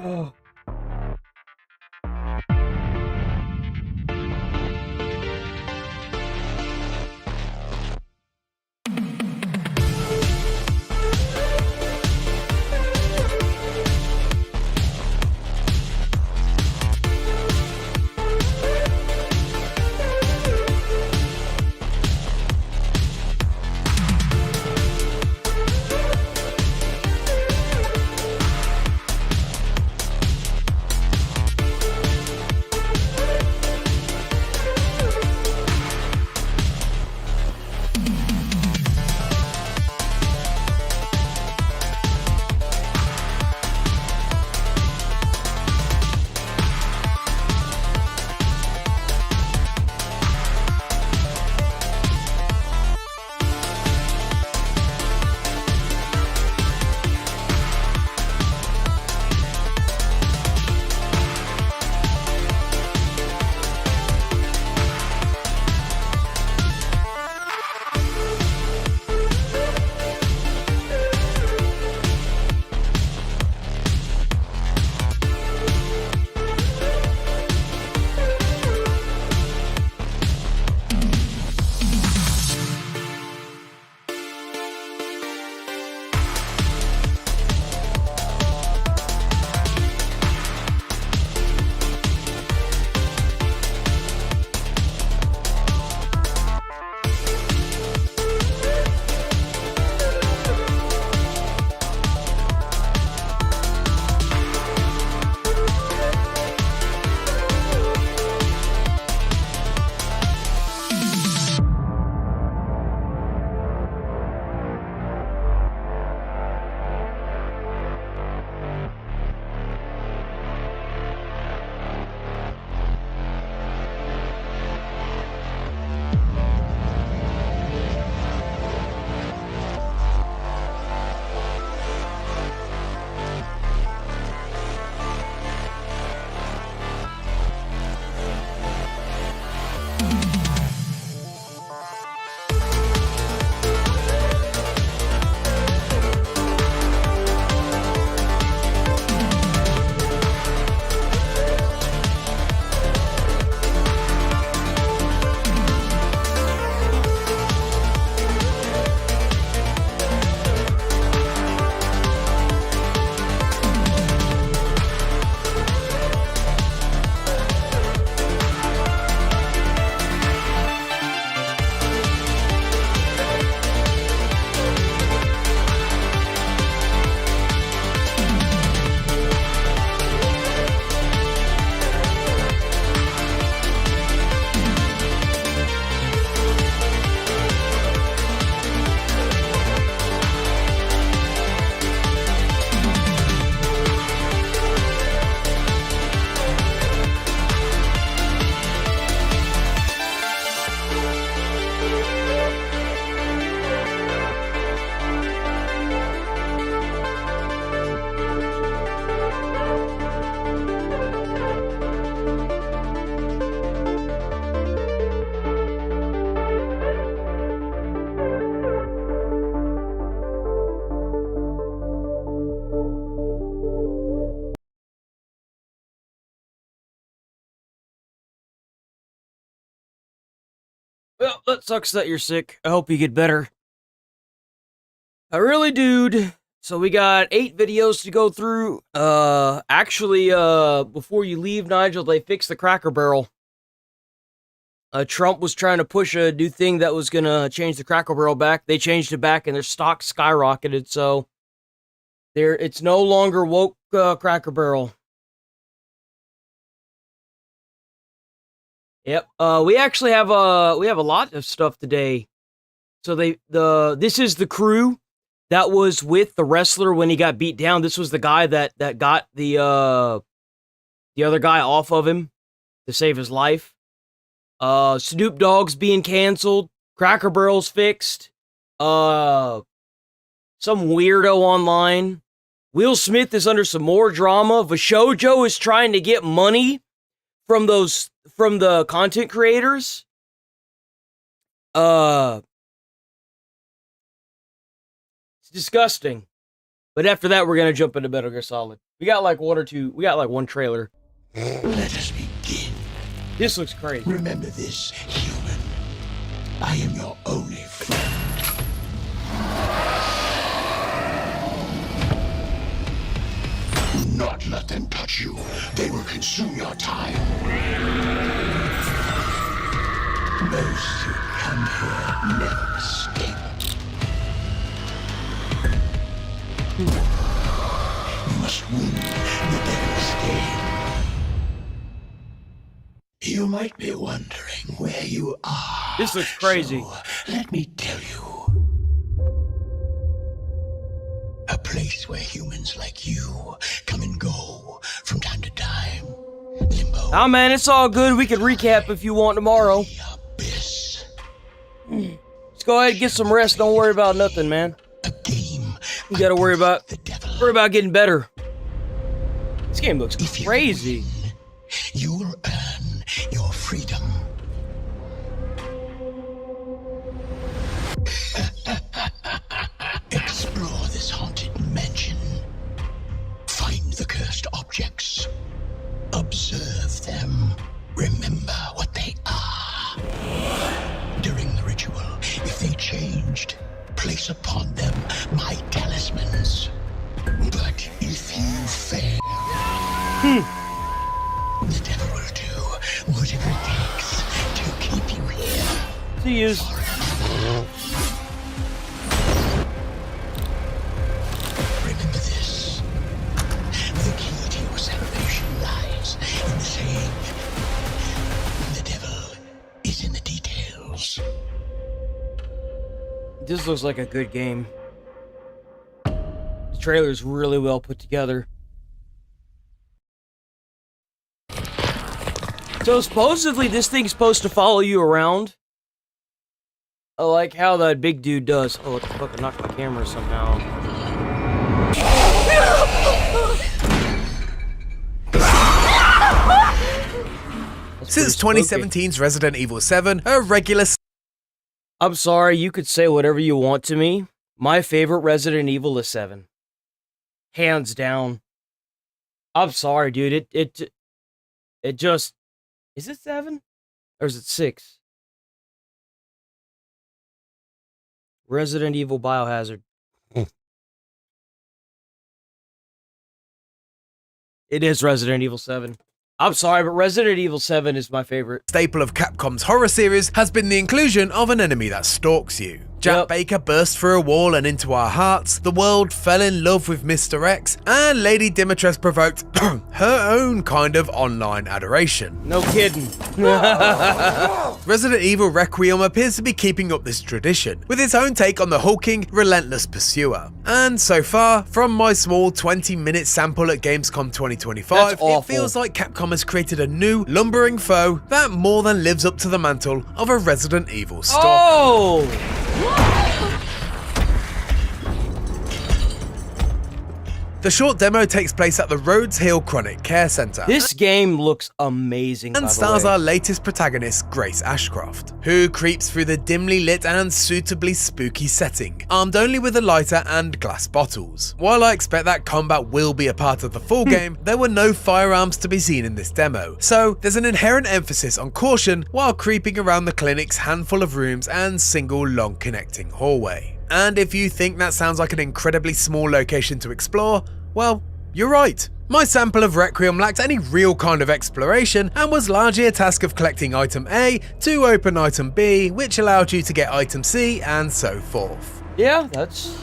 Oh. Well, that sucks that you're sick. I hope you get better. I really do. So we got 8 videos to go through. Actually, before you leave, Nigel, they fixed the Cracker Barrel. Trump was trying to push a new thing that was gonna change the Cracker Barrel back. They changed it back, and their stock skyrocketed. So it's no longer woke Cracker Barrel. Yep. We actually have a lot of stuff today. So this is the crew that was with the wrestler when he got beat down. This was the guy that got the other guy off of him to save his life. Snoop Dogg's being canceled. Cracker Barrel's fixed. Some weirdo online. Will Smith is under some more drama. Vashojo is trying to get money from the content creators. It's disgusting. But after that, we're gonna jump into Metal Gear Solid. We got like one trailer. Let us begin. This looks crazy. Remember this, human. I am your only friend. Do not let them touch you. They will consume your time. Those who come here never escape. You must win the devil's game. You might be wondering where you are. This looks crazy. So, let me tell you. A place where humans like you come and go from time to time. Limbo. Oh man, it's all good. We can recap if you want tomorrow. The abyss. Let's go ahead and get some rest. Don't worry about nothing, man. A game. You gotta worry about getting better. This game looks If you crazy. win, you will earn your freedom. Explore this haunted mansion. Find the cursed objects. Observe them. Remember what they are. During the ritual, if they changed, place upon them my talismans. But if you fail, the devil will do whatever it takes to keep you here. See you. Remember this. The key to your salvation lies in the saying, the devil is in the details. This looks like a good game. The trailer's really well put together. So supposedly this thing's supposed to follow you around. I like how that big dude does. Oh, what the fuck? I knocked my camera somehow. Since 2017's Resident Evil 7, a regular... I'm sorry, you could say whatever you want to me. My favorite Resident Evil is 7. Hands down. I'm sorry, dude. It just... Is it 7? Or is it 6? Resident Evil Biohazard. It is Resident Evil 7. I'm sorry, but Resident Evil 7 is my favorite. Staple of Capcom's horror series has been the inclusion of an enemy that stalks you. Jack Baker burst through a wall and into our hearts, the world fell in love with Mr. X, and Lady Dimitrescu provoked her own kind of online adoration. No kidding. Resident Evil Requiem appears to be keeping up this tradition, with its own take on the hulking, relentless pursuer. And so far, from my small 20-minute sample at Gamescom 2025, it feels like Capcom has created a new, lumbering foe that more than lives up to the mantle of a Resident Evil stalker. Oh! The short demo takes place at the Rhodes Hill Chronic Care Centre. This game looks amazing, and stars our latest protagonist, Grace Ashcroft, who creeps through the dimly lit and suitably spooky setting, armed only with a lighter and glass bottles. While I expect that combat will be a part of the full game, there were no firearms to be seen in this demo, so there's an inherent emphasis on caution while creeping around the clinic's handful of rooms and single long connecting hallway. And if you think that sounds like an incredibly small location to explore, well, you're right. My sample of Requiem lacked any real kind of exploration and was largely a task of collecting item A to open item B, which allowed you to get item C and so forth. Yeah, that's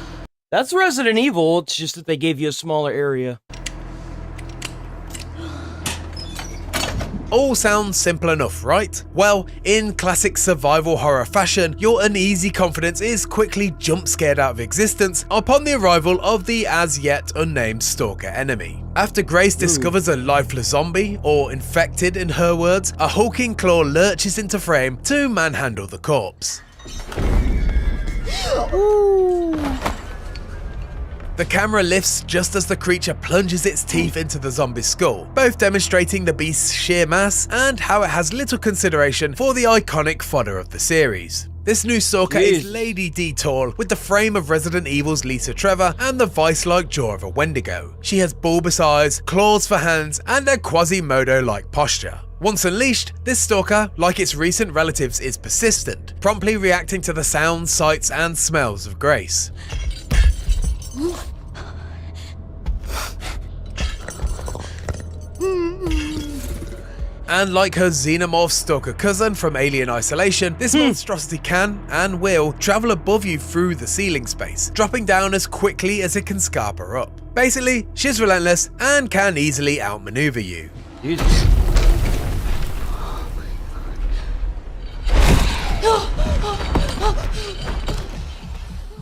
Resident Evil, it's just that they gave you a smaller area. All sounds simple enough, right? Well, in classic survival horror fashion, your uneasy confidence is quickly jump scared out of existence upon the arrival of the as yet unnamed stalker enemy. After Grace discovers a lifeless zombie, or infected in her words, a hulking claw lurches into frame to manhandle the corpse. The camera lifts just as the creature plunges its teeth into the zombie's skull, both demonstrating the beast's sheer mass and how it has little consideration for the iconic fodder of the series. This new stalker is Lady D tall, with the frame of Resident Evil's Lisa Trevor and the vice-like jaw of a Wendigo. She has bulbous eyes, claws for hands, and a Quasimodo-like posture. Once unleashed, this stalker, like its recent relatives, is persistent, promptly reacting to the sounds, sights, and smells of Grace. And like her xenomorph stalker cousin from Alien Isolation, this monstrosity can, and will, travel above you through the ceiling space, dropping down as quickly as it can scarper up. Basically, she's relentless and can easily outmaneuver you. Jesus.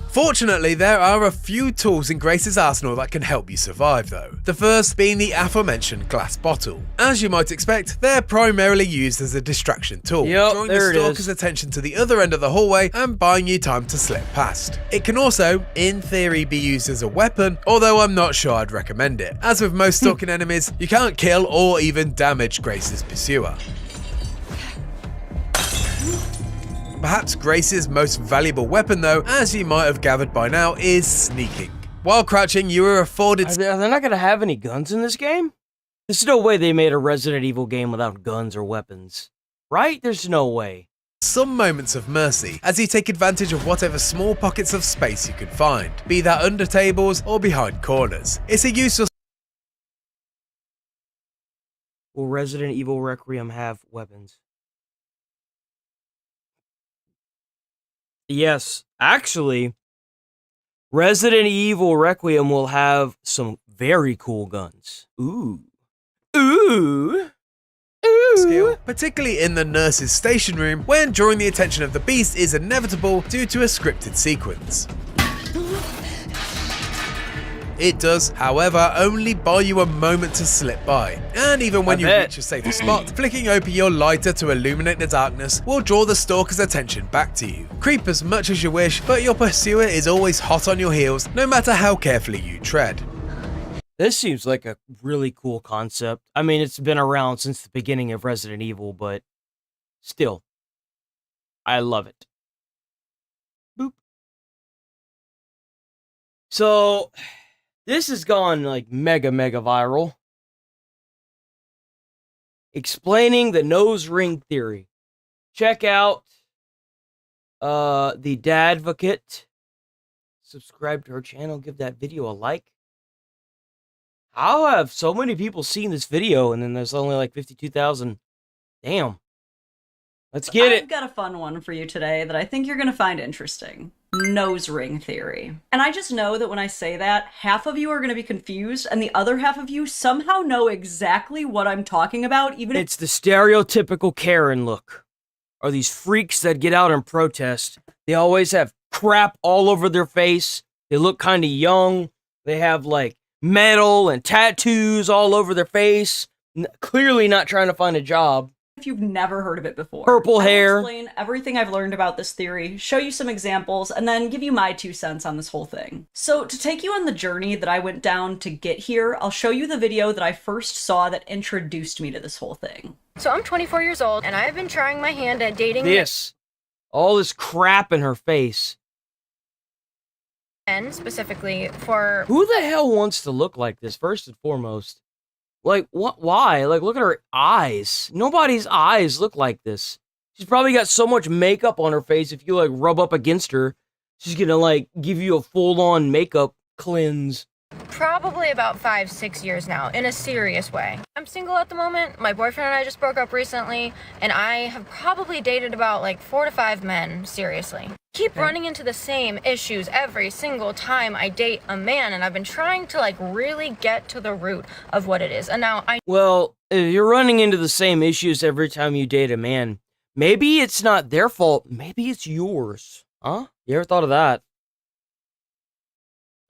Fortunately, there are a few tools in Grace's arsenal that can help you survive though. The first being the aforementioned glass bottle. As you might expect, they're primarily used as a distraction tool, drawing the stalker's attention to the other end of the hallway and buying you time to slip past. It can also, in theory, be used as a weapon, although I'm not sure I'd recommend it. As with most stalking enemies, you can't kill or even damage Grace's pursuer. Perhaps Grace's most valuable weapon though, as you might have gathered by now, is sneaking. While crouching, you are afforded... Are they not going to have any guns in this game? There's no way they made a Resident Evil game without guns or weapons. Right? There's no way. Some moments of mercy, as you take advantage of whatever small pockets of space you can find, be that under tables or behind corners. It's a useful... Will Resident Evil Requiem have weapons? Yes, actually, Resident Evil Requiem will have some very cool guns. Ooh. Ooh. Ooh. Skill, particularly in the nurse's station room, when drawing the attention of the beast is inevitable due to a scripted sequence. It does, however, only buy you a moment to slip by, and even when you reach a safer spot, flicking open your lighter to illuminate the darkness will draw the stalker's attention back to you. Creep as much as you wish, but your pursuer is always hot on your heels, no matter how carefully you tread. This seems like a really cool concept. I mean, it's been around since the beginning of Resident Evil, but still, I love it. Boop. So... this has gone like mega viral. Explaining the nose ring theory. Check out the Dadvocate. Subscribe to her channel, give that video a like. How have so many people seen this video and then there's only like 52,000? Damn. Let's get it. I've got a fun one for you today that I think you're going to find interesting. Nose ring theory. And I just know that when I say that, half of you are going to be confused and the other half of you somehow know exactly what I'm talking about, even if it's the stereotypical Karen look. Are these freaks that get out and protest. They always have crap all over their face. They look kind of young. They have like metal and tattoos all over their face. Clearly not trying to find a job. if you've never heard of it before. Purple hair. I'll explain everything I've learned about this theory, show you some examples, and then give you my 2 cents on this whole thing. So to take you on the journey that I went down to get here, I'll show you the video that I first saw that introduced me to this whole thing. So I'm 24 years old, and I've been trying my hand at dating all this crap in her face. men, specifically for... Who the hell wants to look like this, first and foremost? Like, what? Why? Like, look at her eyes. Nobody's eyes look like this. She's probably got so much makeup on her face, if you, like, rub up against her, she's gonna, like, give you a full-on makeup cleanse. Probably about 5-6 years now, in a serious way. I'm single at the moment. My boyfriend and I just broke up recently, and I have probably dated about like 4 to 5 men, seriously. Keep running into the same issues every single time I date a man, and I've been trying to like really get to the root of what it is. And now Well, if you're running into the same issues every time you date a man, maybe it's not their fault, maybe it's yours. Huh? You ever thought of that?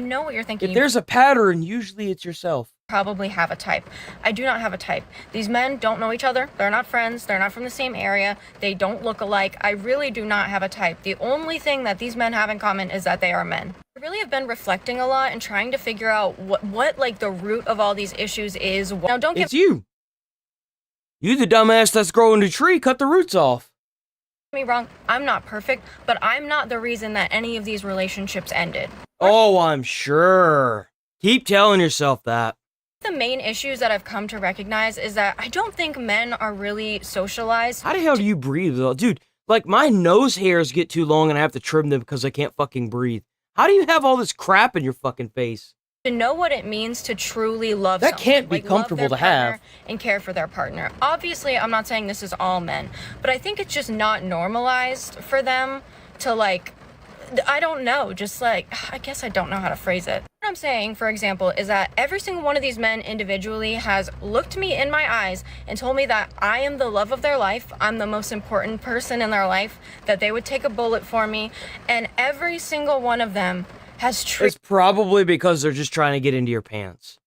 I know what you're thinking. If there's a pattern, usually it's yourself. Probably have a type. I do not have a type. These men don't know each other. They're not friends. They're not from the same area. They don't look alike. I really do not have a type. The only thing that these men have in common is that they are men. I really have been reflecting a lot and trying to figure out what like the root of all these issues is. Now don't get It's you. You the dumbass that's growing the tree, cut the roots off. me wrong, I'm not perfect, but I'm not the reason that any of these relationships ended. Oh, I'm sure. Keep telling yourself that. The main issues that I've come to recognize is that I don't think men are really socialized. How the hell do you breathe, though? Dude, like, my nose hairs get too long and I have to trim them because I can't fucking breathe. How do you have all this crap in your fucking face? To know what it means to truly love That someone, can't be like, love comfortable their to have. partner and care for their partner. Obviously, I'm not saying this is all men, but I think it's just not normalized for them to, like, I don't know, just like, I guess I don't know how to phrase it. What I'm saying, for example, is that every single one of these men individually has looked me in my eyes and told me that I am the love of their life, I'm the most important person in their life, that they would take a bullet for me, and every single one of them has It's probably because they're just trying to get into your pants.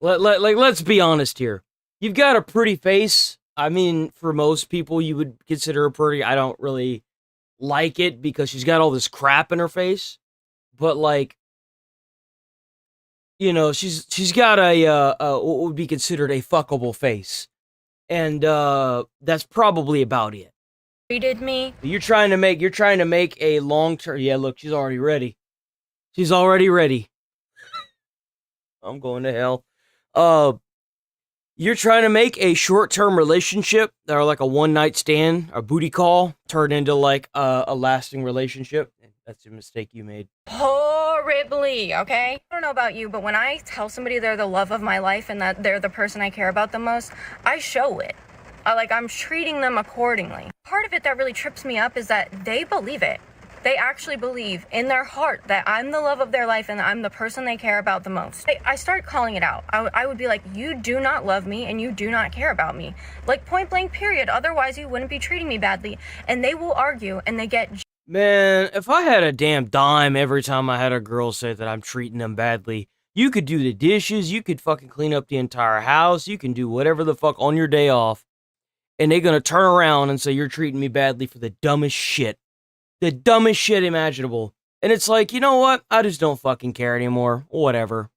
Let's be honest here. You've got a pretty face. I mean, for most people, you would consider her pretty. I don't really like it because she's got all this crap in her face. But, like, you know, she's got what would be considered a fuckable face. And, that's probably about it. treated me. You're trying to make a long-term... Yeah, look, she's already ready. She's already ready. I'm going to hell. You're trying to make a short-term relationship, or like a one-night stand, a booty call, turn into like a lasting relationship. That's a mistake you made. Horribly, okay? I don't know about you, but when I tell somebody they're the love of my life and that they're the person I care about the most, I show it. I'm treating them accordingly. Part of it that really trips me up is that they believe it. They actually believe in their heart that I'm the love of their life and I'm the person they care about the most. I start calling it out. I would be like, you do not love me and you do not care about me. Like, point blank, period. Otherwise, you wouldn't be treating me badly. And they will argue and they get... Man, if I had a damn dime every time I had a girl say that I'm treating them badly, you could do the dishes, you could fucking clean up the entire house, you can do whatever the fuck on your day off, and they're gonna turn around and say you're treating me badly for the dumbest shit. The dumbest shit imaginable. And it's like, you know what? I just don't fucking care anymore. Whatever.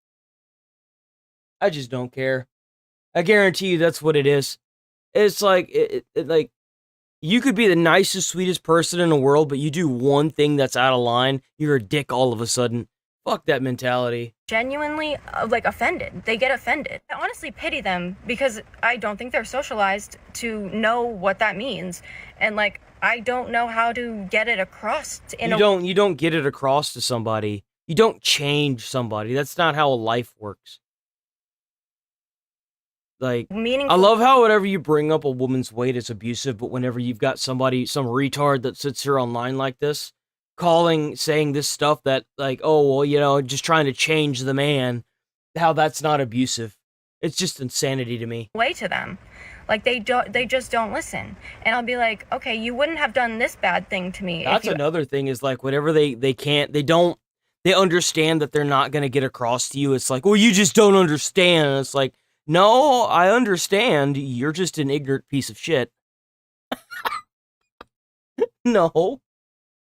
I just don't care. I guarantee you that's what it is. It's like, like, you could be the nicest, sweetest person in the world, but you do one thing that's out of line, you're a dick all of a sudden. Fuck that mentality. Genuinely, like, offended. They get offended. I honestly pity them because I don't think they're socialized to know what that means. And, like, I don't know how to get it across in You don't get it across to somebody. You don't change somebody. That's not how life works. Like, meaningful... I love how whenever you bring up a woman's weight, it's abusive, but whenever you've got somebody, some retard that sits here online like this, saying this stuff that, like, oh, well, you know, just trying to change the man, how that's not abusive. It's just insanity to me. way to them. Like, they just don't listen. And I'll be like, okay, you wouldn't have done this bad thing to me. That's another thing is, like, whatever they understand that they're not going to get across to you. It's like, well, you just don't understand. And it's like, no, I understand. You're just an ignorant piece of shit. No.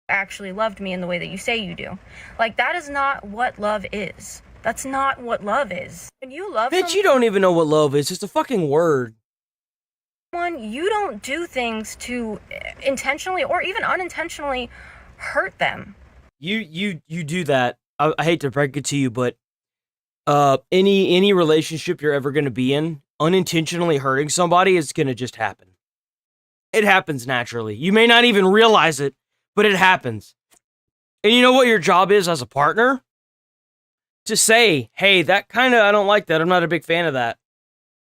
Actually loved me in the way that you say you do. Like, that is not what love is. That's not what love is. When you love Bitch, you don't even know what love is. It's a fucking word. someone, you don't do things to intentionally or even unintentionally hurt them. You do that. I hate to break it to you, but any relationship you're ever going to be in, unintentionally hurting somebody is going to just happen. It happens naturally. You may not even realize it, but it happens. And you know what your job is as a partner? To say, hey, that kind of, I don't like that. I'm not a big fan of that.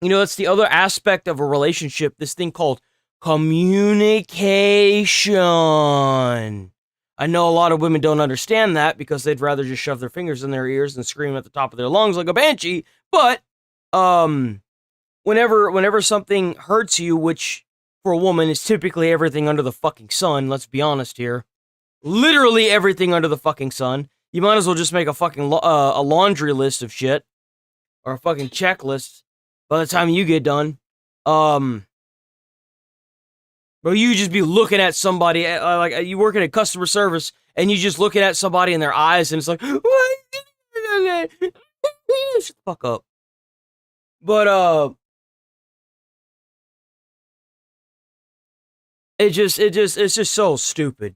You know, that's the other aspect of a relationship, this thing called communication. I know a lot of women don't understand that because they'd rather just shove their fingers in their ears and scream at the top of their lungs like a banshee. But, whenever something hurts you, which for a woman is typically everything under the fucking sun, let's be honest here. Literally everything under the fucking sun. You might as well just make a fucking a laundry list of shit. Or a fucking checklist by the time you get done. Bro, you just be looking at somebody, like, you working at customer service, and you just looking at somebody in their eyes, and it's like, what? Shut the fuck up. But, it's just so stupid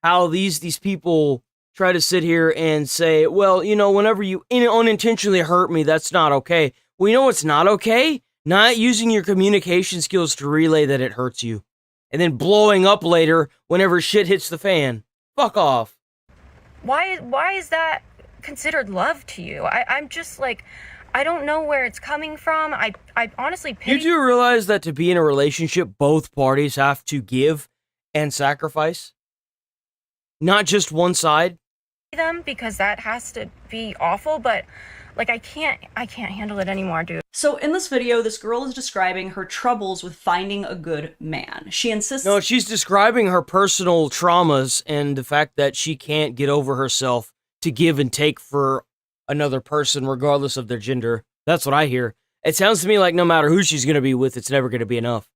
how these people try to sit here and say, well, you know, whenever you unintentionally hurt me, that's not okay. Well, you know what's not okay? Not using your communication skills to relay that it hurts you. And then blowing up later whenever shit hits the fan. Fuck off. Why is that considered love to you? I'm just like, I don't know where it's coming from. I honestly pity You do realize that to be in a relationship, both parties have to give and sacrifice? Not just one side? them because that has to be awful, but like I can't handle it anymore, dude. So in this video, this girl is describing her troubles with finding a good man. She insists— No, she's describing her personal traumas and the fact that she can't get over herself to give and take for another person, regardless of their gender. That's what I hear. It sounds to me like no matter who she's going to be with, it's never going to be enough.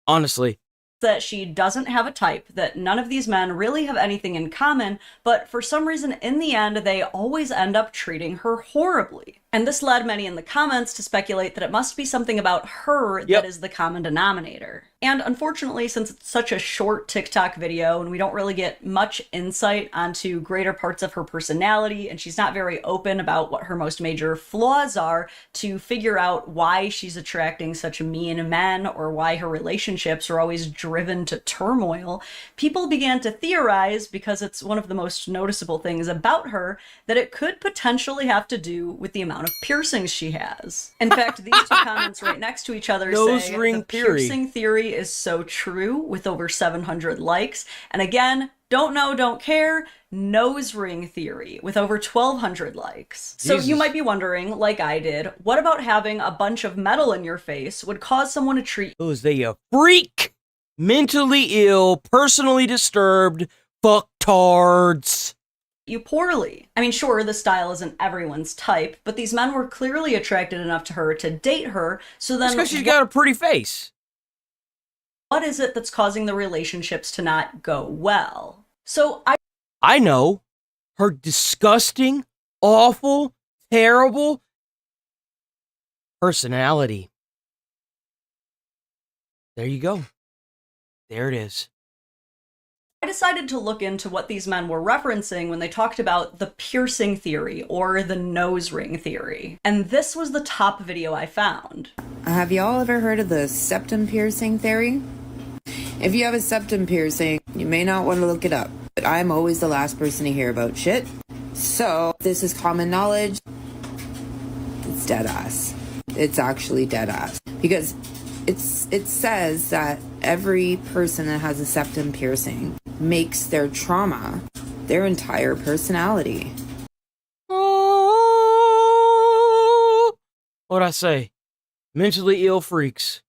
Honestly. that she doesn't have a type, that none of these men really have anything in common, but for some reason in the end they always end up treating her horribly. And this led many in the comments to speculate that it must be something about her that is the common denominator. And unfortunately, since it's such a short TikTok video and we don't really get much insight onto greater parts of her personality, and she's not very open about what her most major flaws are to figure out why she's attracting such mean men or why her relationships are always driven to turmoil, people began to theorize, because it's one of the most noticeable things about her, that it could potentially have to do with the amount of piercings she has. In fact, these two comments right next to each other say the piercing theory is so true, with over 700 likes. And again, don't know, don't care, nose ring theory with over 1,200 likes. So you might be wondering, like I did, what about having a bunch of metal in your face would cause someone to treat Oh, is they a freak? Mentally ill, personally disturbed, fucktards. you poorly? I mean, sure, the style isn't everyone's type, but these men were clearly attracted enough to her to date her, so then Because she's got a pretty face. what is it that's causing the relationships to not go well? So I know. Her disgusting, awful, terrible personality. There you go. There it is. I decided to look into what these men were referencing when they talked about the piercing theory or the nose ring theory. And this was the top video I found. Have y'all ever heard of the septum piercing theory? If you have a septum piercing, you may not want to look it up, but I'm always the last person to hear about shit. So, this is common knowledge. It's dead ass. It's actually dead ass. Because it says that every person that has a septum piercing makes their trauma their entire personality. Oh, what'd I say? Mentally ill freaks.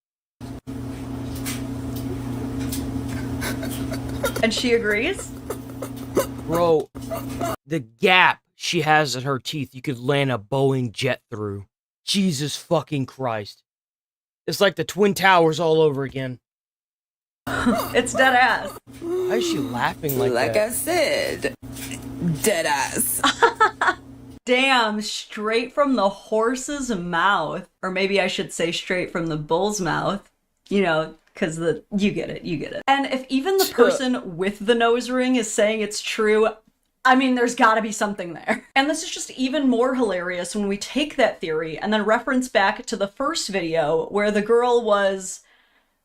And she agrees? Bro, the gap she has in her teeth, you could land a Boeing jet through. Jesus fucking Christ. It's like the Twin Towers all over again. It's dead ass. Why is she laughing like Like that? I said, dead ass. Damn, straight from the horse's mouth. Or maybe I should say straight from the bull's mouth. You know, because you get it. And if even the person with the nose ring is saying it's true, I mean, there's gotta be something there. And this is just even more hilarious when we take that theory and then reference back to the first video where the girl was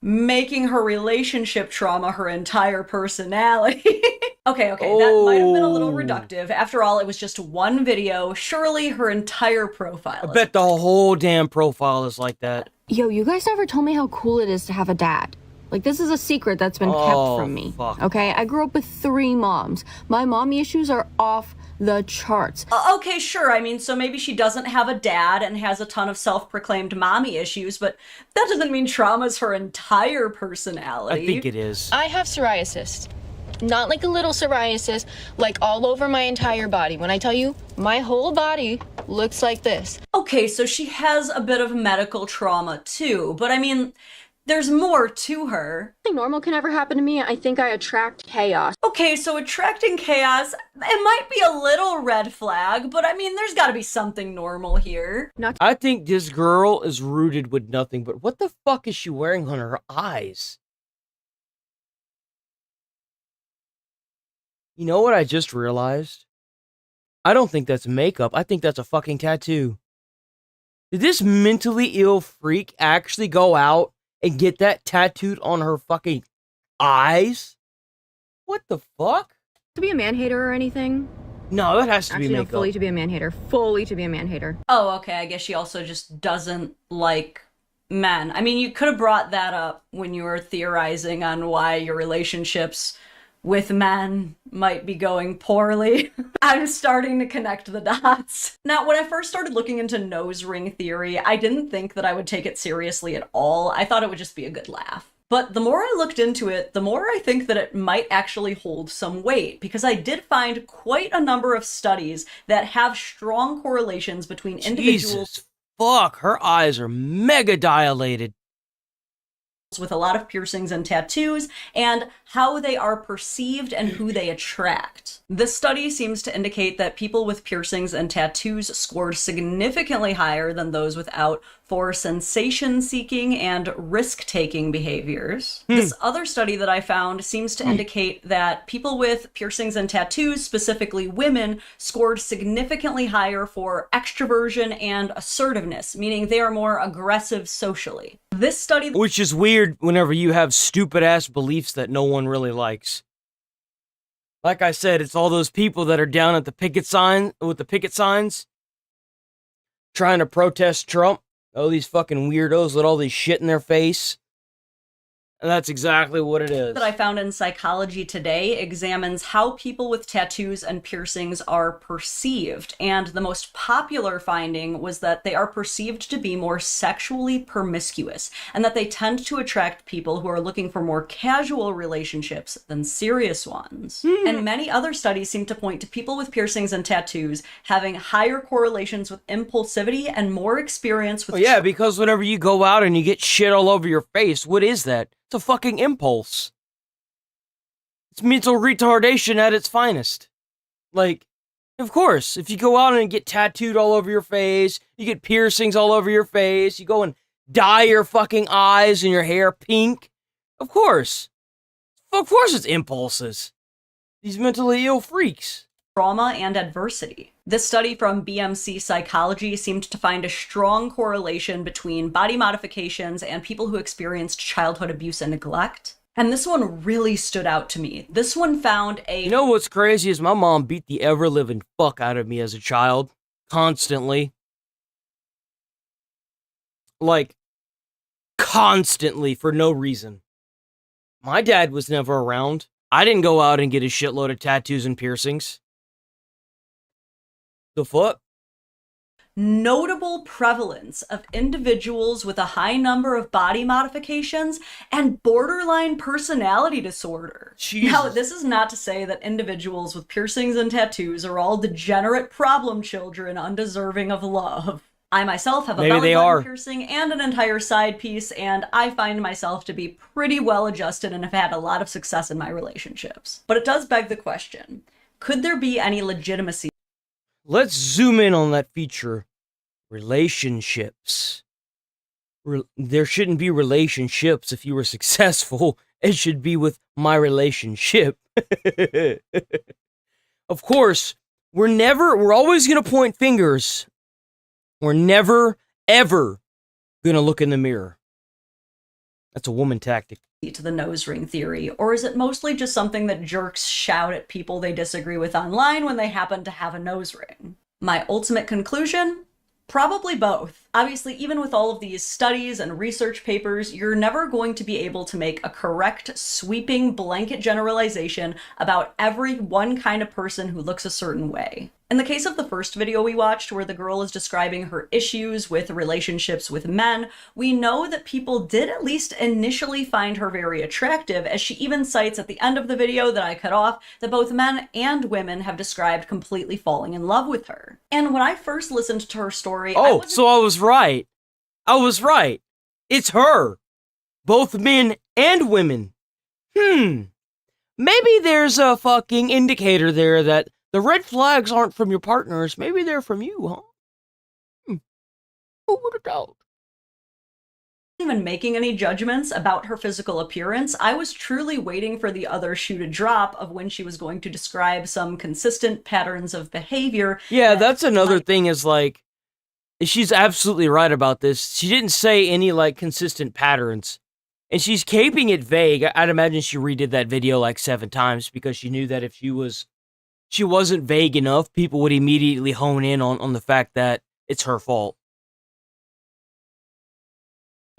making her relationship trauma her entire personality. Okay, that might have been a little reductive. After all, it was just one video. Surely her entire profile. I bet the whole damn profile is like that. Yo, you guys never told me how cool it is to have a dad. Like, this is a secret that's been kept from me. Fuck. Okay, I grew up with 3 moms. My mommy issues are off the charts. Okay, sure. I mean, so maybe she doesn't have a dad and has a ton of self-proclaimed mommy issues, but that doesn't mean trauma's her entire personality. I think it is. I have psoriasis. Not like a little psoriasis, like all over my entire body. When I tell you, my whole body looks like this. Okay, so she has a bit of medical trauma too, but I mean, there's more to her. Nothing normal can ever happen to me. I think I attract chaos. Okay, so attracting chaos, it might be a little red flag, but I mean, there's gotta be something normal here. I think this girl is rooted with nothing, but what the fuck is she wearing on her eyes? You know what I just realized? I don't think that's makeup. I think that's a fucking tattoo. Did this mentally ill freak actually go out and get that tattooed on her fucking eyes? What the fuck? To be a man-hater or anything? No, that has to be Actually, no, makeup. fully to be a man-hater. Fully to be a man-hater. Oh, okay. I guess she also just doesn't like men. I mean, you could have brought that up when you were theorizing on why your relationships with men might be going poorly. I'm starting to connect the dots. Now, when I first started looking into nose ring theory, I didn't think that I would take it seriously at all. I thought it would just be a good laugh. But the more I looked into it, the more I think that it might actually hold some weight, because I did find quite a number of studies that have strong correlations between individuals. Jesus fuck, her eyes are mega dilated. With a lot of piercings and tattoos, and how they are perceived and who they attract. This study seems to indicate that people with piercings and tattoos scored significantly higher than those without for sensation-seeking and risk-taking behaviors. This other study that I found seems to indicate that people with piercings and tattoos, specifically women, scored significantly higher for extroversion and assertiveness, meaning they are more aggressive socially. This study... Which is weird whenever you have stupid-ass beliefs that no one really likes. Like I said, it's all those people that are down at the picket sign, with the picket signs, trying to protest Trump. Oh, these fucking weirdos with all this shit in their face. And that's exactly what it is. That I found in Psychology Today examines how people with tattoos and piercings are perceived. And the most popular finding was that they are perceived to be more sexually promiscuous, and that they tend to attract people who are looking for more casual relationships than serious ones. And many other studies seem to point to people with piercings and tattoos having higher correlations with impulsivity and more experience with... Oh, yeah, because whenever you go out and you get shit all over your face, what is that? It's a fucking impulse. It's mental retardation at its finest. Like, of course, if you go out and get tattooed all over your face, you get piercings all over your face, you go and dye your fucking eyes and your hair pink, of course. Of course it's impulses. These mentally ill freaks. Trauma and adversity. This study from BMC Psychology seemed to find a strong correlation between body modifications and people who experienced childhood abuse and neglect. And this one really stood out to me. This one found a... You know what's crazy is my mom beat the ever-living fuck out of me as a child. Constantly. Like, constantly, for no reason. My dad was never around. I didn't go out and get a shitload of tattoos and piercings. The fuck? Notable prevalence of individuals with a high number of body modifications and borderline personality disorder. Jesus. Now, this is not to say that individuals with piercings and tattoos are all degenerate problem children undeserving of love. I myself have a belly button piercing and an entire side piece, and I find myself to be pretty well adjusted and have had a lot of success in my relationships. But it does beg the question, could there be any legitimacy? Let's zoom in on that feature. Relationships. There shouldn't be relationships if you were successful. It should be with my relationship. Of course, we're always going to point fingers. We're never, ever going to look in the mirror. That's a woman tactic. To the nose ring theory, or is it mostly just something that jerks shout at people they disagree with online when they happen to have a nose ring? My ultimate conclusion? Probably both. Obviously, even with all of these studies and research papers, you're never going to be able to make a correct, sweeping blanket generalization about every one kind of person who looks a certain way. In the case of the first video we watched, where the girl is describing her issues with relationships with men, we know that people did at least initially find her very attractive, as she even cites at the end of the video that I cut off that both men and women have described completely falling in love with her. And when I first listened to her story, I was right. I was right. It's her. Both men and women. Maybe there's a fucking indicator there that the red flags aren't from your partners. Maybe they're from you, huh? Who would have doubt? even making any judgments about her physical appearance. I was truly waiting for the other shoe to drop of when she was going to describe some consistent patterns of behavior. Yeah, that's another thing is like, she's absolutely right about this. She didn't say any like consistent patterns. And she's keeping it vague. I'd imagine she redid that video like 7 times because she knew that if she wasn't vague enough, people would immediately hone in on the fact that it's her fault.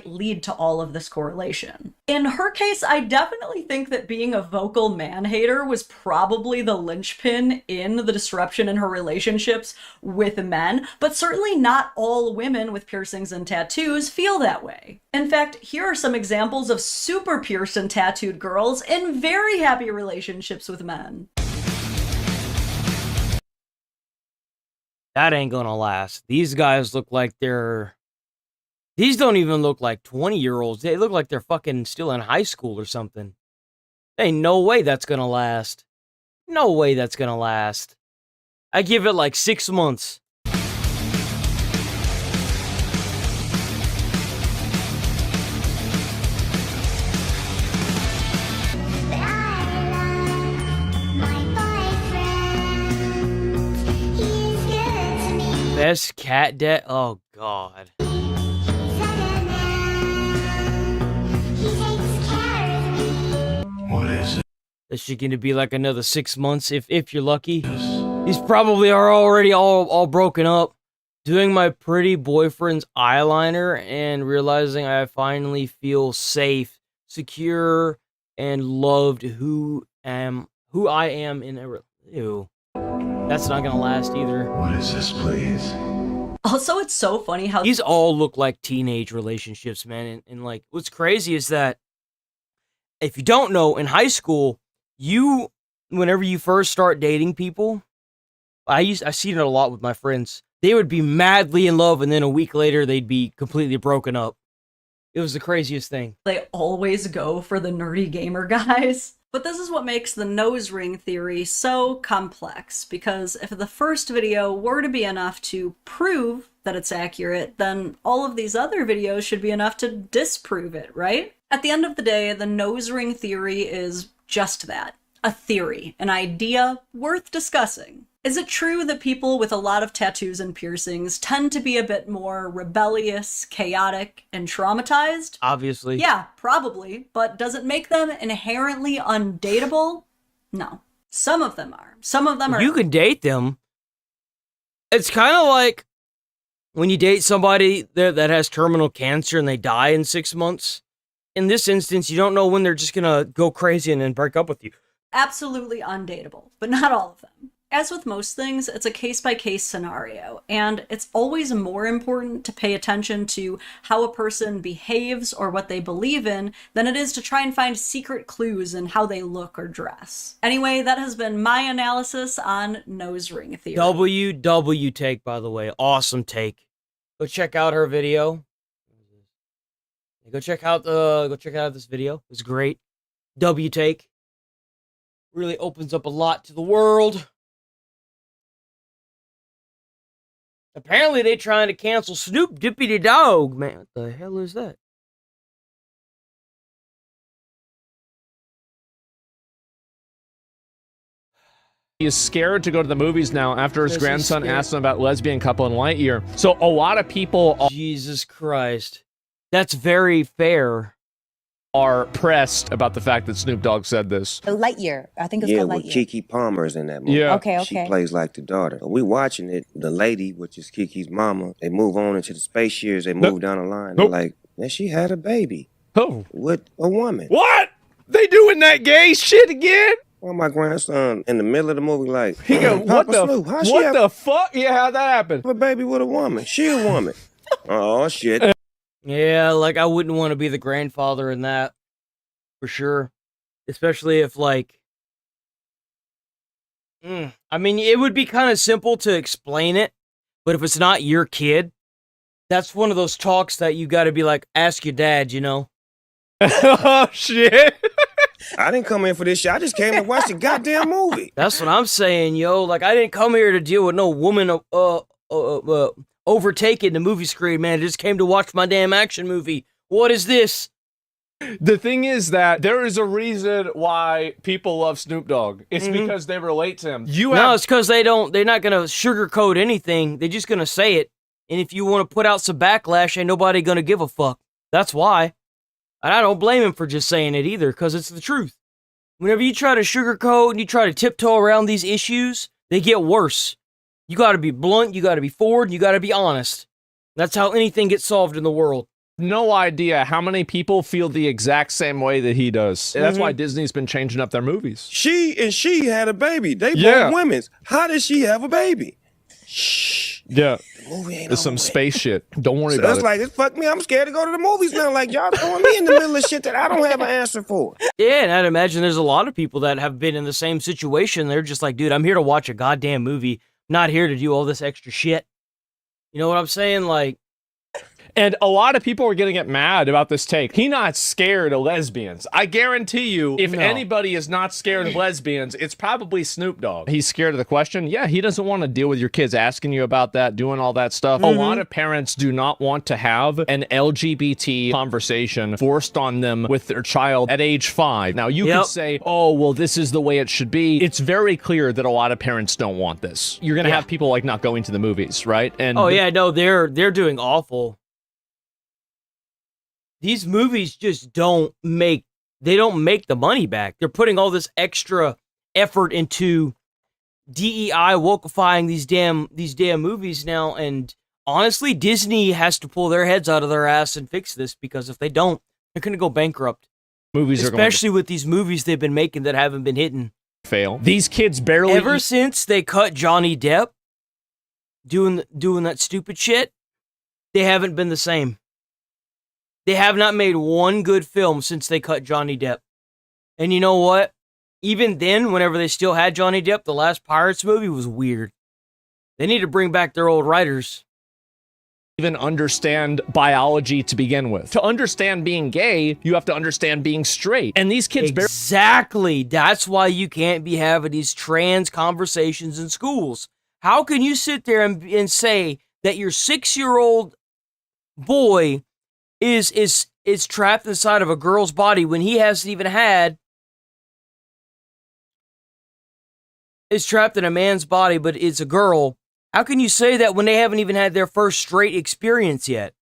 Lead to all of this correlation. In her case, I definitely think that being a vocal man-hater was probably the linchpin in the disruption in her relationships with men, but certainly not all women with piercings and tattoos feel that way. In fact, here are some examples of super pierced and tattooed girls in very happy relationships with men. That ain't gonna last. These guys look like these don't even look like 20-year-olds. They look like they're fucking still in high school or something. Ain't no way that's gonna last. No way that's gonna last. I give it like 6 months. Best cat debt? Oh, God. What is it? Is she gonna be like another 6 months if you're lucky? These probably are already all broken up. Doing my pretty boyfriend's eyeliner and realizing I finally feel safe, secure, and loved who I am in a... Ew. That's not gonna last either. What is this, please? Also, it's so funny how these all look like teenage relationships, man. And like, what's crazy is that if you don't know, in high school, whenever you first start dating people, I seen it a lot with my friends. They would be madly in love, and then a week later, they'd be completely broken up. It was the craziest thing. they always go for the nerdy gamer guys. But this is what makes the nose ring theory so complex, because if the first video were to be enough to prove that it's accurate, then all of these other videos should be enough to disprove it, right? At the end of the day, the nose ring theory is just that, a theory, an idea worth discussing. Is it true that people with a lot of tattoos and piercings tend to be a bit more rebellious, chaotic, and traumatized? Obviously. Yeah, probably, but does it make them inherently undateable? No. Some of them are. Some of them are. You can date them. It's kind of like when you date somebody that has terminal cancer and they die in 6 months. In this instance, you don't know when they're just gonna go crazy and then break up with you. Absolutely undateable, but not all of them. As with most things, it's a case-by-case scenario, and it's always more important to pay attention to how a person behaves or what they believe in than it is to try and find secret clues in how they look or dress. Anyway, that has been my analysis on nose ring theory. WW take, by the way. Awesome take. Go check out her video. Go check out this video. It's great. W take. Really opens up a lot to the world. Apparently, they trying to cancel Snoop Dippity Dog. Man, what the hell is that? He is scared to go to the movies now after his grandson asked him about lesbian couple in Lightyear. So a lot of people Jesus Christ. That's very fair. Are pressed about the fact that Snoop Dogg said this. Lightyear. I think it's called Lightyear. Kiki Palmer's in that movie. Yeah. Okay. She plays like the daughter. We watching it, the lady, which is Kiki's mama, they move on into the space years, they move down the line. They're like, man, she had a baby. Who? With a woman. What? They doing that gay shit again? Well, my grandson in the middle of the movie like, He go, what the, Snoop, how what the fuck? Yeah, how'd that happen? a baby with a woman? She a woman. Oh, shit. Yeah, like, I wouldn't want to be the grandfather in that. For sure. Especially if, like... I mean, it would be kind of simple to explain it, but if it's not your kid, that's one of those talks that you gotta be like, ask your dad, you know? Oh, shit. I didn't come in for this shit. I just came to watch the goddamn movie. That's what I'm saying, yo. Like, I didn't come here to deal with no woman overtaking the movie screen, man. I just came to watch my damn action movie What is this? The thing is that there is a reason why people love Snoop Dogg. It's because they relate to him. No, it's because they're not gonna sugarcoat anything. They're just gonna say it. And if you want to put out some backlash, ain't nobody gonna give a fuck. That's why. And I don't blame him for just saying it either, because it's the truth. Whenever you try to sugarcoat and you try to tiptoe around these issues, they get worse. You gotta be blunt, you gotta be forward, you gotta be honest. That's how anything gets solved in the world. No idea how many people feel the exact same way that he does. That's why Disney's been changing up their movies. She had a baby. They both women's. How did she have a baby? Shh. Yeah. The movie ain't There's some over space shit. Don't worry So about it's it. like, it's fuck me. I'm scared to go to the movies now. Like, y'all throwing me in the middle of shit that I don't have an answer for. Yeah, and I'd imagine there's a lot of people that have been in the same situation. They're just like, dude, I'm here to watch a goddamn movie, not here to do all this extra shit. You know what I'm saying? Like, And a lot of people are going to get mad about this take. He's not scared of lesbians. I guarantee you, if anybody is not scared of lesbians, it's probably Snoop Dogg. He's scared of the question. Yeah, he doesn't want to deal with your kids asking you about that, doing all that stuff. A lot of parents do not want to have an LGBT conversation forced on them with their child at age 5. Now, you can say, oh, well, this is the way it should be. It's very clear that a lot of parents don't want this. You're going to have people like not going to the movies, right? And they're doing awful. These movies just don't make the money back. They're putting all this extra effort into DEI wokeifying these damn movies now, and honestly, Disney has to pull their heads out of their ass and fix this, because if they don't, they're gonna go bankrupt. Especially with these movies they've been making that haven't been hitting. Fail. These kids barely ever since they cut Johnny Depp doing that stupid shit, they haven't been the same. They have not made one good film since they cut Johnny Depp. And you know what? Even then, whenever they still had Johnny Depp, the last Pirates movie was weird. They need to bring back their old writers. Even understand biology to begin with. To understand being gay, you have to understand being straight. And these kids Exactly. That's why you can't be having these trans conversations in schools. How can you sit there and say that your 6-year-old boy is trapped inside of a girl's body when he hasn't even is trapped in a man's body, but it's a girl? How can you say that when they haven't even had their first straight experience yet?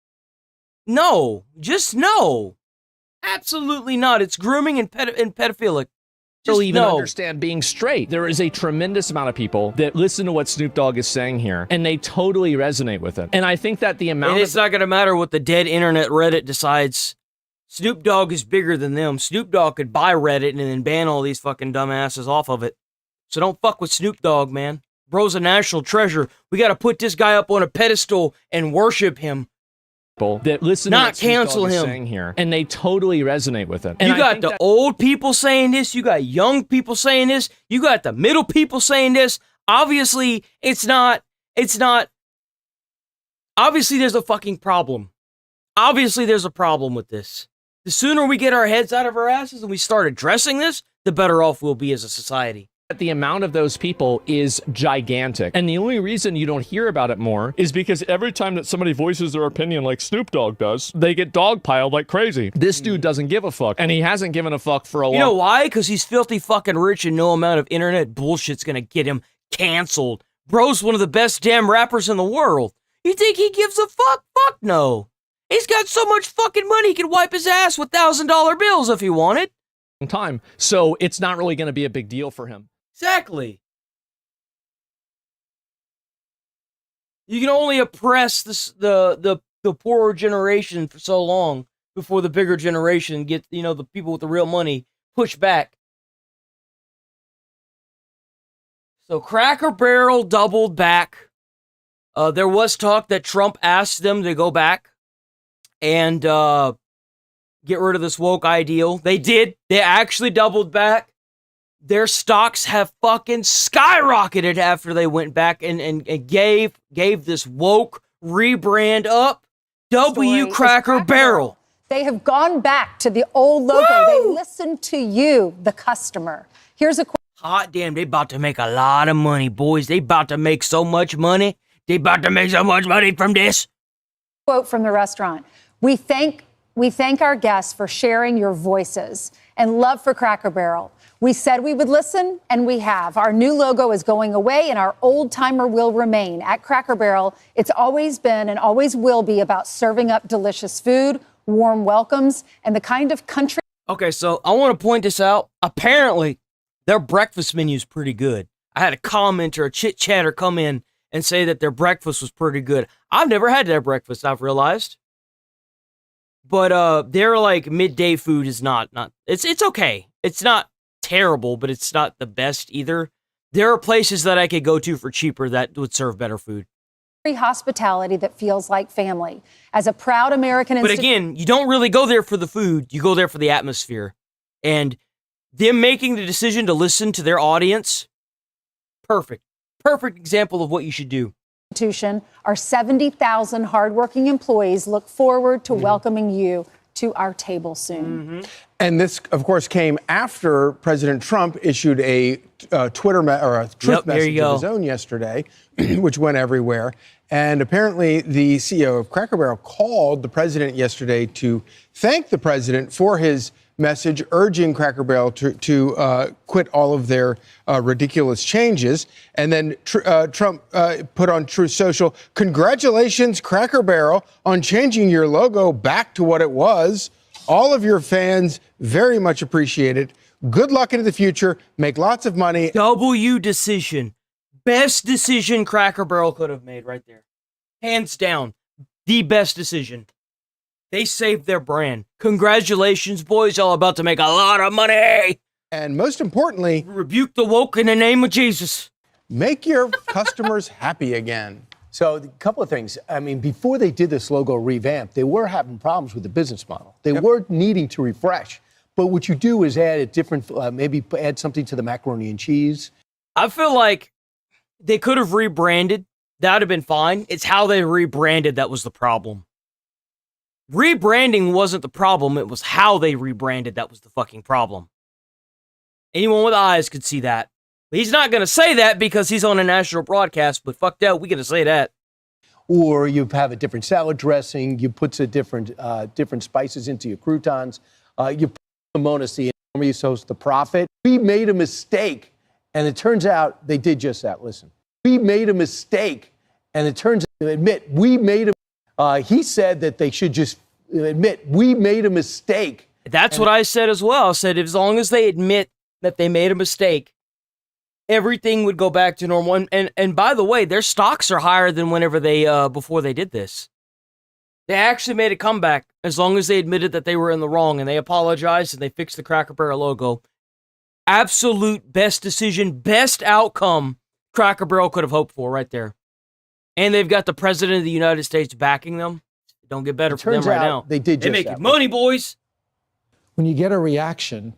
No, just no. Absolutely not. It's grooming and pedophilic. Just even understand being straight. There is a tremendous amount of people that listen to what Snoop Dogg is saying here, and they totally resonate with it. And I think that the amount it's not going to matter what the dead internet Reddit decides. Snoop Dogg is bigger than them. Snoop Dogg could buy Reddit and then ban all these fucking dumbasses off of it. So don't fuck with Snoop Dogg, man. Bro's a national treasure. We got to put this guy up on a pedestal and worship him. That listen to what Snoop Dogg is saying here, and they totally resonate with it. And you got the old people saying this, you got young people saying this, you got the middle people saying this. Obviously, obviously there's a fucking problem. Obviously there's a problem with this. The sooner we get our heads out of our asses and we start addressing this, the better off we'll be as a society. The amount of those people is gigantic. And the only reason you don't hear about it more is because every time that somebody voices their opinion like Snoop Dogg does, they get dogpiled like crazy. This dude doesn't give a fuck, and he hasn't given a fuck for a while. You know why? Because he's filthy fucking rich and no amount of internet bullshit's gonna get him canceled. Bro's one of the best damn rappers in the world. You think he gives a fuck? Fuck no. He's got so much fucking money he could wipe his ass with $1,000 bills if he wanted. Time. So it's not really gonna be a big deal for him. Exactly. You can only oppress the poorer generation for so long before the bigger generation get, the people with the real money push back. So Cracker Barrel doubled back. There was talk that Trump asked them to go back and get rid of this woke ideal. They did. They actually doubled back. Their stocks have fucking skyrocketed after they went back and gave this woke rebrand up. Cracker Barrel. They have gone back to the old logo. Woo! They listened to you, the customer. Here's a hot damn, they about to make a lot of money, boys. They about to make so much money. They about to make so much money from this. Quote from the restaurant. We thank We thank our guests for sharing your voices and love for Cracker Barrel. We said we would listen, and we have. Our new logo is going away, and our old timer will remain. At Cracker Barrel, it's always been and always will be about serving up delicious food, warm welcomes, and the kind of country. Okay, so I want to point this out. Apparently, their breakfast menu is pretty good. I had a commenter, a chit-chatter come in and say that their breakfast was pretty good. I've never had their breakfast, I've realized. But their like midday food is not it's okay. It's not terrible, but it's not the best either. There are places that I could go to for cheaper that would serve better food. Hospitality that feels like family. As a proud American, but again, you don't really go there for the food. You go there for the atmosphere. And them making the decision to listen to their audience, perfect example of what you should do. Our 70,000 hardworking employees look forward to welcoming you to our table soon. And this, of course, came after President Trump issued a truth message of his own yesterday, which went everywhere. And apparently the CEO of Cracker Barrel called the president yesterday to thank the president for his message urging Cracker Barrel to quit all of their ridiculous changes. And then Trump put on Truth Social, "Congratulations, Cracker Barrel, on changing your logo back to what it was. All of your fans very much appreciate it. Good luck into the future. Make lots of money." W decision. Best decision Cracker Barrel could have made right there. Hands down. The best decision. They saved their brand. Congratulations, boys. Y'all about to make a lot of money. And most importantly, rebuke the woke in the name of Jesus. Make your customers happy again. So a couple of things. I mean, before they did this logo revamp, they were having problems with the business model. They were needing to refresh. But what you do is add a different, maybe add something to the macaroni and cheese. I feel like they could have rebranded. That would have been fine. It's how they rebranded that was the problem. Rebranding wasn't the problem. It was how they rebranded that was the fucking problem. Anyone with eyes could see that. But he's not going to say that because he's on a national broadcast, but fuck that, we're going to say that. Or you have a different salad dressing, you put some different spices into your croutons, you put Mona C. and you host The Prophet. We made a mistake, and it turns out they did just that. Listen, we made a mistake, and it turns out, admit, we made a he said that they should just admit, we made a mistake. That's what I said as well. I said, as long as they admit that they made a mistake, everything would go back to normal. And by the way, their stocks are higher than whenever they, before they did this. They actually made a comeback as long as they admitted that they were in the wrong and they apologized and they fixed the Cracker Barrel logo. Absolute best decision, best outcome Cracker Barrel could have hoped for right there. And they've got the president of the United States backing them. Don't get better for them right now. They did just They're making money, boys. When you get a reaction,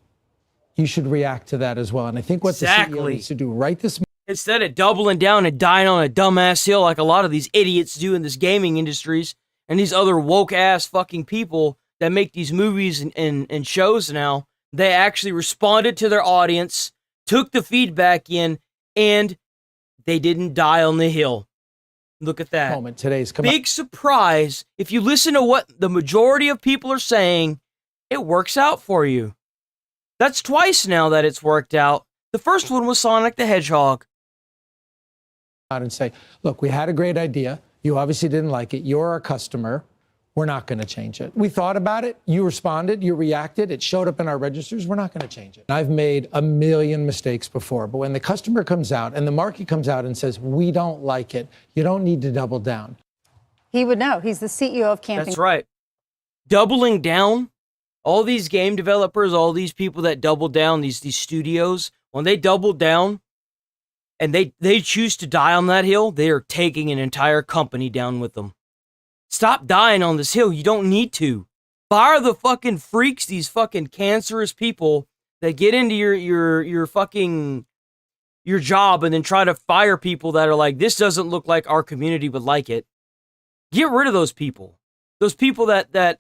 you should react to that as well. And I think what the CEO needs to do right this moment, instead of doubling down and dying on a dumbass hill like a lot of these idiots do in this gaming industries and these other woke ass fucking people that make these movies and shows now, they actually responded to their audience, took the feedback in, and they didn't die on the hill. Look at that. moment today's big surprise. If you listen to what the majority of people are saying, it works out for you. That's twice now that it's worked out. The first one was Sonic the Hedgehog. out and say, look, we had a great idea. You obviously didn't like it. You're our customer. We're not going to change it. We thought about it. You responded. You reacted. It showed up in our registers. We're not going to change it. I've made a million mistakes before, but when the customer comes out and the market comes out and says, we don't like it, you don't need to double down. He would know. He's the CEO of Camping. That's right. Doubling down. All these game developers, all these people that double down, these studios, when they double down and they choose to die on that hill, they are taking an entire company down with them. Stop dying on this hill. You don't need to. Fire the fucking freaks, these fucking cancerous people that get into your fucking your job and then try to fire people that are like, this doesn't look like our community would like it. Get rid of those people. Those people that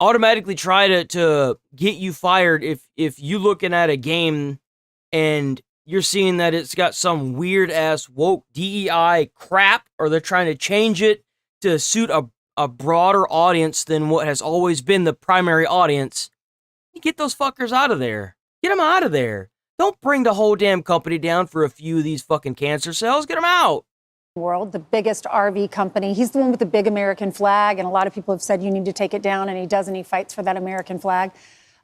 automatically try to get you fired if you looking at a game and you're seeing that it's got some weird ass woke DEI crap, or they're trying to change it to suit a broader audience than what has always been the primary audience, you get those fuckers out of there. Get them out of there. Don't bring the whole damn company down for a few of these fucking cancer cells. Get them out. World, the biggest RV company. He's the one with the big American flag, and a lot of people have said you need to take it down, and he does, and he fights for that American flag.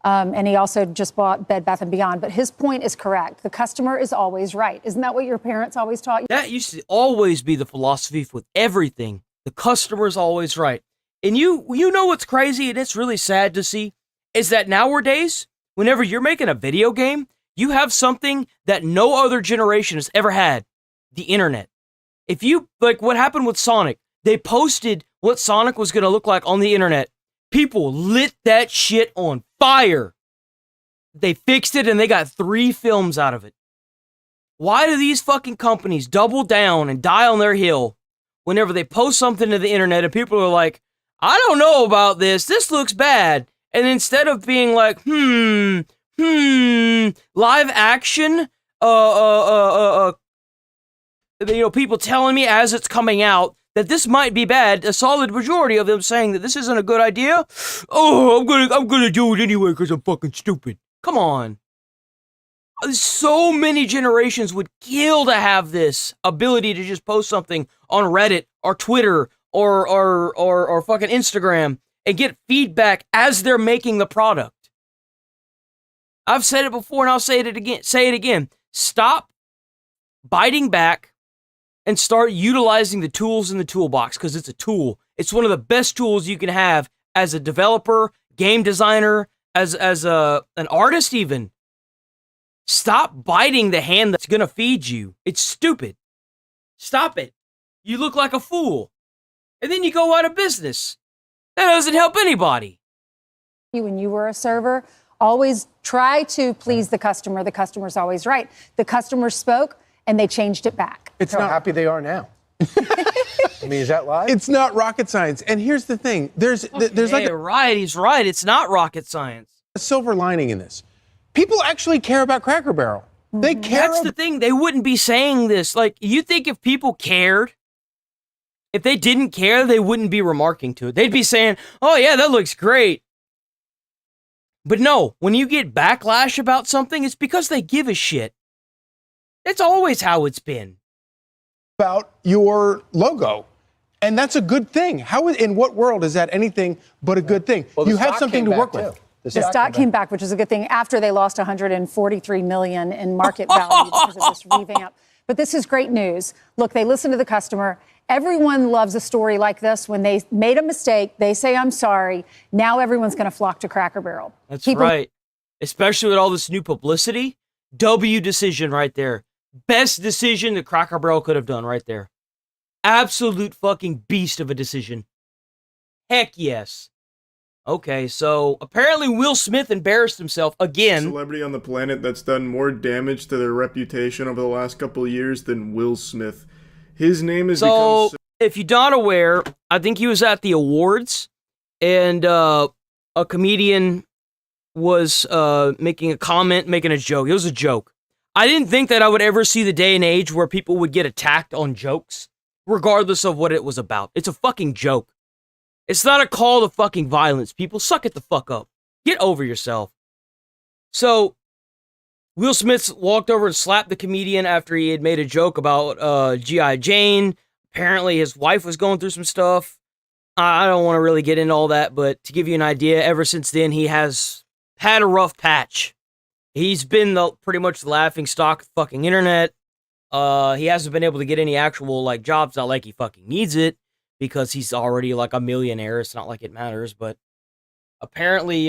And he also just bought Bed Bath & Beyond. But his point is correct. The customer is always right. Isn't that what your parents always taught you? That used to always be the philosophy with everything. The customer is always right. And you know what's crazy, and it's really sad to see, is that nowadays, whenever you're making a video game, you have something that no other generation has ever had, the internet. If you, like what happened with Sonic, they posted what Sonic was going to look like on the internet. People lit that shit on fire. They fixed it and they got 3 films out of it. Why do these fucking companies double down and die on their hill whenever they post something to the internet and people are like, I don't know about this. This looks bad. And instead of being like, live action, people telling me as it's coming out that this might be bad, a solid majority of them saying that this isn't a good idea. Oh, I'm gonna do it anyway because I'm fucking stupid. Come on. So many generations would kill to have this ability to just post something on Reddit or Twitter or fucking Instagram and get feedback as they're making the product. I've said it before and I'll say it again. Stop biting back and start utilizing the tools in the toolbox, because it's a tool. It's one of the best tools you can have as a developer, game designer, as an artist even. Stop biting the hand that's gonna feed you. It's stupid. Stop it. You look like a fool. And then you go out of business. That doesn't help anybody. When you were a server, always try to please the customer. The customer's always right. The customer spoke and they changed it back. It's not happy they are now. I mean, is that live? It's not rocket science. And here's the thing. There's like right. He's right. It's not rocket science. A silver lining in this. People actually care about Cracker Barrel. They care. That's the thing. They wouldn't be saying this. Like, you think if people cared, if they didn't care, they wouldn't be remarking to it. They'd be saying, oh yeah, that looks great. But no, when you get backlash about something, it's because they give a shit. That's always how it's been. About your logo. And that's a good thing. How, in what world is that anything but a good thing? Well, you had something to work with. The stock came back, which is a good thing, after they lost $143 million in market value because of this revamp. But this is great news. Look, they listen to the customer. Everyone loves a story like this. When they made a mistake, they say, I'm sorry. Now everyone's going to flock to Cracker Barrel. That's right. Especially with all this new publicity. W decision right there. Best decision that Cracker Barrel could have done right there. Absolute fucking beast of a decision. Heck yes. Okay, so apparently Will Smith embarrassed himself again. Celebrity on the planet that's done more damage to their reputation over the last couple of years than Will Smith. His name has become... If you're not aware, I think he was at the awards, and a comedian was making a comment, making a joke. It was a joke. I didn't think that I would ever see the day and age where people would get attacked on jokes, regardless of what it was about. It's a fucking joke. It's not a call to fucking violence. People, suck it the fuck up. Get over yourself. So, Will Smith walked over and slapped the comedian after he had made a joke about G.I. Jane. Apparently, his wife was going through some stuff. I don't want to really get into all that, but to give you an idea, ever since then, he has had a rough patch. He's been pretty much the laughing stock of the fucking internet. He hasn't been able to get any actual like jobs, not like he fucking needs it, because he's already like a millionaire. It's not like it matters, but apparently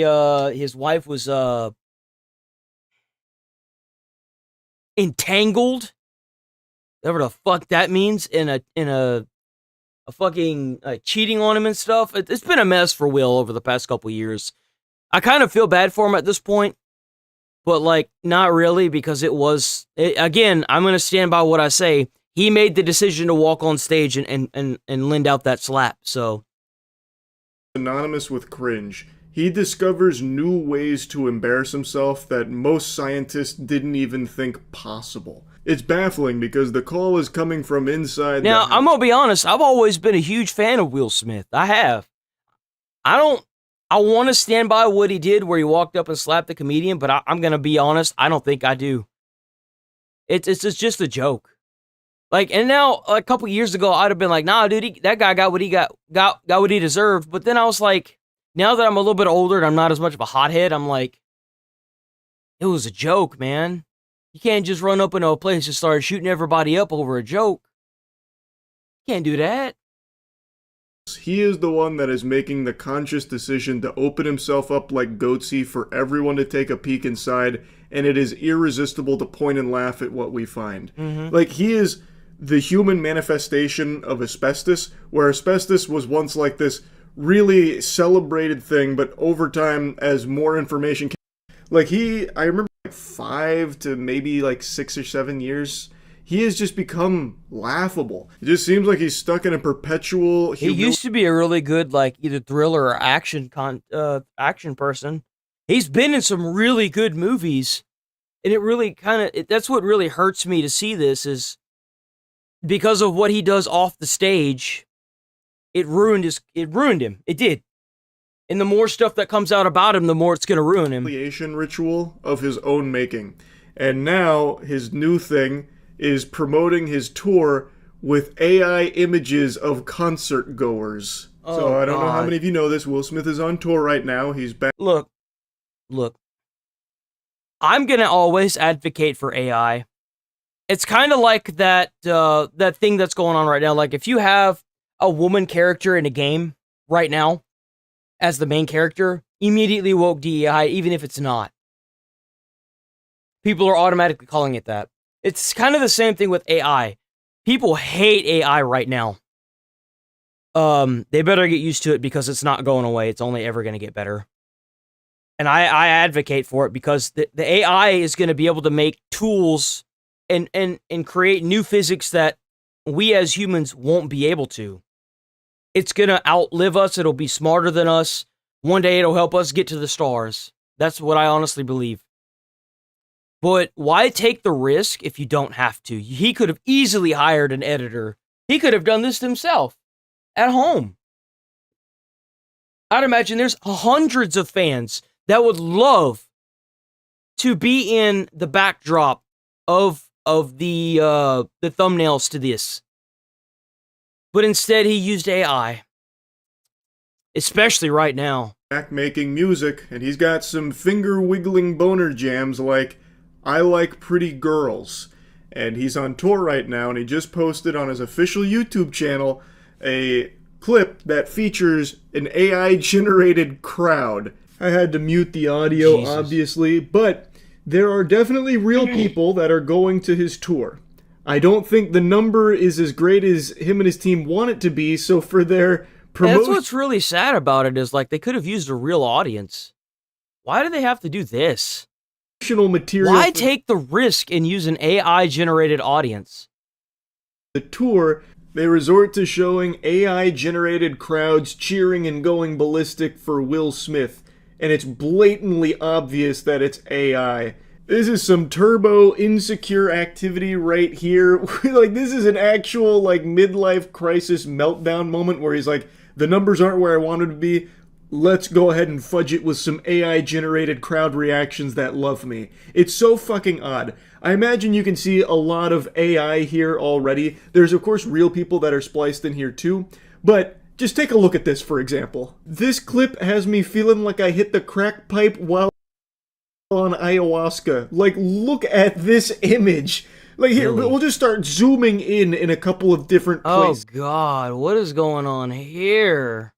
his wife was entangled, whatever the fuck that means, in a fucking cheating on him and stuff. It's been a mess for Will over the past couple years. I kind of feel bad for him at this point, but like not really, because again, I'm gonna stand by what I say. He made the decision to walk on stage and lend out that slap. So synonymous with cringe. He discovers new ways to embarrass himself that most scientists didn't even think possible. It's baffling because the call is coming from inside. Now, I'm gonna be honest. I've always been a huge fan of Will Smith. I have. I want to stand by what he did, where he walked up and slapped the comedian. But I'm gonna be honest. I don't think I do. It's just a joke. Like, and now a couple years ago, I'd have been like, nah, dude, that guy got what he got what he deserved. But then I was like, now that I'm a little bit older and I'm not as much of a hothead, I'm like, it was a joke, man. You can't just run up into a place and start shooting everybody up over a joke. You can't do that. He is the one that is making the conscious decision to open himself up like Goatsy for everyone to take a peek inside, and it is irresistible to point and laugh at what we find. Like, he is the human manifestation of asbestos, where asbestos was once like this really celebrated thing, but over time, as more information came, like I remember like 5 to maybe like 6 or 7 years, he has just become laughable. It just seems like he's stuck in a perpetual... He used to be a really good, like, either thriller or action person. He's been in some really good movies, and it really that's what really hurts me to see this, is because of what he does off the stage, it ruined him. It did. And the more stuff that comes out about him, the more it's going to ruin him. Ritual of his own making. And now his new thing is promoting his tour with AI images of concert goers. So I don't know how many of you know this. Will Smith is on tour right now. He's back. Look. I'm going to always advocate for AI. It's kind of like that thing that's going on right now. Like, if you have a woman character in a game right now as the main character, immediately woke DEI, even if it's not. People are automatically calling it that. It's kind of the same thing with AI. People hate AI right now. They better get used to it, because it's not going away. It's only ever going to get better. And I advocate for it, because the AI is going to be able to make tools and create new physics that we as humans won't be able to. It's going to outlive us. It'll be smarter than us. One day it'll help us get to the stars. That's what I honestly believe. But why take the risk if you don't have to? He could have easily hired an editor. He could have done this himself at home. I'd imagine there's hundreds of fans that would love to be in the backdrop of the thumbnails to this. But instead, he used AI. Especially right now. Back making music, and he's got some finger-wiggling boner jams like I Like Pretty Girls. And he's on tour right now, and he just posted on his official YouTube channel a clip that features an AI-generated crowd. I had to mute the audio, obviously, but there are definitely real people that are going to his tour. I don't think the number is as great as him and his team want it to be, so for their promotion... That's what's really sad about it, is like they could have used a real audience. Why do they have to do this? Material. Why take the risk and use an AI-generated audience? The tour, they resort to showing AI-generated crowds cheering and going ballistic for Will Smith, and it's blatantly obvious that it's AI. This is some turbo insecure activity right here. Like, this is an actual, like, midlife crisis meltdown moment where he's like, the numbers aren't where I wanted to be. Let's go ahead and fudge it with some AI-generated crowd reactions that love me. It's so fucking odd. I imagine you can see a lot of AI here already. There's, of course, real people that are spliced in here too. But just take a look at this, for example. This clip has me feeling like I hit the crack pipe while on ayahuasca. Like, look at this image. Like, here, we'll just start zooming in a couple of different places. Oh, God. What is going on here?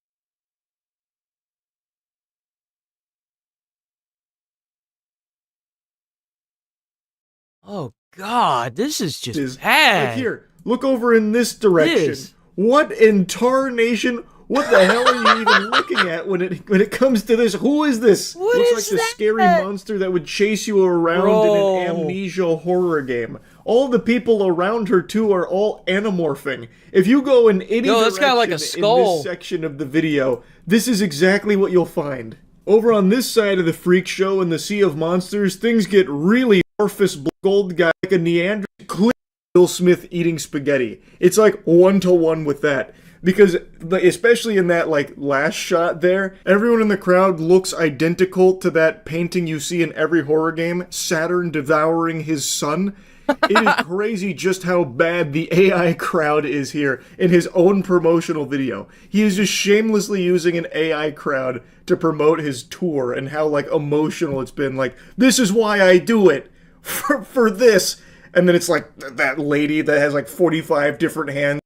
Oh, God. This is just bad. Like, here, look over in this direction. What in tarnation? What the hell are you even looking at when it comes to this? Who is this? What Looks is like the that? scary monster that would chase you around in an amnesia horror game. All the people around her too are all anamorphing. If you go in any that's got like a direction skull. in this section of the video, this is exactly what you'll find. Over on this side of the freak show in the Sea of Monsters, things get really amorphous gold guy, like a Neanderthal. Clearly Will Smith eating spaghetti. It's like 1-to-1 with that. Because, especially in that, like, last shot there, everyone in the crowd looks identical to that painting you see in every horror game, Saturn devouring his son. It is crazy just how bad the AI crowd is here in his own promotional video. He is just shamelessly using an AI crowd to promote his tour and how, like, emotional it's been. Like, this is why I do it. For this. And then it's like that lady that has, like, 45 different hands.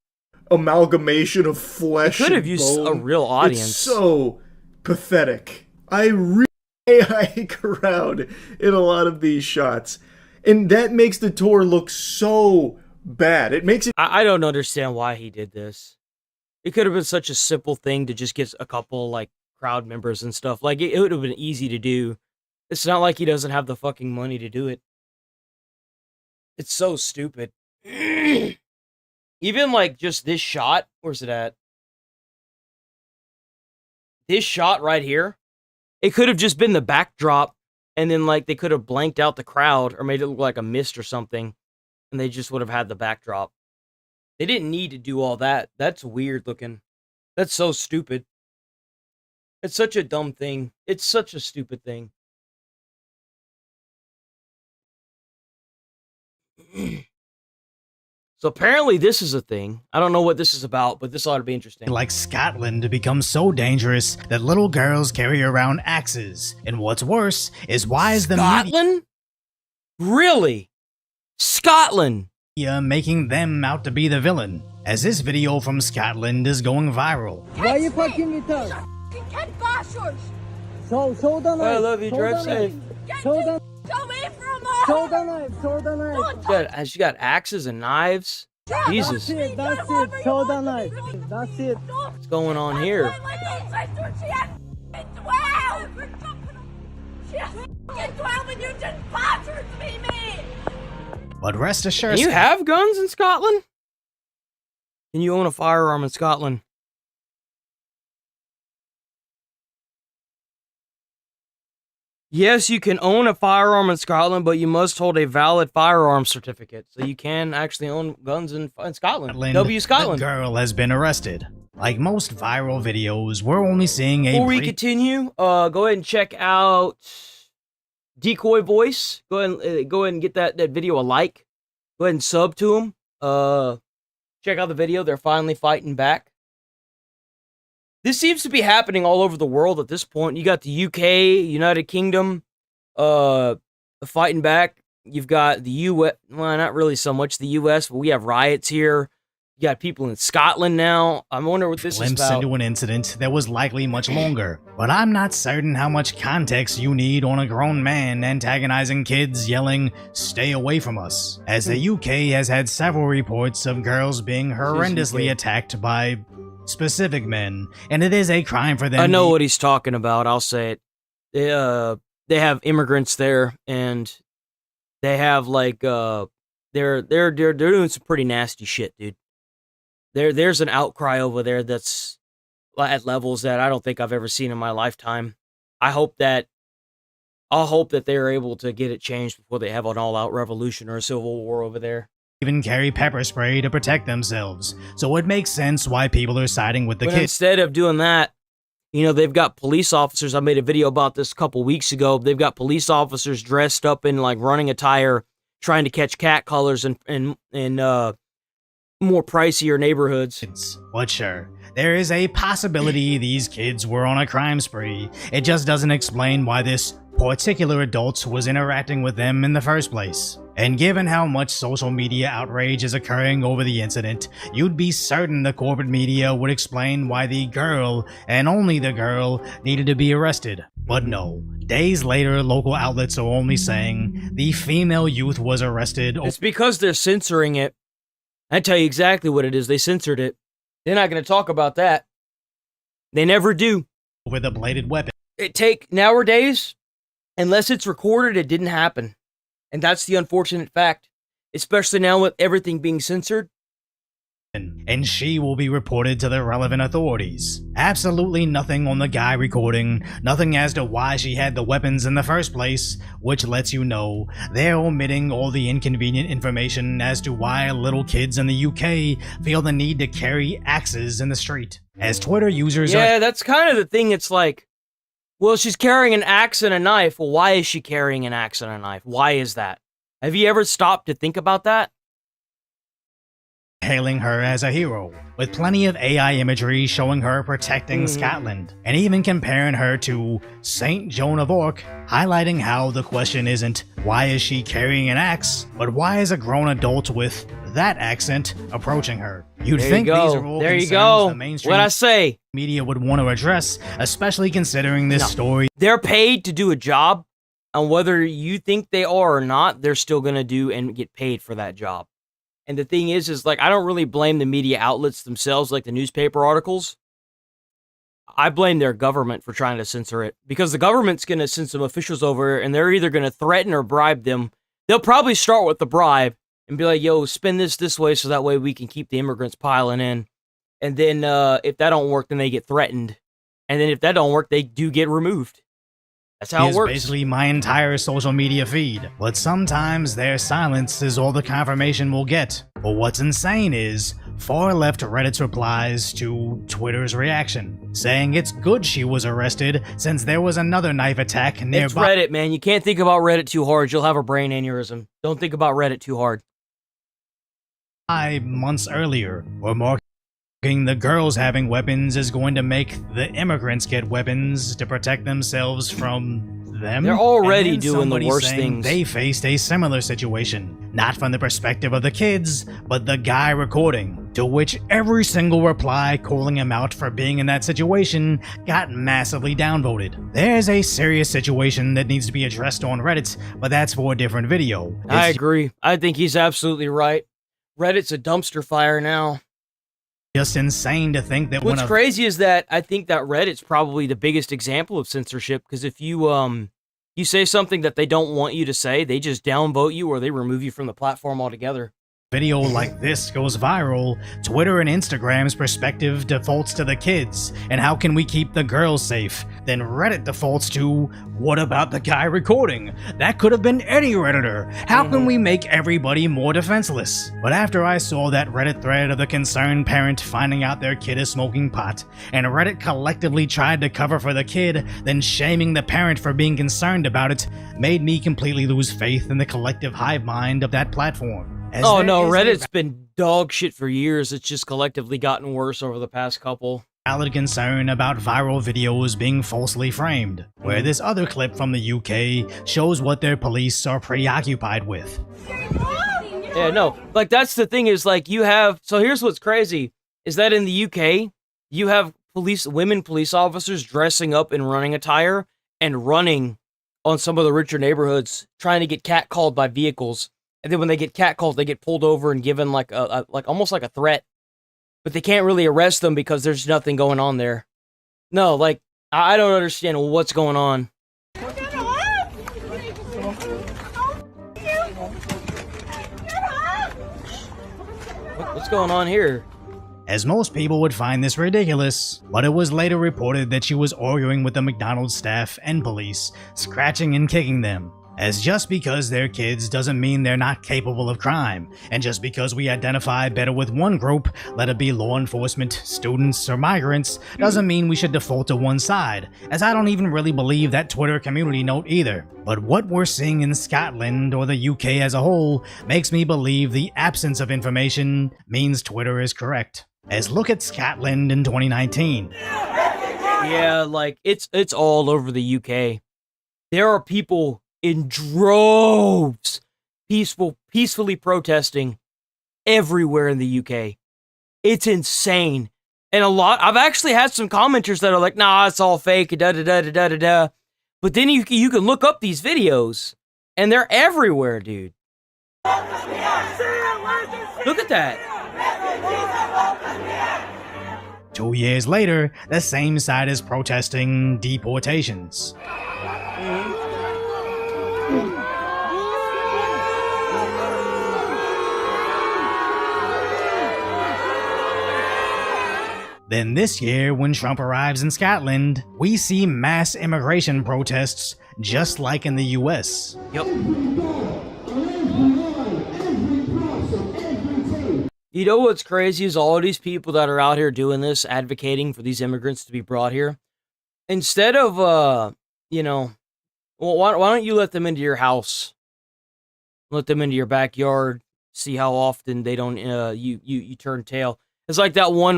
Amalgamation of flesh. Could have used a real audience. It's so pathetic. I really AI crowd in a lot of these shots, and that makes the tour look so bad. It makes it. I don't understand why he did this. It could have been such a simple thing to just get a couple like crowd members and stuff. Like it would have been easy to do. It's not like he doesn't have the fucking money to do it. It's so stupid. Even, like, just this shot, where's it at? This shot right here, it could have just been the backdrop, and then, like, they could have blanked out the crowd, or made it look like a mist or something, and they just would have had the backdrop. They didn't need to do all that. That's weird looking. That's so stupid. It's such a dumb thing. It's such a stupid thing. So apparently this is a thing. I don't know what this is about, but this ought to be interesting. Like Scotland become so dangerous that little girls carry around axes. And what's worse is why is the Scotland? Really? Scotland? media making them out to be the villain? As this video from Scotland is going viral. Why you fucking with us? Show the knife. I love you, drive safe. Show the knife. She got axes and knives. Jesus. That's it. Show the knife. That's it. What's going on here? But rest assured, Can you have guns in Scotland? Can you own a firearm in Scotland? Yes, you can own a firearm in Scotland, but you must hold a valid firearm certificate. So you can actually own guns in Scotland. W Scotland. The girl has been arrested. Like most viral videos, we're only seeing a Before we continue, go ahead and check out Decoy Voice. Go ahead and get that video a like. Go ahead and sub to him. Check out the video. They're finally fighting back. This seems to be happening all over the world at this point. You got the UK, United Kingdom, fighting back. You've got the US, well, not really so much the US, but we have riots here. You got people in Scotland now. I wonder what this is glimpse about. into an incident that was likely much longer, but I'm not certain how much context you need on a grown man antagonizing kids yelling, "Stay away from us," as the UK has had several reports of girls being horrendously attacked by specific men, and it is a crime for them. I know what he's talking about. I'll say it. They have immigrants there, and they have like they're doing some pretty nasty shit, dude. There's an outcry over there that's at levels that I don't think I've ever seen in my lifetime. I'll hope that they're able to get it changed before they have an all-out revolution or a civil war over there. Even carry pepper spray to protect themselves, so it makes sense why people are siding with the But kids. instead of doing that, they've got police officers. I made a video about this a couple weeks ago. They've got police officers dressed up in like running attire, trying to catch cat callers in more pricier neighborhoods. But sure, there is a possibility these kids were on a crime spree. It just doesn't explain why this particular adult was interacting with them in the first place. And given how much social media outrage is occurring over the incident, you'd be certain the corporate media would explain why the girl, and only the girl, needed to be arrested. But no. Days later, local outlets are only saying the female youth was arrested. It's because they're censoring it. I tell you exactly what it is. They censored it. They're not going to talk about that. They never do. With a bladed weapon. Nowadays, unless it's recorded, it didn't happen. And that's the unfortunate fact. Especially now with everything being censored. and she will be reported to the relevant authorities. Absolutely nothing on the guy recording, nothing as to why she had the weapons in the first place, which lets you know they're omitting all the inconvenient information as to why little kids in the UK feel the need to carry axes in the street. As Twitter users Yeah, that's kind of the thing. It's like, well, she's carrying an axe and a knife. Well, why is she carrying an axe and a knife? Why is that? Have you ever stopped to think about that? hailing her as a hero, with plenty of AI imagery showing her protecting Scotland, and even comparing her to Saint Joan of Arc, highlighting how the question isn't why is she carrying an axe, but why is a grown adult with that accent approaching her. You'd think these are all concerns the mainstream What'd I say? media would want to address, especially considering this story. They're paid to do a job, and whether you think they are or not, they're still gonna do and get paid for that job. And the thing is like, I don't really blame the media outlets themselves, like the newspaper articles. I blame their government for trying to censor it, because the government's going to send some officials over, and they're either going to threaten or bribe them. They'll probably start with the bribe and be like, yo, spend this way so that way we can keep the immigrants piling in. And then if that don't work, then they get threatened. And then if that don't work, they do get removed. That's how it works. Basically my entire social media feed, but sometimes their silence is all the confirmation we'll get. But what's insane is far left Reddit's replies to Twitter's reaction, saying it's good she was arrested since there was another knife attack nearby. It's Reddit, man. You can't think about Reddit too hard. You'll have a brain aneurysm. Don't think about Reddit too hard. Months earlier, or more. The girls having weapons is going to make the immigrants get weapons to protect themselves from them. They're already doing the worst things. They faced a similar situation, not from the perspective of the kids, but the guy recording, to which every single reply calling him out for being in that situation got massively downvoted. There's a serious situation that needs to be addressed on Reddit, but that's for a different video. I agree. I think he's absolutely right. Reddit's a dumpster fire now. Just insane to think that what's crazy is that I think that Reddit's probably the biggest example of censorship, because if you you say something that they don't want you to say, they just downvote you or they remove you from the platform altogether. Video like this goes viral, Twitter and Instagram's perspective defaults to the kids, and how can we keep the girls safe? Then Reddit defaults to, what about the guy recording? That could have been any Redditor. How can we make everybody more defenseless? But after I saw that Reddit thread of the concerned parent finding out their kid is smoking pot, and Reddit collectively tried to cover for the kid, then shaming the parent for being concerned about it, made me completely lose faith in the collective hive mind of that platform. Oh no, Reddit's been dog shit for years. It's just collectively gotten worse over the past couple. Valid concern about viral videos being falsely framed, where this other clip from the UK shows what their police are preoccupied with. Yeah, no, like that's the thing is like you have, so here's what's crazy, is that in the UK, you have women police officers dressing up in running attire and running on some of the richer neighborhoods, trying to get catcalled by vehicles. And then when they get catcalled, they get pulled over and given like almost like a threat. But they can't really arrest them because there's nothing going on there. No, like, I don't understand what's going on. What's going on here? As most people would find this ridiculous, but it was later reported that she was arguing with the McDonald's staff and police, scratching and kicking them. As just because they're kids doesn't mean they're not capable of crime, and just because we identify better with one group, let it be law enforcement, students, or migrants, doesn't mean we should default to one side, as I don't even really believe that Twitter community note either. But what we're seeing in Scotland, or the UK as a whole, makes me believe the absence of information means Twitter is correct. As look at Scotland in 2019. Yeah, like, it's all over the UK. There are people in droves, peacefully protesting everywhere in the UK. It's insane. And I've actually had some commenters that are like, nah, it's all fake, da-da-da-da-da-da-da. But then you can look up these videos, and they're everywhere, dude. Look at that. 2 years later, the same side is protesting deportations. Then this year, when Trump arrives in Scotland, we see mass immigration protests just like in the US. Yep. You know what's crazy is all of these people that are out here doing this, advocating for these immigrants to be brought here. Instead of, well, why don't you let them into your house? Let them into your backyard. See how often they don't, you turn tail. It's like that one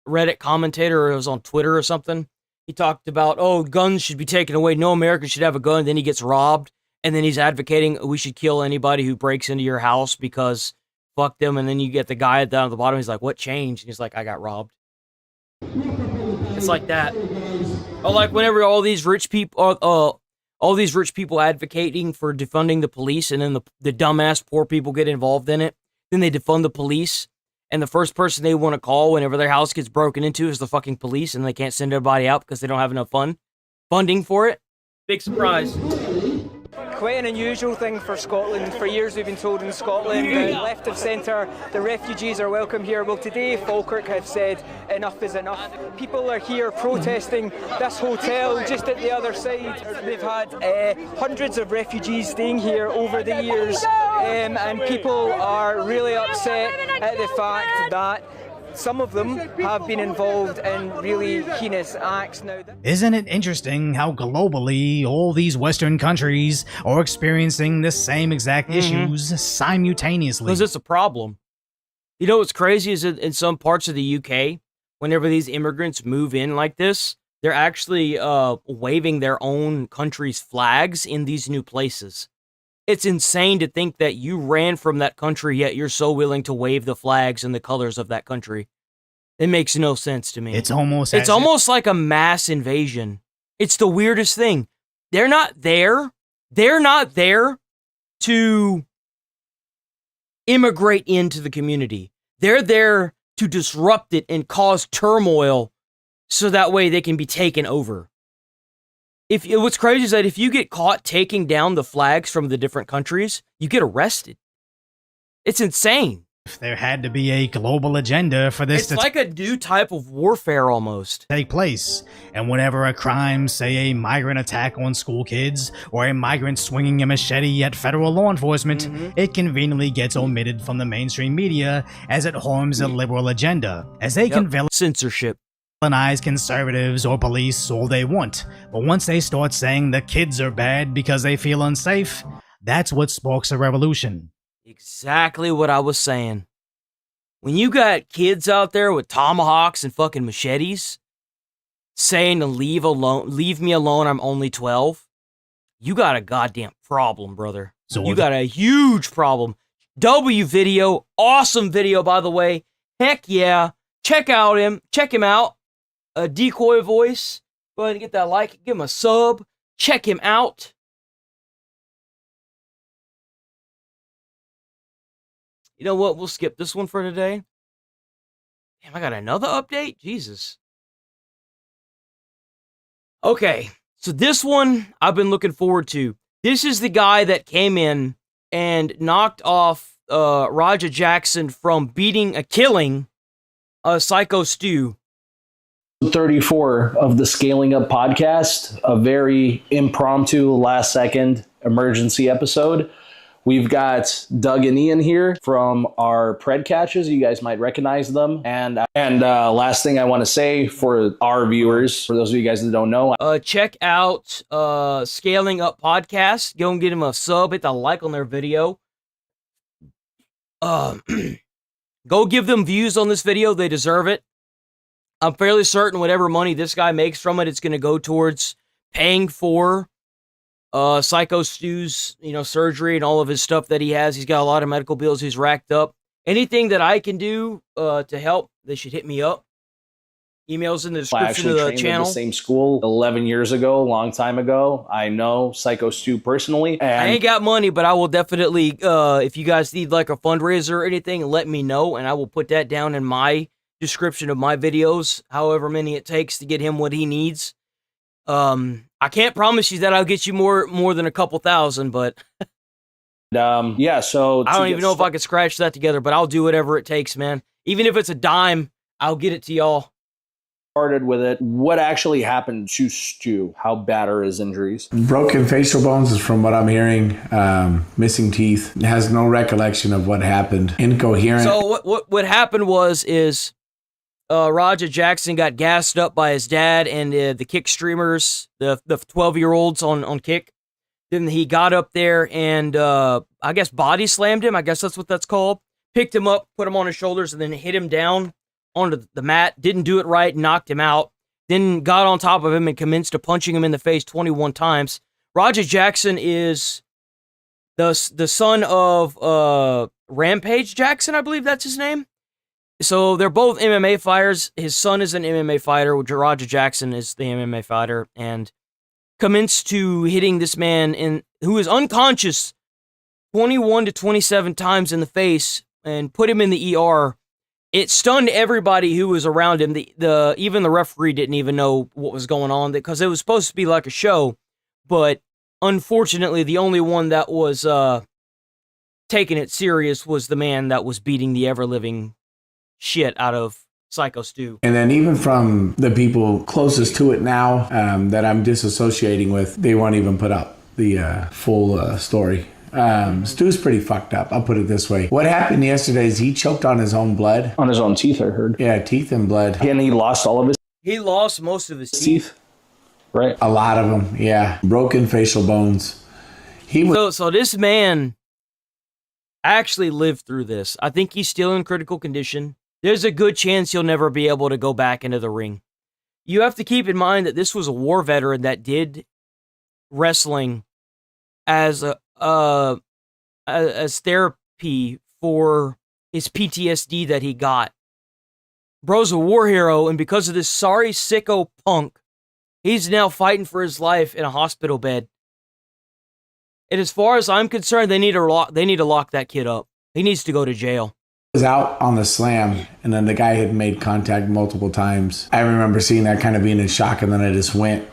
Reddit commentator, it was on Twitter or something. He talked about, guns should be taken away. No American should have a gun. Then he gets robbed. And then he's advocating we should kill anybody who breaks into your house because fuck them. And then you get the guy down at the bottom. He's like, what changed? And he's like, I got robbed. It's like that. Or like whenever all these rich people advocating for defunding the police, and then the dumbass poor people get involved in it. Then they defund the police, and the first person they want to call whenever their house gets broken into is the fucking police, and they can't send everybody out because they don't have enough funding for it. Big surprise. Quite an unusual thing for Scotland. For years we've been told in Scotland, left of centre, the refugees are welcome here. Well, today Falkirk have said enough is enough. People are here protesting this hotel just at the other side. They've had hundreds of refugees staying here over the years, and people are really upset at the fact that some of them have been involved in really heinous acts now. Isn't it interesting how globally all these Western countries are experiencing the same exact issues simultaneously? Because it's a problem. You know what's crazy is that in some parts of the UK, whenever these immigrants move in like this, they're actually waving their own country's flags in these new places. It's insane to think that you ran from that country, yet you're so willing to wave the flags and the colors of that country. It makes no sense to me. It's almost like a mass invasion. It's the weirdest thing. They're not there. They're not there to immigrate into the community. They're there to disrupt it and cause turmoil so that way they can be taken over. What's crazy is that if you get caught taking down the flags from the different countries, you get arrested. It's insane. There had to be a global agenda for this It's like a new type of warfare almost. Take place. And whenever a crime, say a migrant attack on school kids, or a migrant swinging a machete at federal law enforcement, it conveniently gets omitted from the mainstream media as it harms the liberal agenda, as they can censorship. Villainize conservatives or police all they want, but once they start saying the kids are bad because they feel unsafe, that's what sparks a revolution. Exactly what I was saying. When you got kids out there with tomahawks and fucking machetes saying to leave me alone, I'm only 12, you got a goddamn problem, brother. You got a huge problem. Video, awesome video, by the way. Heck yeah. Check him out. A decoy voice. Go ahead and get that like. Give him a sub. Check him out. You know what? We'll skip this one for today. Damn, I got another update? Jesus. Okay. So this one I've been looking forward to. This is the guy that came in and knocked off Roger Jackson from killing Psycho Stu. 34 of the Scaling Up podcast, a very impromptu last second emergency episode. We've got Doug and Ian here from our Pred Catches. You guys might recognize them. And last thing I want to say for our viewers, for those of you guys that don't know, check out Scaling Up podcast. Go and get them a sub, hit the like on their video. Go give them views on this video. They deserve it. I'm fairly certain whatever money this guy makes from it, it's going to go towards paying for Psycho Stu's, surgery and all of his stuff that he has. He's got a lot of medical bills he's racked up. Anything that I can do to help, they should hit me up. Emails in the description of the channel. In the same school 11 years ago, a long time ago. I know Psycho Stu personally. And I ain't got money, but I will definitely, if you guys need like a fundraiser or anything, let me know, and I will put that down in my description of my videos, however many it takes to get him what he needs. I can't promise you that I'll get you more than a couple thousand, but yeah, so I don't even know if I could scratch that together, but I'll do whatever it takes, man. Even if it's a dime, I'll get it to y'all. Started with it. What actually happened to Stu? How bad are his injuries? Broken facial bones is from what I'm hearing. Missing teeth. Has no recollection of what happened. Incoherent. So what happened is Roger Jackson got gassed up by his dad and the kick streamers, the 12-year-olds on kick. Then he got up there and I guess body slammed him. I guess that's what that's called. Picked him up, put him on his shoulders, and then hit him down onto the mat. Didn't do it right, knocked him out. Then got on top of him and commenced to punching him in the face 21 times. Roger Jackson is the son of Rampage Jackson, I believe that's his name. So they're both MMA fighters. His son is an MMA fighter. Roger Jackson is the MMA fighter, and commenced to hitting this man who is unconscious 21 to 27 times in the face and put him in the ER. It stunned everybody who was around him. Even the referee didn't even know what was going on because it was supposed to be like a show, but unfortunately, the only one that was taking it serious was the man that was beating the ever-living shit out of Psycho Stu. And then even from the people closest to it now that I'm disassociating with, they won't even put up the full story. Stu's pretty fucked up. I'll put it this way. What happened yesterday is he choked on his own blood. On his own teeth, I heard. Yeah, teeth and blood. And he lost all of his He lost most of his teeth. Right. A lot of them, yeah. Broken facial bones. He was So this man actually lived through this. I think he's still in critical condition. There's a good chance he'll never be able to go back into the ring. You have to keep in mind that this was a war veteran that did wrestling as therapy for his PTSD that he got. Bro's a war hero, and because of this sorry sicko punk, he's now fighting for his life in a hospital bed. And as far as I'm concerned, they need to lock that kid up. He needs to go to jail. Was out on the slam, and then the guy had made contact multiple times. I remember seeing that, kind of being in shock, and then I just went.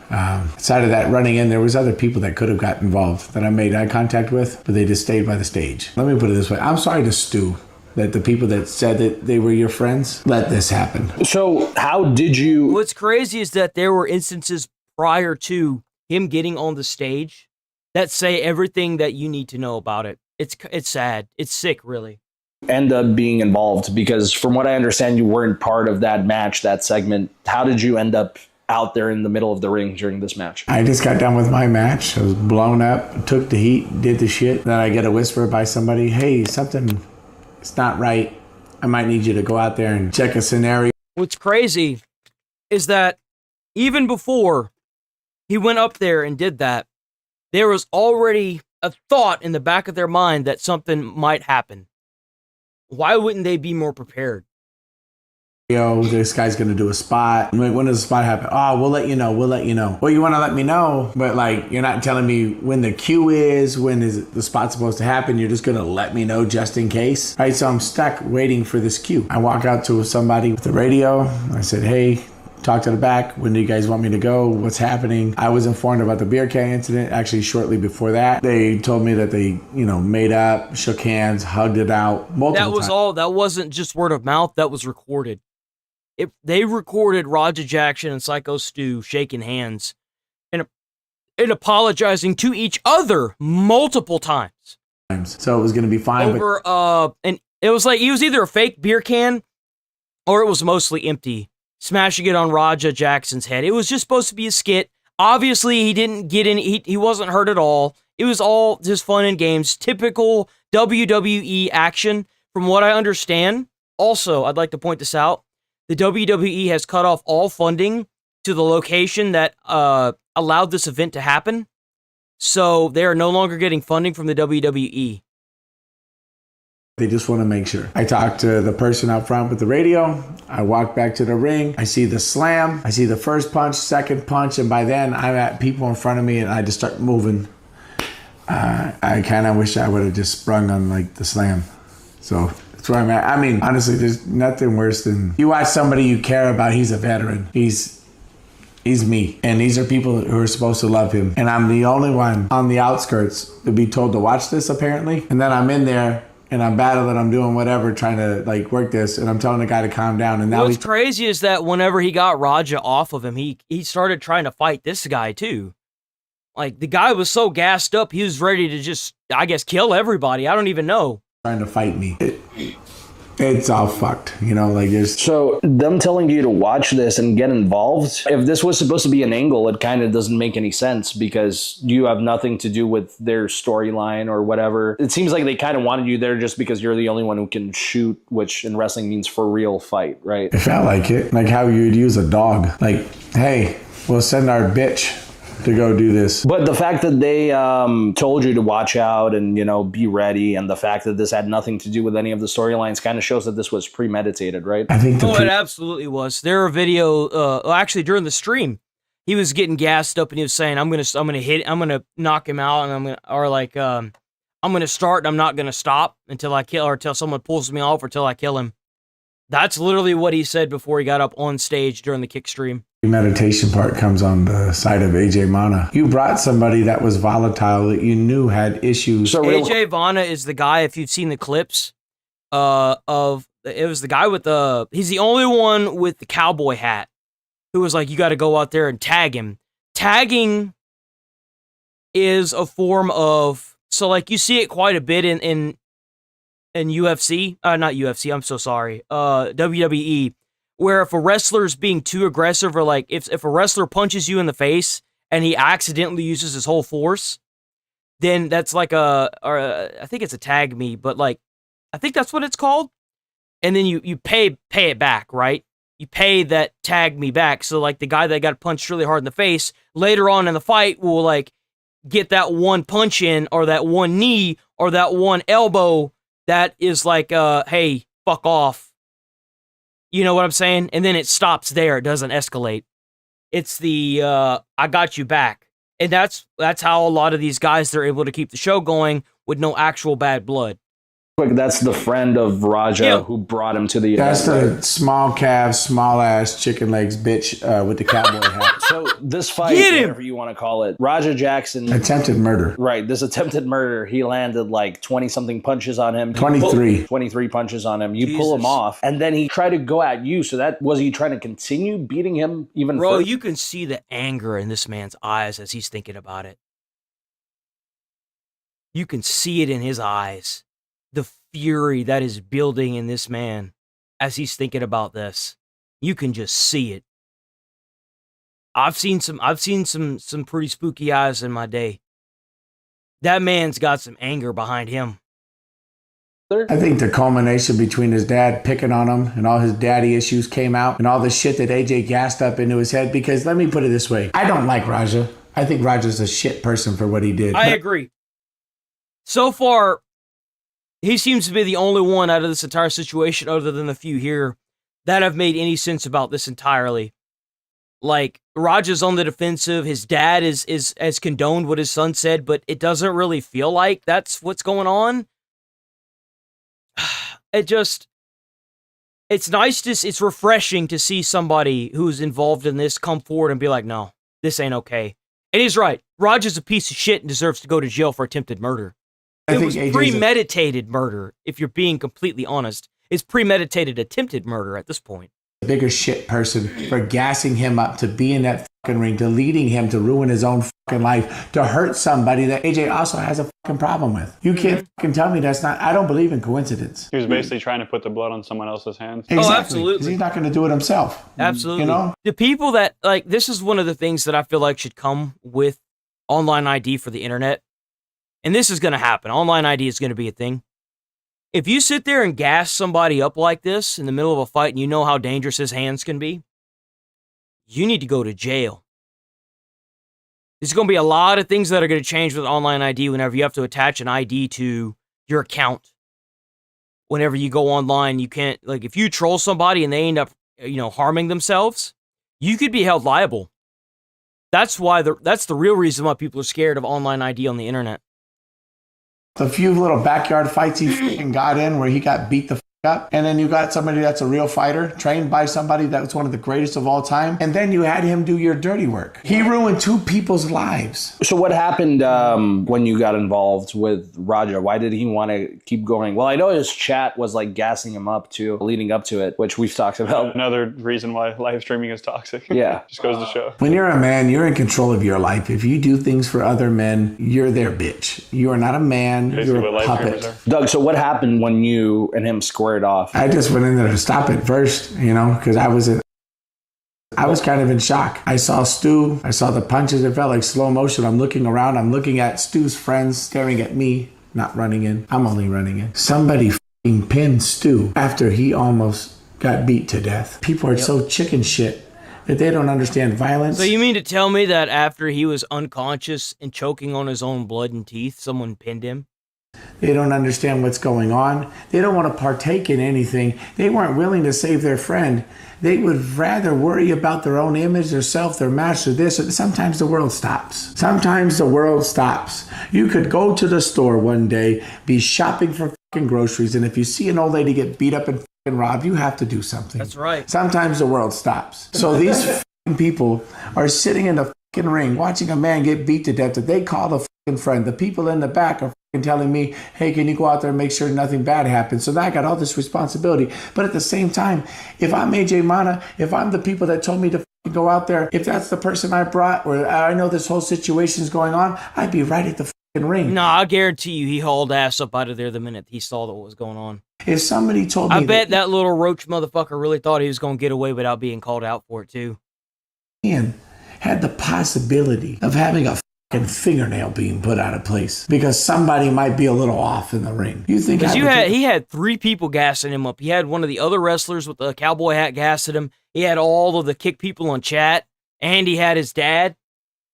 Aside of that, running in, there was other people that could have got involved that I made eye contact with, but they just stayed by the stage. Let me put it this way. I'm sorry to Stu that the people that said that they were your friends let this happen. So how did you... What's crazy is that there were instances prior to him getting on the stage that say everything that you need to know about it. It's sad. It's sick, really. End up being involved, because from what I understand, you weren't part of that match, that segment. How did you end up out there in the middle of the ring during this match? I just got done with my match. I was blown up, took the heat, did the shit. Then I get a whisper by somebody, hey, something is not right. I might need you to go out there and check a scenario. What's crazy is that even before he went up there and did that, there was already a thought in the back of their mind that something might happen. Why wouldn't they be more prepared? Yo, this guy's going to do a spot. I'm like, when does the spot happen? Oh, we'll let you know. We'll let you know. Well, you want to let me know, but like, you're not telling me when the cue is, when is the spot supposed to happen. You're just going to let me know just in case. Right, so I'm stuck waiting for this cue. I walk out to somebody with the radio. I said, hey, talk to the back. When do you guys want me to go? What's happening? I was informed about the beer can incident actually shortly before that. They told me that they, made up, shook hands, hugged it out multiple times. That wasn't just word of mouth. That was recorded. They recorded Roger Jackson and Psycho Stu shaking hands and apologizing to each other multiple times. So it was going to be fine. And it was like, it was either a fake beer can or it was mostly empty, smashing it on Roger Jackson's head. It was just supposed to be a skit. Obviously, he didn't get in. He wasn't hurt at all. It was all just fun and games. Typical WWE action, from what I understand. Also, I'd like to point this out. The WWE has cut off all funding to the location that allowed this event to happen. So they are no longer getting funding from the WWE. They just want to make sure. I talked to the person out front with the radio. I walk back to the ring. I see the slam. I see the first punch, second punch. And by then, I'm at people in front of me and I just start moving. I kind of wish I would have just sprung on the slam. So that's where I'm at. I mean, honestly, there's nothing worse than you watch somebody you care about. He's a veteran. He's me. And these are people who are supposed to love him. And I'm the only one on the outskirts to be told to watch this, apparently. And then I'm in there and I'm battling, I'm doing whatever, trying to like work this, and I'm telling the guy to calm down. And now what's crazy is that whenever he got Raja off of him, he started trying to fight this guy too. Like, the guy was so gassed up, he was ready to just, I guess, kill everybody. I don't even know. Trying to fight me. It's all fucked, you know, like there's... So them telling you to watch this and get involved, if this was supposed to be an angle, it kind of doesn't make any sense because you have nothing to do with their storyline or whatever. It seems like they kind of wanted you there just because you're the only one who can shoot, which in wrestling means for real fight, right? It felt like it. Like how you'd use a dog. Like, hey, we'll send our bitch to go do this. But the fact that they told you to watch out and, you know, be ready, and the fact that this had nothing to do with any of the storylines kind of shows that this was premeditated, right? I think it absolutely was. There were video, actually during the stream, he was getting gassed up and he was saying, I'm gonna knock him out, and I'm gonna start and I'm not gonna stop until I kill, or until someone pulls me off, or until I kill him. That's literally what he said before he got up on stage during the kick stream. The meditation part comes on the side of AJ Mana. You brought somebody that was volatile, that you knew had issues. So AJ Vana is the guy, if you've seen the clips, it was the guy with he's the only one with the cowboy hat who was like, you got to go out there and tag him. Tagging is a form of, so like you see it quite a bit in UFC, not UFC, I'm so sorry, WWE, where if a wrestler's being too aggressive, or like if a wrestler punches you in the face and he accidentally uses his whole force, then that's like I think it's a tag me, but like, I think that's what it's called. And then you pay it back, right? You pay that tag me back. So like the guy that got punched really hard in the face, later on in the fight will like get that one punch in, or that one knee, or that one elbow that is like, hey, fuck off. You know what I'm saying? And then it stops there. It doesn't escalate. It's the, I got you back. And that's how a lot of these guys, they're able to keep the show going with no actual bad blood. That's the friend of Raja who brought him to the event. That's the small calf, small ass, chicken legs bitch with the cowboy hat. So this fight, whatever you want to call it, Raja Jackson. Attempted murder. Right, this attempted murder, he landed like 20-something punches on him. 23. 23 punches on him. You pull him off, and then he tried to go at you. So that, was he trying to continue beating him even Bro, further? you can see the anger in this man's eyes as he's thinking about it. You can see it in his eyes. The fury that is building in this man as he's thinking about this. You can just see it. I've seen some pretty spooky eyes in my day. That man's got some anger behind him. I think the culmination between his dad picking on him and all his daddy issues came out, and all the shit that AJ gassed up into his head, because let me put it this way. I don't like Raja. I think Raja's a shit person for what he did. I agree. So far, he seems to be the only one out of this entire situation, other than the few here, that have made any sense about this entirely. Like, Raja's on the defensive. His dad has condoned what his son said, but it doesn't really feel like that's what's going on. It's nice it's refreshing to see somebody who's involved in this come forward and be like, no, this ain't okay. And he's right. Raja's a piece of shit and deserves to go to jail for attempted murder. It was premeditated murder, if you're being completely honest. It's premeditated attempted murder at this point. A bigger shit person for gassing him up to be in that fucking ring, to leading him to ruin his own fucking life, to hurt somebody that AJ also has a fucking problem with. You can't fucking tell me that's not, I don't believe in coincidence. He was basically trying to put the blood on someone else's hands. Exactly. Oh, absolutely. He's not going to do it himself. Absolutely. You know? The people that, like, this is one of the things that I feel like should come with online ID for the internet. And this is going to happen. Online ID is going to be a thing. If you sit there and gas somebody up like this in the middle of a fight and you know how dangerous his hands can be, you need to go to jail. There's going to be a lot of things that are going to change with online ID whenever you have to attach an ID to your account. Whenever you go online, you can't, like, if you troll somebody and they end up, harming themselves, you could be held liable. That's the real reason why people are scared of online ID on the internet. The few little backyard fights he fucking got in where he got beat the fuck up, and then you got somebody that's a real fighter, trained by somebody that was one of the greatest of all time, and then you had him do your dirty work. He ruined 2 people's lives. So what happened when you got involved with Raja? Why did he want to keep going? Well, I know his chat was like gassing him up too, leading up to it, which we've talked about. Another reason why live streaming is toxic. Yeah. Just goes to show. When you're a man, you're in control of your life. If you do things for other men, you're their bitch. You are not a man, Basically you're what a live streamers puppet. are. Doug, so what happened when you and him squared off? I just went in there to stop it first, because I was kind of in shock. I saw Stu. I saw the punches. It felt like slow motion. I'm looking around. I'm looking at Stu's friends staring at me, not running in. I'm only running in. Somebody f***ing pinned Stu after he almost got beat to death. People are so chicken shit that they don't understand violence. So you mean to tell me that after he was unconscious and choking on his own blood and teeth, someone pinned him? They don't understand what's going on. They don't want to partake in anything. They weren't willing to save their friend. They would rather worry about their own image, their self, their master, this. Sometimes the world stops. Sometimes the world stops. You could go to the store one day, be shopping for fucking groceries, and if you see an old lady get beat up and fucking robbed, you have to do something. That's right. Sometimes the world stops. So these fucking people are sitting in the fucking ring watching a man get beat to death that they call a fucking friend. The people in the back are telling me, hey, can you go out there and make sure nothing bad happens? So now I got all this responsibility. But at the same time, if I'm AJ Mana, if I'm the people that told me to go out there, if that's the person I brought, or I know this whole situation is going on, I'd be right at the ring. No, I guarantee you he hauled ass up out of there the minute he saw what was going on. If somebody told me... I bet that little roach motherfucker really thought he was going to get away without being called out for it, too. Ian had the possibility of having a fucking fingernail being put out of place because somebody might be a little off in the ring. You think he had 3 people gassing him up. He had one of the other wrestlers with the cowboy hat gassing him. He had all of the kick people on chat, and he had his dad.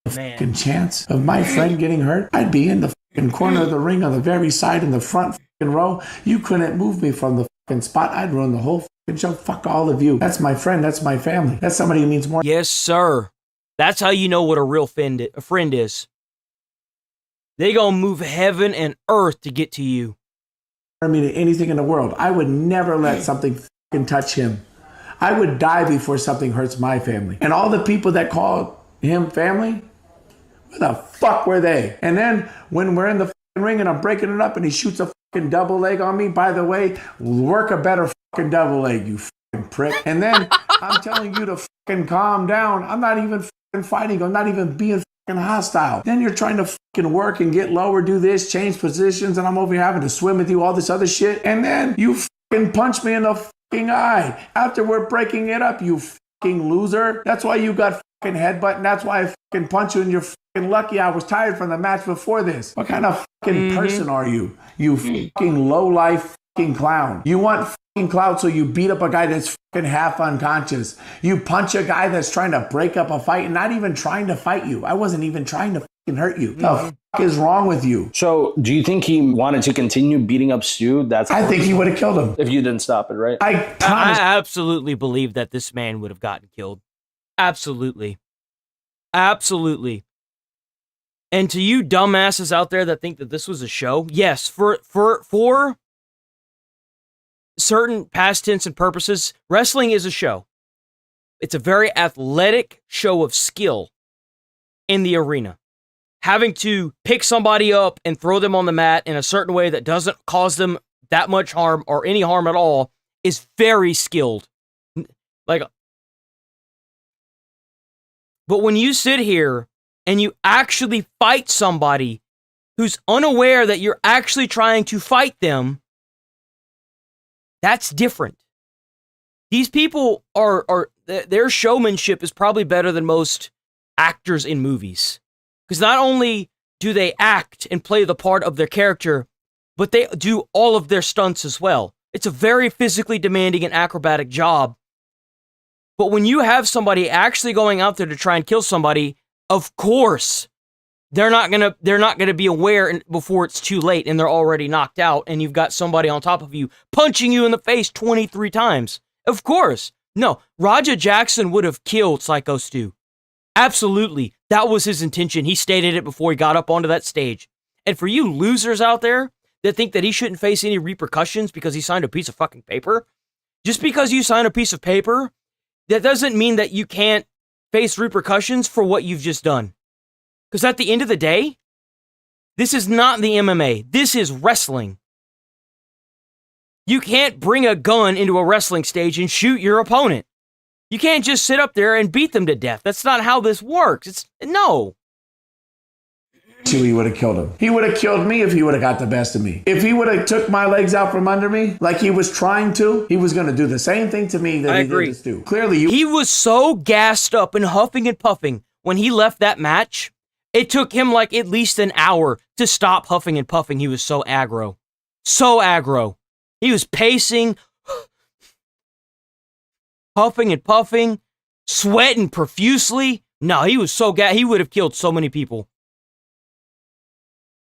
Fucking chance of my friend getting hurt? I'd be in the fucking corner of the ring on the very side in the front fucking row. You couldn't move me from the fucking spot. I'd ruin the whole fucking show. Fuck all of you. That's my friend. That's my family. That's somebody who means more. Yes, sir. That's how you know what a real friend is. They gonna move heaven and earth to get to you. I mean, anything in the world. I would never let something fucking touch him. I would die before something hurts my family. And all the people that call him family, where the fuck were they? And then when we're in the fucking ring and I'm breaking it up and he shoots a fucking double leg on me, by the way, work a better fucking double leg, you fucking prick. And then I'm telling you to fucking calm down. I'm not even fucking fighting. I'm not even being fucking hostile. Then you're trying to fucking work and get lower, do this, change positions, and I'm over here having to swim with you, all this other shit. And then you fucking punch me in the fucking eye after we're breaking it up, you fucking loser. That's why you got fucking headbutt, and that's why I fucking punch you, and you're fucking lucky I was tired from the match before this. What kind of fucking person are you? You fucking low-life fucking clown. You want fucking clout, so you beat up a guy that's fucking half unconscious. You punch a guy that's trying to break up a fight and not even trying to fight you. I wasn't even trying to fucking hurt you. The fuck is wrong with you? So, do you think he wanted to continue beating up Stu? I think he would have killed him if you didn't stop it, right? I absolutely believe that this man would have gotten killed. Absolutely. Absolutely. And to you dumbasses out there that think that this was a show, yes, for certain past tense and purposes, wrestling is a show. It's a very athletic show of skill in the arena. Having to pick somebody up and throw them on the mat in a certain way that doesn't cause them that much harm or any harm at all is very skilled. But when you sit here and you actually fight somebody who's unaware that you're actually trying to fight them, that's different. These people their showmanship is probably better than most actors in movies. Because not only do they act and play the part of their character, but they do all of their stunts as well. It's a very physically demanding and acrobatic job. But when you have somebody actually going out there to try and kill somebody, of course, they're not gonna be aware before it's too late and they're already knocked out and you've got somebody on top of you punching you in the face 23 times. Of course. No, Raja Jackson would have killed Psycho Stu. Absolutely. That was his intention. He stated it before he got up onto that stage. And for you losers out there that think that he shouldn't face any repercussions because he signed a piece of fucking paper. Just because you sign a piece of paper, that doesn't mean that you can't face repercussions for what you've just done. Because at the end of the day, this is not the MMA. This is wrestling. You can't bring a gun into a wrestling stage and shoot your opponent. You can't just sit up there and beat them to death. That's not how this works. No. He would have killed him. He would have killed me if he would have got the best of me. If he would have took my legs out from under me like he was trying to, he was going to do the same thing to me that he did to Stu. Clearly, he was so gassed up and huffing and puffing when he left that match. It took him like at least an hour to stop huffing and puffing. He was so aggro. So aggro. He was pacing, huffing and puffing, sweating profusely. No, he was so gassed. He would have killed so many people.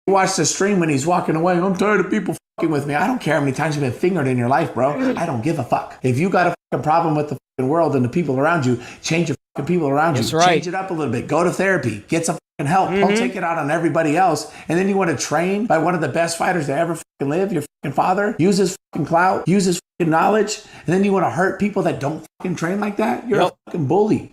Watch the stream when he's walking away. I'm tired of people fucking with me. I don't care how many times you've been fingered in your life, bro. I don't give a fuck. If you got a fucking problem with the fucking world and the people around you, change your fucking people around you. That's right. Change it up a little bit. Go to therapy. Get some fucking help. Don't take it out on everybody else. And then you want to train by one of the best fighters to ever fucking live, your fucking father. Use his fucking clout. Use his fucking knowledge. And then you want to hurt people that don't fucking train like that? You're a fucking bully.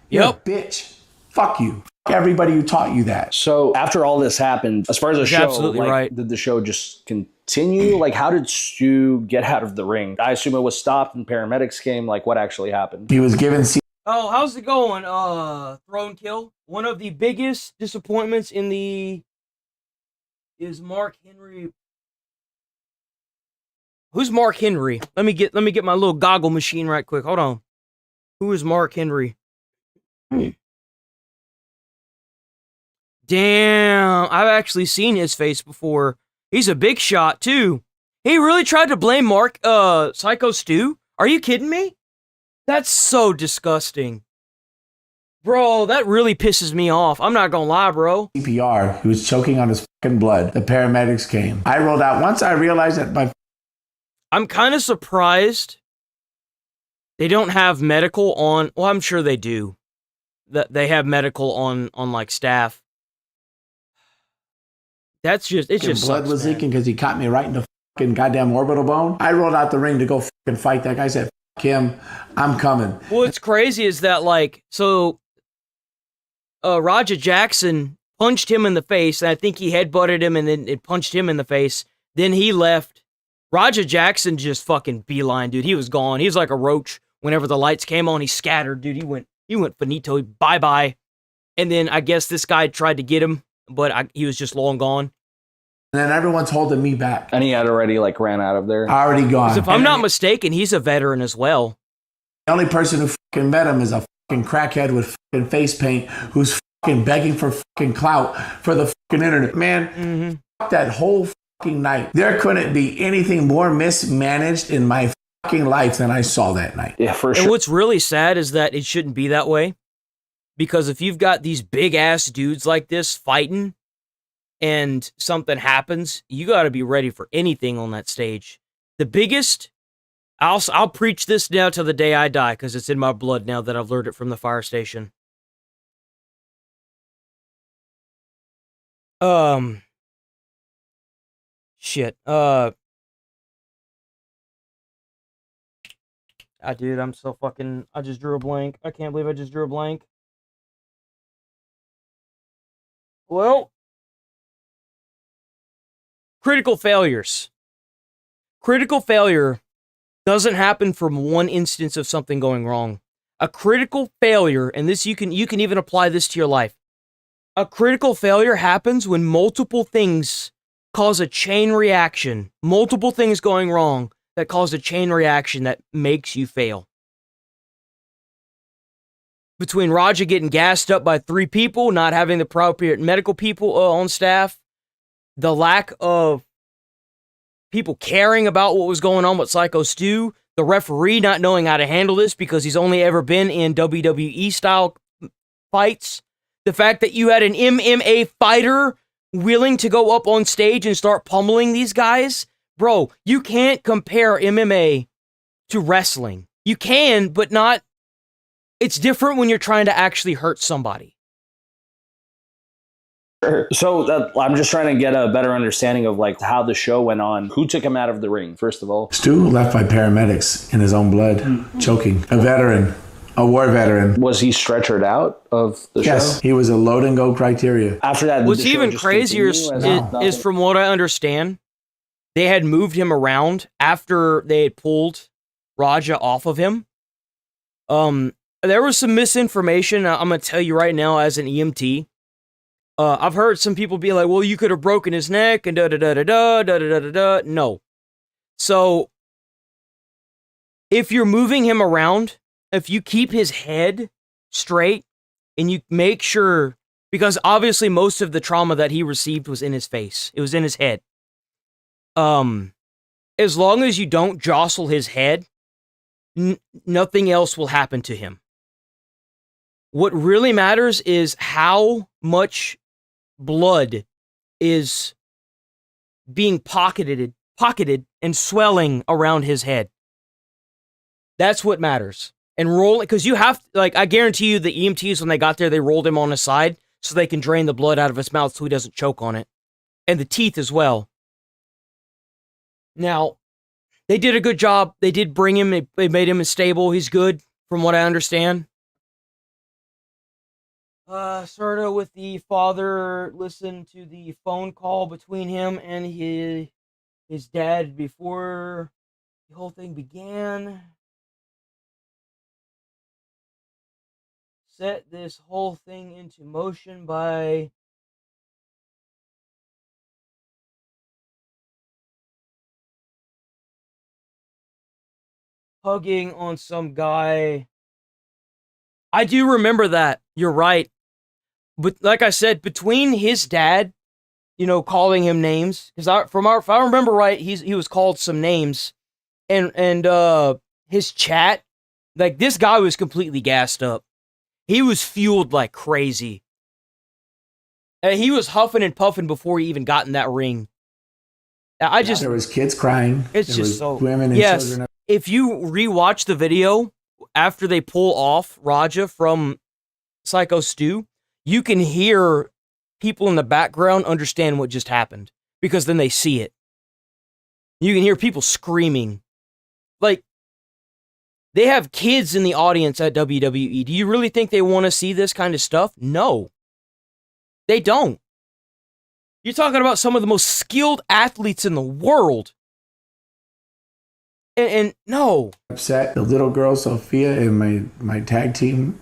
You're a bitch. Fuck you. Fuck everybody who taught you that. So after all this happened, as far as the show, absolutely right. Did the show just continue? Like, how did Stu get out of the ring? I assume it was stopped and paramedics came. Like, what actually happened? He was given Oh, how's it going? Throw and kill. One of the biggest disappointments in the is Mark Henry. Who's Mark Henry? Let me get my little goggle machine right quick. Hold on. Who is Mark Henry? Damn, I've actually seen his face before. He's a big shot too. He really tried to blame Psycho Stu? Are you kidding me? That's so disgusting. Bro, that really pisses me off. I'm not gonna lie, bro. CPR. He was choking on his fucking blood. The paramedics came. I rolled out. Once I realized that I'm kind of surprised they don't have medical on. Well, I'm sure they do. That they have medical on like staff. That's just, it just blood sucks, was man. leaking because he caught me right in the fucking goddamn orbital bone. I rolled out the ring to go fucking fight that guy. I said, fuck him, I'm coming. What's crazy is that, like, so Roger Jackson punched him in the face, and I think he headbutted him and then it punched him in the face. Then he left. Roger Jackson just fucking beeline, dude. He was gone. He was like a roach. Whenever the lights came on, he scattered, dude. He went finito, bye-bye. And then I guess this guy tried to get him, but he was just long gone. And then everyone's holding me back. And he had already like ran out of there. Already gone. If I'm not mistaken, he's a veteran as well. The only person who fucking met him is a fucking crackhead with fucking face paint who's fucking begging for fucking clout for the fucking internet. Man, fuck that whole fucking night. There couldn't be anything more mismanaged in my fucking life than I saw that night. Yeah, for sure. And what's really sad is that it shouldn't be that way. Because if you've got these big ass dudes like this fighting and something happens, you got to be ready for anything on that stage. The biggest, I'll preach this now till the day I die because it's in my blood now that I've learned it from the fire station. Shit. Dude, I'm so fucking, I just drew a blank. I can't believe I just drew a blank. Well, critical failures. Critical failure doesn't happen from one instance of something going wrong. A critical failure, and this you can even apply this to your life. A critical failure happens when multiple things cause a chain reaction. Multiple things going wrong that cause a chain reaction that makes you fail. Between Roger getting gassed up by 3 people, not having the appropriate medical people on staff, the lack of people caring about what was going on with Psycho Stu, the referee not knowing how to handle this because he's only ever been in WWE-style fights, the fact that you had an MMA fighter willing to go up on stage and start pummeling these guys, bro, you can't compare MMA to wrestling. You can, but not. It's different when you're trying to actually hurt somebody. Sure. So I'm just trying to get a better understanding of like how the show went on. Who took him out of the ring, first of all? Stu left by paramedics in his own blood, choking. A veteran, a war veteran. Was he stretchered out of the show? Yes, he was a load and go criteria. After that, what's even crazier is from what I understand, they had moved him around after they had pulled Raja off of him. There was some misinformation. I'm gonna tell you right now, as an EMT. I've heard some people be like, well, you could have broken his neck and da-da-da-da-da. No. So, if you're moving him around, if you keep his head straight and you make sure, because obviously most of the trauma that he received was in his face. It was in his head. As long as you don't jostle his head, nothing else will happen to him. What really matters is how much blood is being pocketed and swelling around his head. That's what matters. And roll it, because you have, like, I guarantee you the EMTs, when they got there, they rolled him on his side so they can drain the blood out of his mouth so he doesn't choke on it. And the teeth as well. Now, they did a good job. They did bring him, they made him stable. He's good, from what I understand. Sorta with the father listened to the phone call between him and his dad before the whole thing began. Set this whole thing into motion by hugging on some guy. I do remember that. You're right. But like I said, between his dad, calling him names, because if I remember right, he was called some names, and his chat, like, this guy was completely gassed up. He was fueled like crazy. And he was huffing and puffing before he even got in that ring. There was kids crying. It's there just was so women and yes. children. If you rewatch the video after they pull off Raja from Psycho Stu, you can hear people in the background understand what just happened, because then they see it. You can hear people screaming. Like, they have kids in the audience at WWE. Do you really think they want to see this kind of stuff? No. They don't. You're talking about some of the most skilled athletes in the world. And no. Upset. The little girl, Sophia, in my tag team,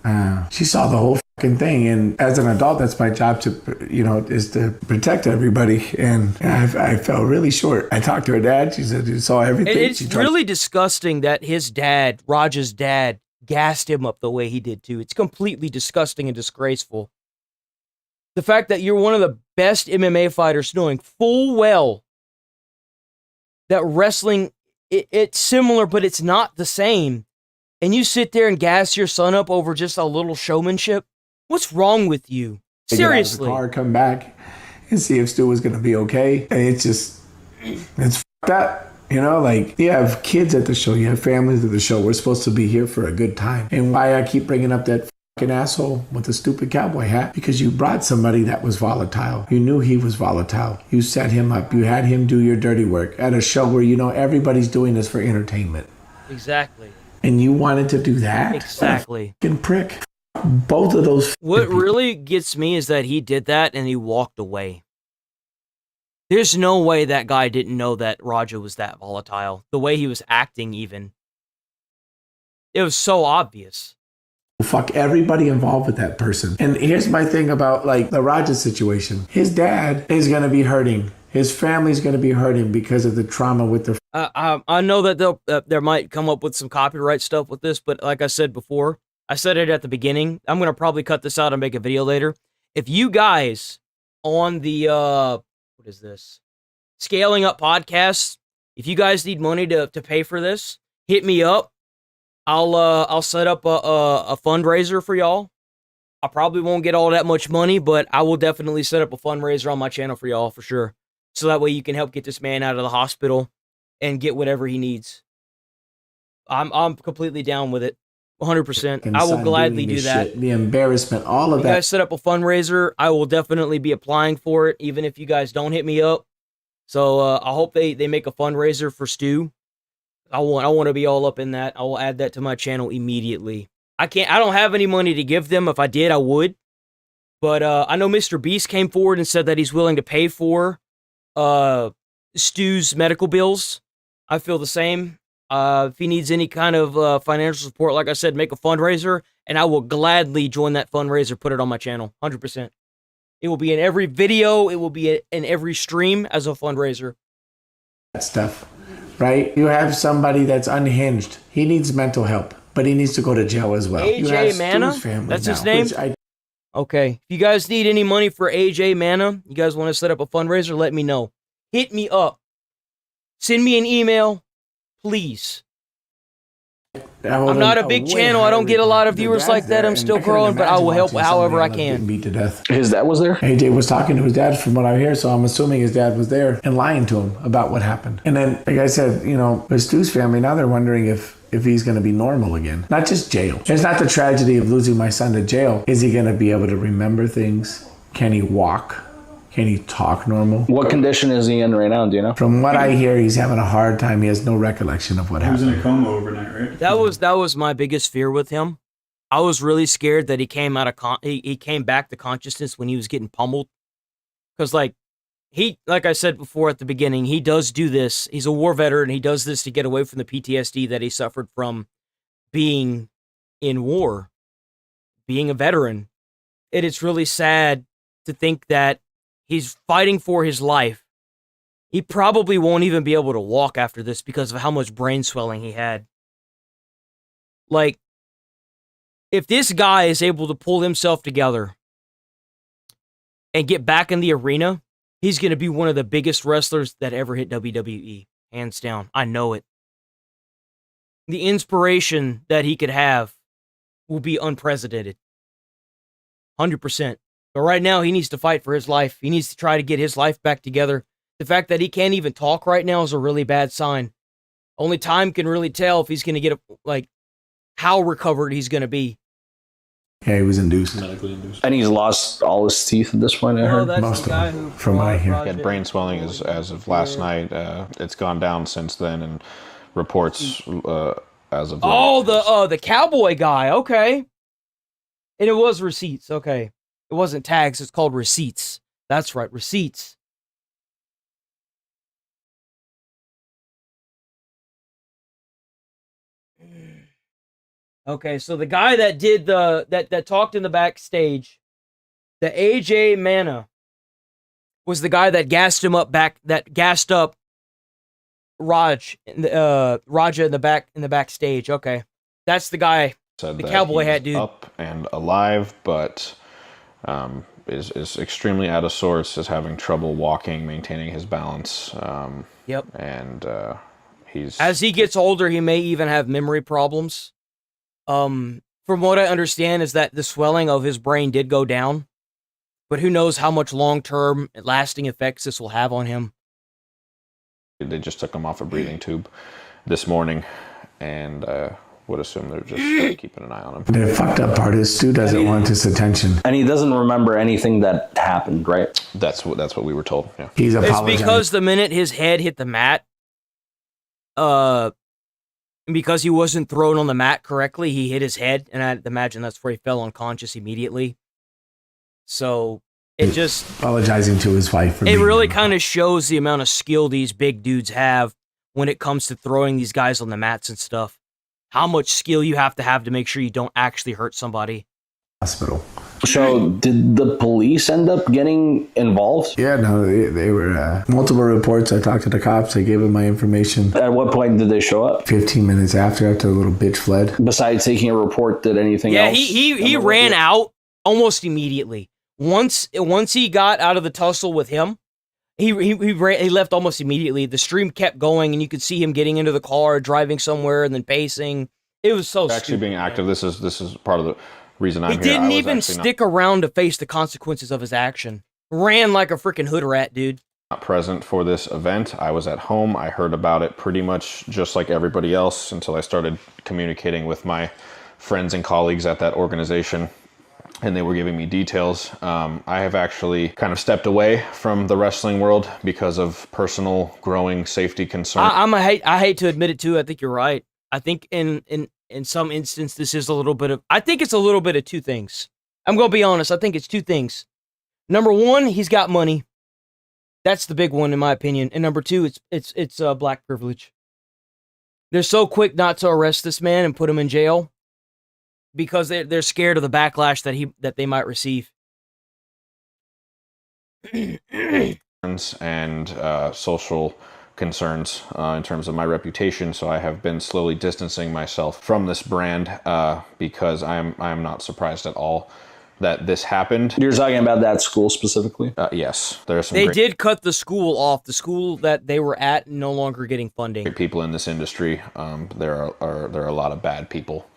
she saw the whole fucking thing. And as an adult, that's my job is to protect everybody. And I fell really short. I talked to her dad. She said she saw everything. It's really disgusting that his dad, Raja's dad, gassed him up the way he did too. It's completely disgusting and disgraceful. The fact that you're one of the best MMA fighters, knowing full well that wrestling, it's similar, but it's not the same. And you sit there and gas your son up over just a little showmanship. What's wrong with you? Seriously. Get out of the car, come back, and see if Stu was going to be okay. And it's fucked up. You have kids at the show, you have families at the show. We're supposed to be here for a good time. And why I keep bringing up that fucking asshole with the stupid cowboy hat? Because you brought somebody that was volatile. You knew he was volatile. You set him up. You had him do your dirty work at a show where everybody's doing this for entertainment. Exactly. And you wanted to do that? Exactly. Fucking prick. Both of those. What really gets me is that he did that and he walked away. There's no way that guy didn't know that Raja was that volatile. The way he was acting, even. It was so obvious. Fuck everybody involved with that person. And here's my thing about the Raja situation. His dad is going to be hurting. His family's going to be hurting because of the trauma with the. I know that there might come up with some copyright stuff with this, but like I said before, I said it at the beginning. I'm going to probably cut this out and make a video later. If you guys on the, what is this? Scaling Up Podcast, if you guys need money to pay for this, hit me up. I'll set up a fundraiser for y'all. I probably won't get all that much money, but I will definitely set up a fundraiser on my channel for y'all for sure. So that way you can help get this man out of the hospital and get whatever he needs. I'm completely down with it. 100%. I will gladly do that. Shit, the embarrassment, all of you that. You guys set up a fundraiser. I will definitely be applying for it, even if you guys don't hit me up. So I hope they make a fundraiser for Stu. I want to be all up in that. I will add that to my channel immediately. I don't have any money to give them. If I did, I would. But I know Mr. Beast came forward and said that he's willing to pay for Stu's medical bills. I feel the same. If he needs any kind of financial support, like I said, make a fundraiser, and I will gladly join that fundraiser, put it on my channel, 100%. It will be in every video. It will be in every stream as a fundraiser. That stuff, right? You have somebody that's unhinged. He needs mental help, but he needs to go to jail as well. AJ Mana? That's his name? Okay. If you guys need any money for AJ Mana, you guys want to set up a fundraiser, let me know. Hit me up. Send me an email, please. I'm not a big channel. I don't get a lot of viewers like that. I'm still growing, but I will help however I can. Beat to death. His dad was there? AJ was talking to his dad from what I hear, so I'm assuming his dad was there and lying to him about what happened. And then, like I said, with Stu's family, now they're wondering if he's going to be normal again. Not just jail. It's not the tragedy of losing my son to jail. Is he going to be able to remember things? Can he walk? Can he talk normal? What condition is he in right now? Do you know? From what I hear, he's having a hard time. He has no recollection of what happened. He was in a coma overnight, right? That was my biggest fear with him. I was really scared that he came he came back to consciousness when he was getting pummeled. Because like I said before at the beginning, he does do this. He's a war veteran. He does this to get away from the PTSD that he suffered from being in war, being a veteran. It's really sad to think that he's fighting for his life. He probably won't even be able to walk after this because of how much brain swelling he had. Like, if this guy is able to pull himself together and get back in the arena, he's going to be one of the biggest wrestlers that ever hit WWE. Hands down. I know it. The inspiration that he could have will be unprecedented. 100%. But right now, he needs to fight for his life. He needs to try to get his life back together. The fact that he can't even talk right now is a really bad sign. Only time can really tell if he's going to get, how recovered he's going to be. Yeah, he was induced. Medically induced. And he's lost all his teeth at this point, I heard. Most of them, from what I hear. He had brain swelling as of last night. It's gone down since then, and reports as of late. The cowboy guy, okay. And it was receipts, okay. It wasn't tags, it's called receipts. That's right, receipts. Okay, so the guy that did that talked in the backstage, the AJ Mana, was the guy that gassed up Raja in the backstage. Okay. That's the guy. Said the that cowboy he's hat dude. Up and alive, but is extremely out of sorts, is having trouble walking, maintaining his balance. Yep. And as he gets older, he may even have memory problems. From what I understand is that the swelling of his brain did go down, but who knows how much long-term lasting effects this will have on him. They just took him off a breathing tube this morning, and would assume they're just keeping an eye on him. The fucked up part is Stu doesn't want his attention. And he doesn't remember anything that happened, right? That's what we were told. Yeah. He's apologizing. It's because the minute his head hit the mat, because he wasn't thrown on the mat correctly, he hit his head, and I'd imagine that's where he fell unconscious immediately. So it just apologizing to his wife. It really kind of shows the amount of skill these big dudes have when it comes to throwing these guys on the mats and stuff. How much skill you have to make sure you don't actually hurt somebody. Hospital. So, did the police end up getting involved? Yeah, no, they were multiple reports. I talked to the cops. I gave them my information. At what point did they show up? 15 minutes after the little bitch fled. Besides taking a report, did anything else? Yeah, he ran out almost immediately. Once he got out of the tussle with him, he left almost immediately. The stream kept going, and you could see him getting into the car, driving somewhere, and then pacing. It was so actually stupid. Being active. This is part of the reason I'm he here. He didn't I was even stick around to face the consequences of his action. Ran like a freaking hood rat, dude. Not present for this event. I was at home. I heard about it pretty much just like everybody else until I started communicating with my friends and colleagues at that organization, and they were giving me details. I have actually kind of stepped away from the wrestling world because of personal growing safety concerns. I hate to admit it too. I think you're right. I think in some instance, this is a little bit of, I think it's a little bit of two things. I'm going to be honest. I think it's two things. Number one, he's got money. That's the big one in my opinion. And number two, it's black privilege. They're so quick not to arrest this man and put him in jail because they're scared of the backlash that they might receive. And social concerns in terms of my reputation, so I have been slowly distancing myself from this brand because I am not surprised at all that this happened. You're talking about that school specifically? Yes, there are some. They did cut the school off. The school that they were at no longer getting funding. Great people in this industry. There are a lot of bad people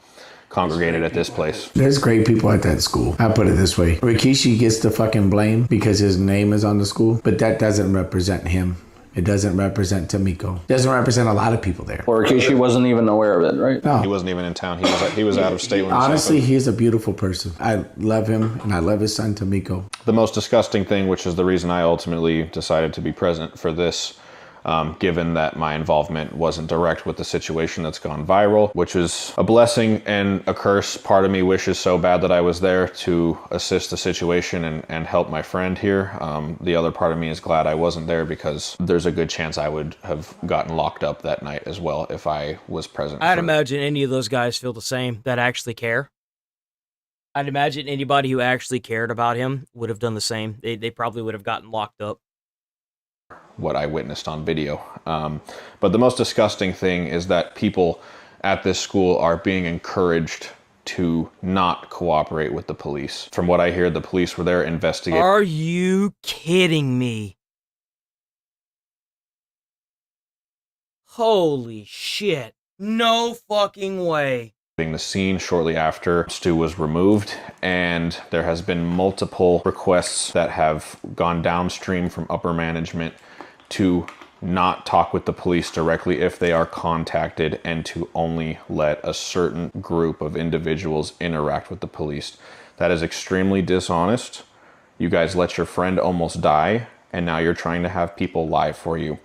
congregated at this place. There's great people at that school. I'll put it this way. Rikishi gets the fucking blame because his name is on the school, but that doesn't represent him. It doesn't represent Tamiko. It doesn't represent a lot of people there. Or Rikishi wasn't even aware of it, right? No. He wasn't even in town. He was out of state when honestly, this happened. he's a beautiful person. I love him, and I love his son, Tamiko. The most disgusting thing, which is the reason I ultimately decided to be present for this, given that my involvement wasn't direct with the situation that's gone viral, which is a blessing and a curse. Part of me wishes so bad that I was there to assist the situation and help my friend here. The other part of me is glad I wasn't there because there's a good chance I would have gotten locked up that night as well if I was present. I'd imagine any of those guys feel the same that actually care. I'd imagine anybody who actually cared about him would have done the same. They probably would have gotten locked up. What I witnessed on video. But the most disgusting thing is that people at this school are being encouraged to not cooperate with the police. From what I hear, the police were there investigating. Are you kidding me? Holy shit. No fucking way. The scene shortly after Stu was removed, and there has been multiple requests that have gone downstream from upper management to not talk with the police directly if they are contacted and to only let a certain group of individuals interact with the police. That is extremely dishonest. You guys let your friend almost die, and now you're trying to have people lie for you.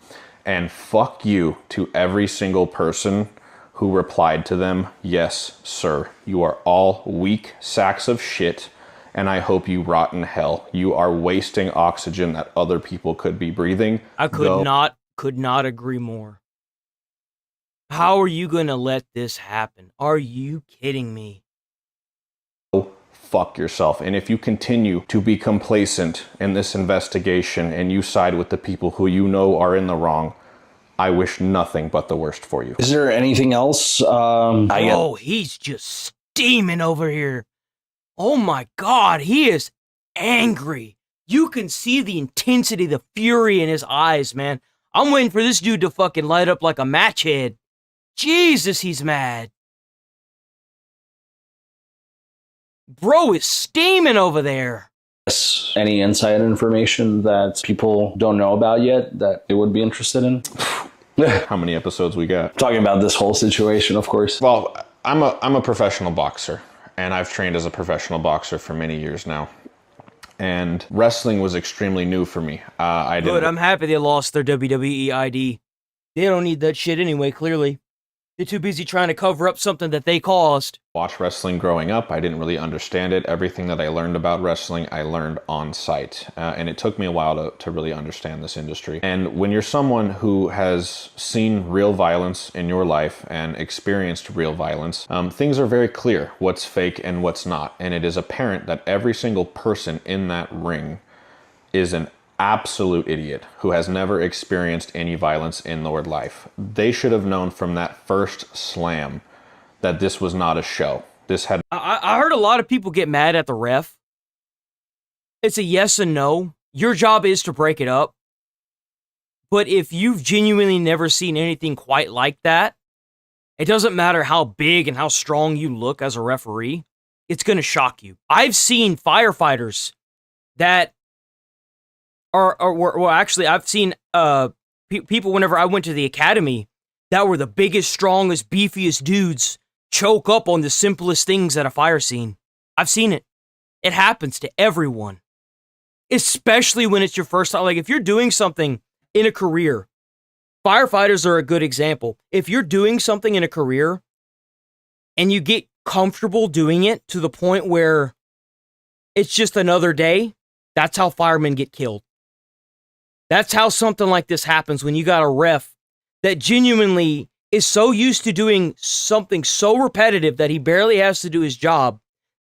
And fuck you to every single person who replied to them, yes, sir. You are all weak sacks of shit, and I hope you rot in hell. You are wasting oxygen that other people could be breathing. I could not agree more. How are you going to let this happen? Are you kidding me? Fuck yourself. And if you continue to be complacent in this investigation and you side with the people who you know are in the wrong, I wish nothing but the worst for you. Is there anything else? He's just steaming over here. Oh my God, he is angry. You can see the intensity, the fury in his eyes, man. I'm waiting for this dude to fucking light up like a match head. Jesus, he's mad. Bro is steaming over there. Any inside information that people don't know about yet that they would be interested in? How many episodes we got? Talking about this whole situation, of course. Well, I'm a professional boxer, and I've trained as a professional boxer for many years now. And wrestling was extremely new for me. Good, I'm happy they lost their WWE ID. They don't need that shit anyway, clearly. They're too busy trying to cover up something that they caused. Watched wrestling growing up. I didn't really understand it. Everything that I learned about wrestling, I learned on site. And it took me a while to really understand this industry. And when you're someone who has seen real violence in your life and experienced real violence, things are very clear what's fake and what's not. And it is apparent that every single person in that ring is an absolute idiot who has never experienced any violence in their life. They should have known from that first slam that this was not a show. This had. I heard a lot of people get mad at the ref. It's a yes and no. Your job is to break it up. But if you've genuinely never seen anything quite like that, it doesn't matter how big and how strong you look as a referee, it's going to shock you. I've seen firefighters that I've seen people whenever I went to the academy that were the biggest, strongest, beefiest dudes choke up on the simplest things at a fire scene. I've seen it. It happens to everyone. Especially when it's your first time. Like, if you're doing something in a career, firefighters are a good example. If you're doing something in a career and you get comfortable doing it to the point where it's just another day, that's how firemen get killed. That's how something like this happens when you got a ref that genuinely is so used to doing something so repetitive that he barely has to do his job.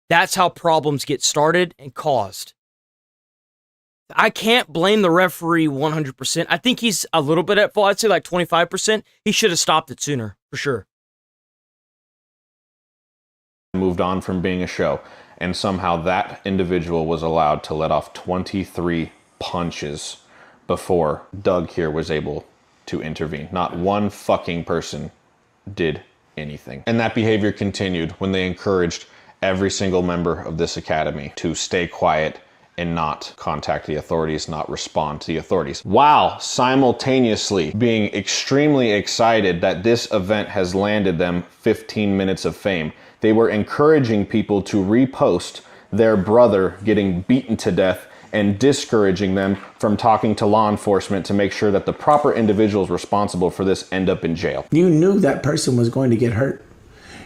That's how problems get started and caused. I can't blame the referee 100%. I think he's a little bit at fault. I'd say like 25%. He should have stopped it sooner, for sure. Moved on from being a show, and somehow that individual was allowed to let off 23 punches before Doug here was able to intervene. Not one fucking person did anything. And that behavior continued when they encouraged every single member of this academy to stay quiet and not contact the authorities, not respond to the authorities, while simultaneously being extremely excited that this event has landed them 15 minutes of fame. They were encouraging people to repost their brother getting beaten to death and discouraging them from talking to law enforcement to make sure that the proper individuals responsible for this end up in jail. You knew that person was going to get hurt.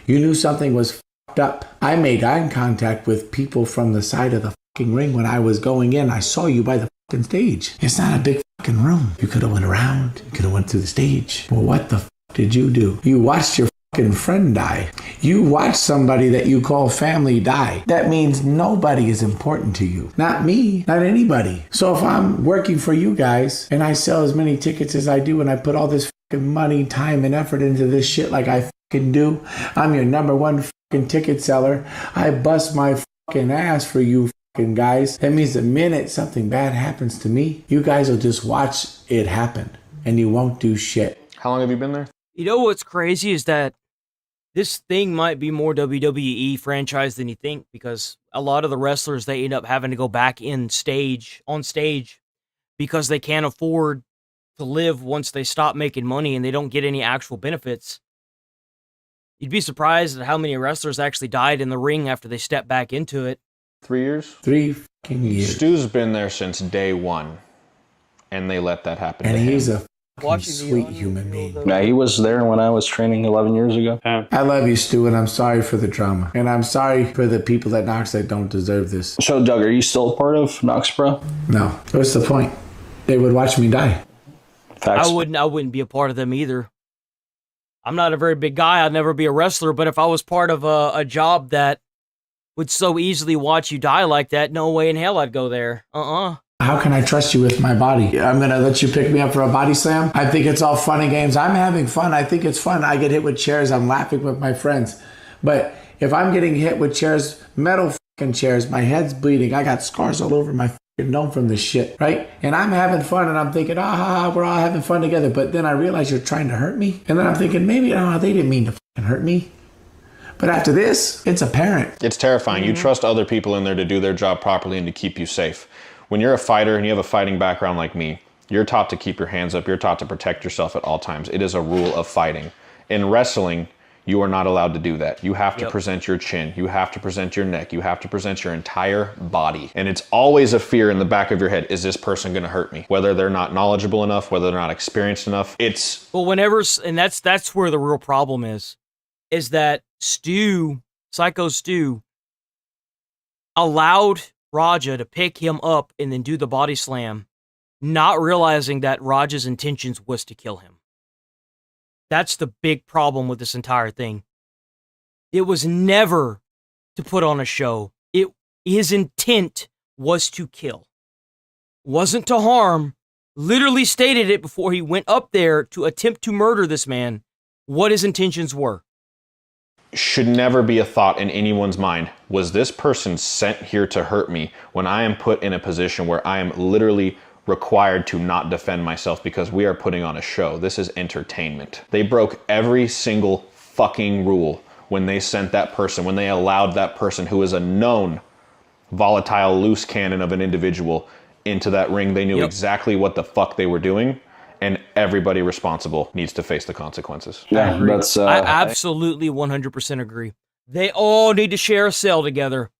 You knew something was fucked up. I made eye contact with people from the side of the fucking ring when I was going in. I saw you by the fucking stage. It's not a big fucking room. You could have went around. You could have went through the stage. Well, what the fuck did you do? You watched your fucking friend die. You watched somebody that you call family die. That means nobody is important to you. Not me, not anybody. So if I'm working for you guys and I sell as many tickets as I do and I put all this fucking money, time, and effort into this shit like I fucking do, I'm your number one fucking ticket seller. I bust my fucking ass for you fucking guys. That means the minute something bad happens to me, you guys will just watch it happen and you won't do shit. How long have you been there? You know what's crazy is that this thing might be more WWE franchise than you think, because a lot of the wrestlers, they end up having to go back on stage because they can't afford to live once they stop making money and they don't get any actual benefits. You'd be surprised at how many wrestlers actually died in the ring after they stepped back into it. 3 years? 3 fucking years. Stu's been there since day one, and they let that happen. And to he's him. a sweet human being. Yeah, he was there when I was training 11 years ago. I love you, Stu, and I'm sorry for the drama. And I'm sorry for the people at Knox that don't deserve this. So, Doug, are you still part of Knox Pro? No. What's the point? They would watch me die. Facts. I wouldn't be a part of them either. I'm not a very big guy. I'd never be a wrestler, but if I was part of a job that would so easily watch you die like that, no way in hell I'd go there. How can I trust you with my body? I'm going to let you pick me up for a body slam? I think it's all fun and games. I'm having fun. I think it's fun. I get hit with chairs. I'm laughing with my friends. But if I'm getting hit with chairs, metal fucking chairs, my head's bleeding. I got scars all over my fucking dome from this shit, right? And I'm having fun and I'm thinking, we're all having fun together. But then I realize you're trying to hurt me. And then I'm thinking, maybe, they didn't mean to fucking hurt me. But after this, it's apparent. It's terrifying. You trust other people in there to do their job properly and to keep you safe. When you're a fighter and you have a fighting background like me, you're taught to keep your hands up. You're taught to protect yourself at all times. It is a rule of fighting. In wrestling, you are not allowed to do that. You have to present your chin. You have to present your neck. You have to present your entire body. And it's always a fear in the back of your head. Is this person going to hurt me? Whether they're not knowledgeable enough, whether they're not experienced enough. Well, and that's where the real problem is that Psycho Stu, allowed Raja to pick him up and then do the body slam, not realizing that Raja's intentions was to kill him. That's the big problem with this entire thing. It was never to put on a show. His intent was to kill. Wasn't to harm. Literally stated it before he went up there to attempt to murder this man, what his intentions were. Should never be a thought in anyone's mind. Was this person sent here to hurt me when I am put in a position where I am literally required to not defend myself because we are putting on a show? This is entertainment. They broke every single fucking rule when they sent that person, when they allowed that person who is a known volatile loose cannon of an individual into that ring. They knew exactly what the fuck they were doing, and everybody responsible needs to face the consequences. Yeah, that's. I absolutely 100% agree. They all need to share a cell together.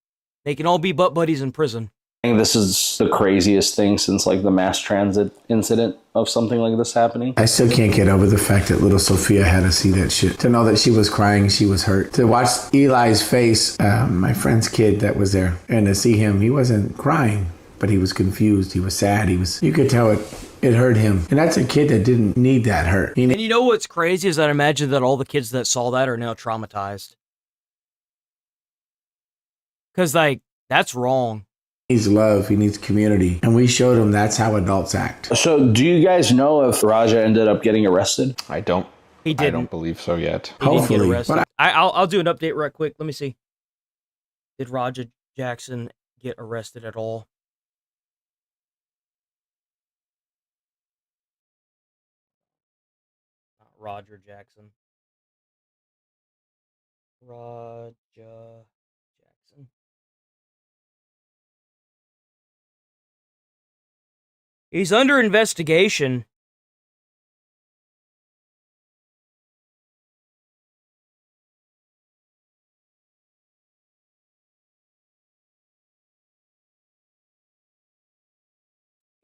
They can all be butt buddies in prison. I think this is the craziest thing since like the mass transit incident of something like this happening. I still can't get over the fact that little Sophia had to see that shit. To know that she was crying, she was hurt. To watch Eli's face, my friend's kid that was there, and to see him, he wasn't crying, but he was confused. He was sad. You could tell it hurt him. And that's a kid that didn't need that hurt. And you know what's crazy is I imagine that all the kids that saw that are now traumatized. Because, like, that's wrong. He needs love. He needs community. And we showed him that's how adults act. So do you guys know if Raja ended up getting arrested? I don't. He didn't. I don't believe so yet. He didn't get arrested. I'll do an update right quick. Let me see. Did Raja Jackson get arrested at all? Not Roger Jackson. Raja Jackson. He's under investigation.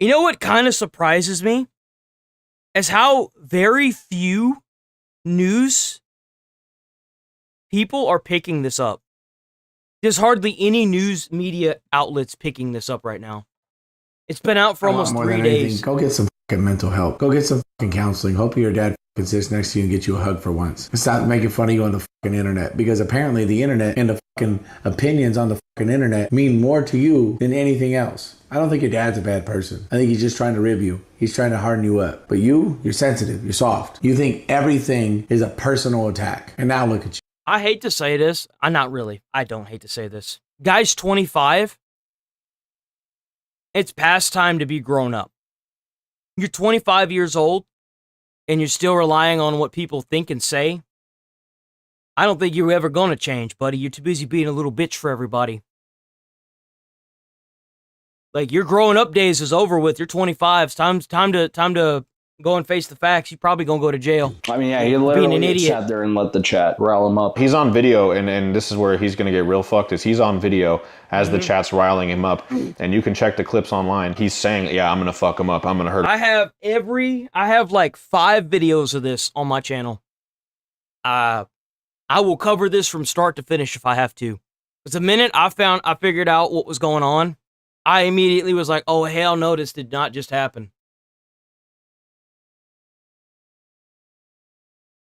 You know what kind of surprises me? Is how very few news people are picking this up. There's hardly any news media outlets picking this up right now. It's been out for almost 3 days. Go get some fucking mental help. Go get some fucking counseling. Hope your dad fucking sits next to you and get you a hug for once. And stop making fun of you on the fucking internet. Because apparently the internet and the fucking opinions on the fucking internet mean more to you than anything else. I don't think your dad's a bad person. I think he's just trying to rib you. He's trying to harden you up. But you're sensitive. You're soft. You think everything is a personal attack. And now look at you. I hate to say this. Not really. I don't hate to say this. Guy's 25. It's past time to be grown up. You're 25 years old, and you're still relying on what people think and say. I don't think you're ever going to change, buddy. You're too busy being a little bitch for everybody. Like, your growing up days is over with. You're 25. It's time to go and face the facts. You're probably going to go to jail. I mean, yeah, he literally sat there and let the chat rile him up. He's on video, and this is where he's going to get real fucked, is he's on video as the chat's riling him up, and you can check the clips online. He's saying, yeah, I'm going to fuck him up. I'm going to hurt him. I have like 5 videos of this on my channel. I will cover this from start to finish if I have to. Because the minute I figured out what was going on, I immediately was like, oh, hell no, this did not just happen.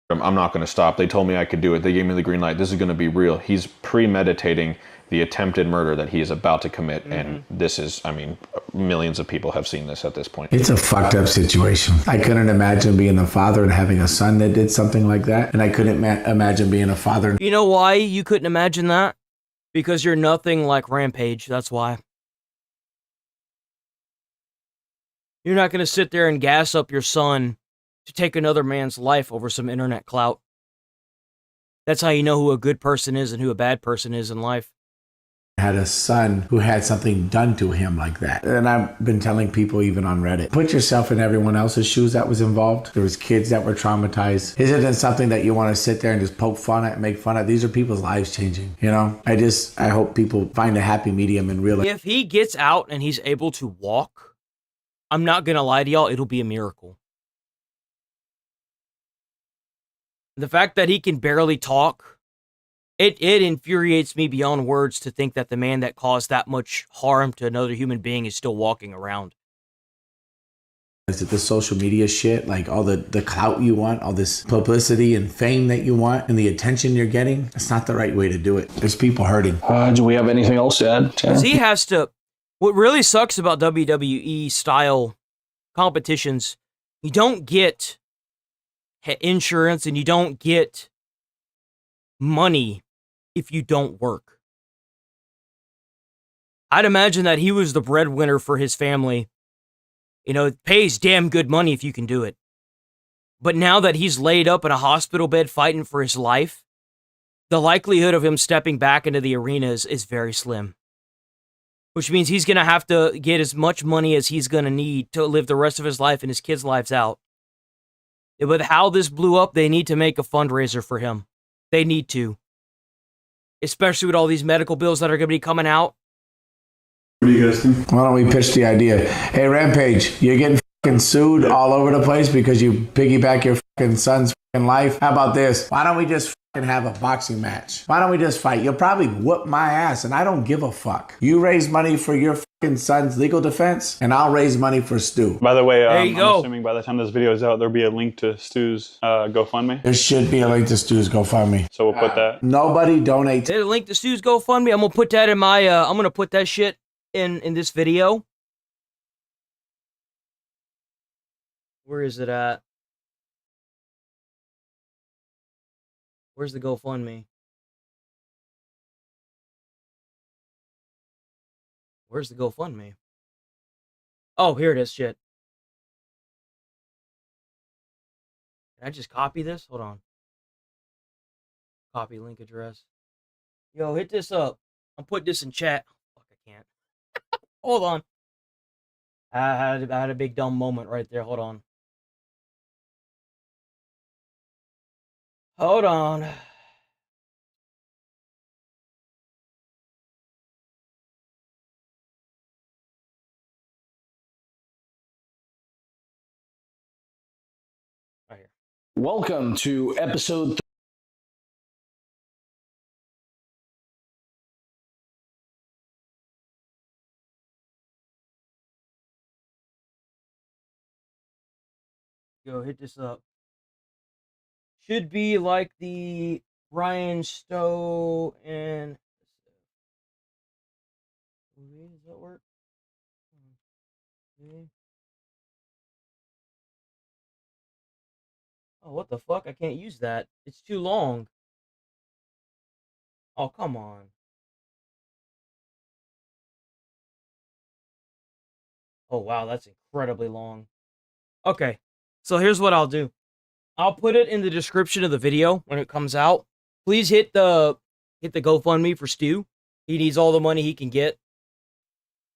I'm not going to stop. They told me I could do it. They gave me the green light. This is going to be real. He's premeditating the attempted murder that he is about to commit. And this is, I mean, millions of people have seen this at this point. It's a fucked up situation. I couldn't imagine being a father and having a son that did something like that. And I couldn't imagine being a father. You know why you couldn't imagine that? Because you're nothing like Rampage. That's why. You're not going to sit there and gas up your son to take another man's life over some internet clout. That's how you know who a good person is and who a bad person is in life. I had a son who had something done to him like that. And I've been telling people even on Reddit, put yourself in everyone else's shoes that was involved. There was kids that were traumatized. Isn't it something that you want to sit there and just poke fun at and make fun of? These are people's lives changing, you know? I hope people find a happy medium and realize. If he gets out and he's able to walk, I'm not going to lie to y'all, it'll be a miracle. The fact that he can barely talk, it infuriates me beyond words to think that the man that caused that much harm to another human being is still walking around. Is it the social media shit, like all the clout you want, all this publicity and fame that you want, and the attention you're getting? It's not the right way to do it. There's people hurting. Do we have anything else to add? Because he has to... What really sucks about WWE style competitions, you don't get insurance and you don't get money if you don't work. I'd imagine that he was the breadwinner for his family. You know, it pays damn good money if you can do it. But now that he's laid up in a hospital bed fighting for his life, the likelihood of him stepping back into the arena is very slim. Which means he's going to have to get as much money as he's going to need to live the rest of his life and his kids' lives out. With how this blew up, they need to make a fundraiser for him. They need to. Especially with all these medical bills that are going to be coming out. What do you guys think? Why don't we pitch the idea? Hey, Rampage, you're getting fucking sued all over the place because you piggyback your fucking son's fucking life. How about this? Why don't we just fucking have a boxing match? Why don't we just fight? You'll probably whoop my ass, and I don't give a fuck. You raise money for your fucking son's legal defense, and I'll raise money for Stu. By the way, There you I'm go. assuming by the time this video is out, there'll be a link to Stu's GoFundMe. There should be a link to Stu's GoFundMe. So we'll put that. Nobody donates. There's a link to Stu's GoFundMe. I'm gonna put that in my. I'm gonna put that shit in this video. Where is it at? Where's the GoFundMe? Where's the GoFundMe? Oh, here it is. Shit. Can I just copy this? Hold on. Copy link address. Yo, hit this up. I'm putting this in chat. Fuck, I can't. Hold on. I had a big dumb moment right there. Hold on. Hold on. Right here. Welcome to episode Go hit this up. Should be like the Ryan Stowe and. Does that work? Okay. Oh, what the fuck? I can't use that. It's too long. Oh, come on. Oh, wow, that's incredibly long. Okay, so here's what I'll do. I'll put it in the description of the video when it comes out. Please hit the GoFundMe for Stu. He needs all the money he can get.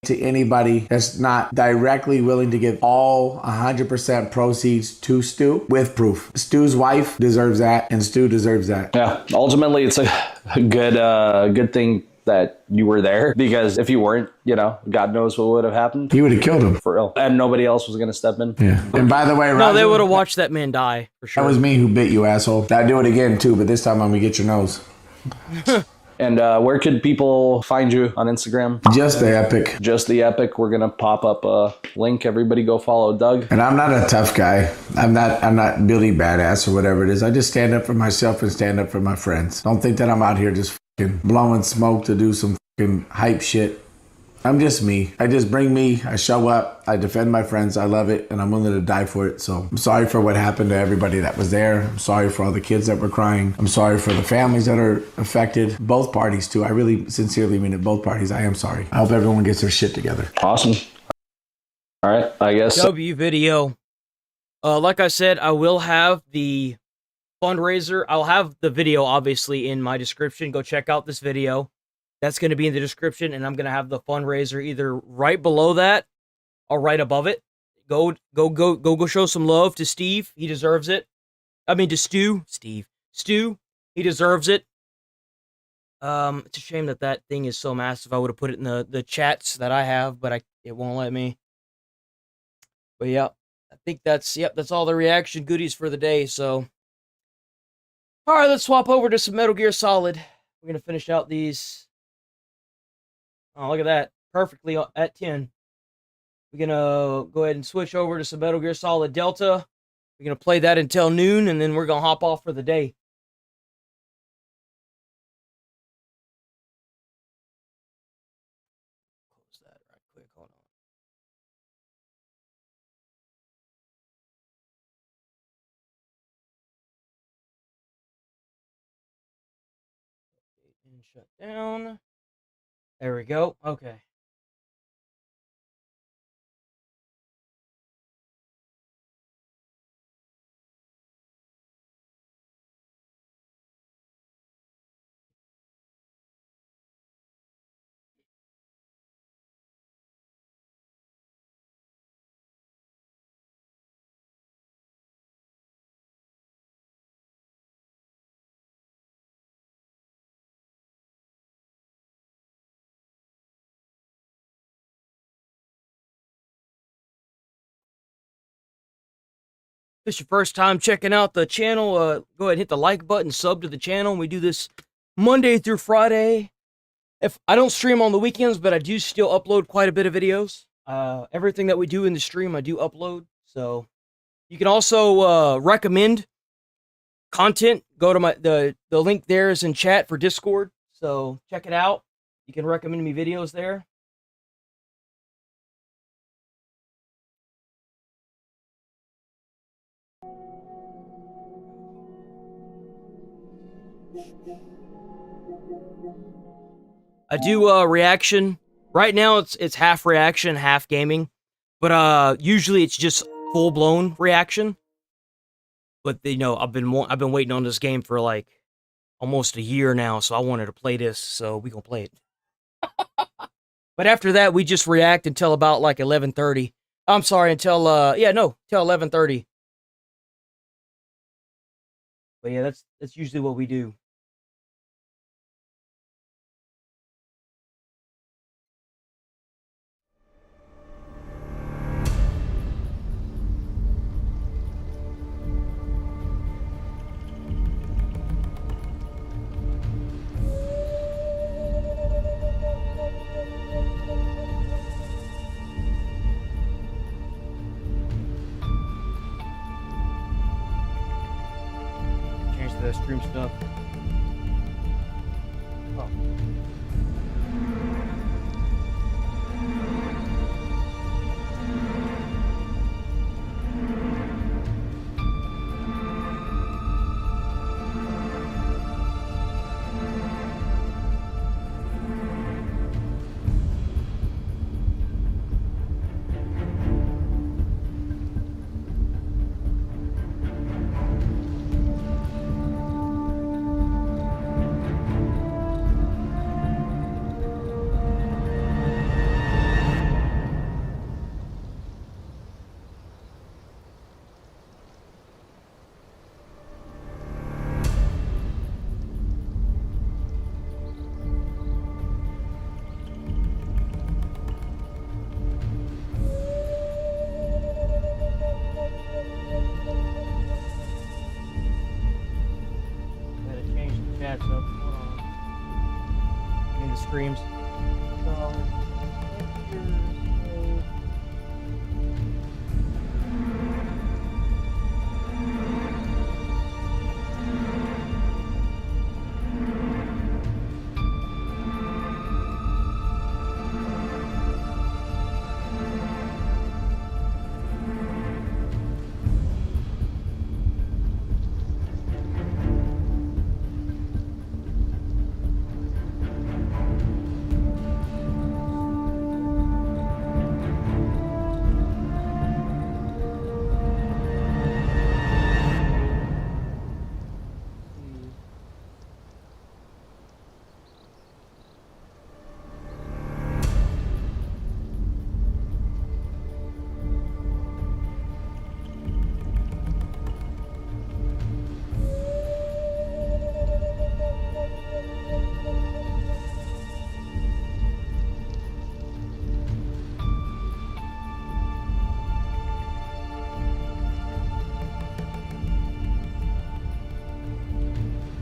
To anybody that's not directly willing to give all 100% proceeds to Stu with proof. Stu's wife deserves that, and Stu deserves that. Yeah, ultimately, it's a good thing that you were there, because if you weren't, God knows what would have happened. He would have killed him. For real. And nobody else was going to step in. Yeah. And by the way, Roger, No, they would have watched that man die, for sure. That was me who bit you, asshole. I'd do it again, too, but this time I'm going to get your nose. And where could people find you on Instagram? Just the Epic. Just the Epic. We're going to pop up a link. Everybody go follow Doug. And I'm not a tough guy. I'm not Billy Badass or whatever it is. I just stand up for myself and stand up for my friends. Don't think that I'm out here just fucking blowing smoke to do some fucking hype shit. I'm just me. I just bring me. I show up. I defend my friends. I love it, and I'm willing to die for it. So I'm sorry for what happened to everybody that was there. I'm sorry for all the kids that were crying. I'm sorry for the families that are affected. Both parties, too. I really sincerely mean it. Both parties. I am sorry. I hope everyone gets their shit together. Awesome. All right, I guess. W video. Like I said, I will have the fundraiser. I'll have the video, obviously, in my description. Go check out this video. That's going to be in the description, and I'm going to have the fundraiser either right below that or right above it. Go show some love to Steve. He deserves it. I mean, to Stu. Stu, he deserves it. It's a shame that thing is so massive. I would have put it in the chats that I have, but it won't let me. But yeah, I think that's all the reaction goodies for the day. So, all right, let's swap over to some Metal Gear Solid. We're going to finish out these. Oh, look at that. Perfectly at 10. We're going to go ahead and switch over to some Metal Gear Solid Delta. We're going to play that until noon, and then we're going to hop off for the day. Close that right quick. Hold on. And shut down. There we go. Okay. If it's your first time checking out the channel, go ahead and hit the like button, sub to the channel. We do this Monday through Friday. If I don't stream on the weekends, but I do still upload quite a bit of videos. Everything that we do in the stream, I do upload. So you can also recommend content. Go to the link there is in chat for Discord. So check it out. You can recommend me videos there. I do reaction. Right now it's half reaction, half gaming. But usually it's just full-blown reaction. But you know, I've been waiting on this game for like almost a year now, so I wanted to play this, so we gonna play it. But after that, we just react until about like 11:30. I'm sorry, until till 11:30. But yeah, that's usually what we do. Change the stream stuff. Oh. Gotta change the chats up. Hold on. I mean the streams.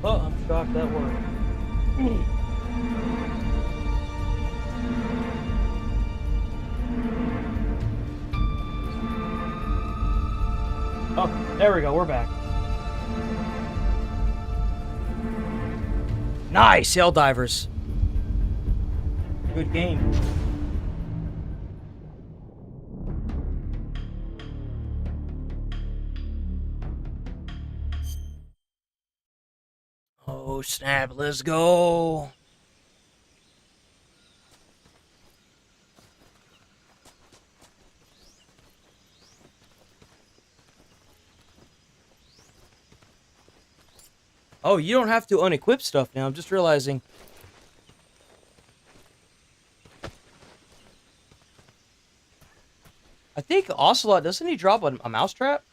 Oh, I'm shocked that worked. Oh, there we go. We're back. Nice, Helldivers. Good game. Oh snap, let's go. Oh, you don't have to unequip stuff now. I'm just realizing. I think Ocelot, doesn't he drop a mousetrap?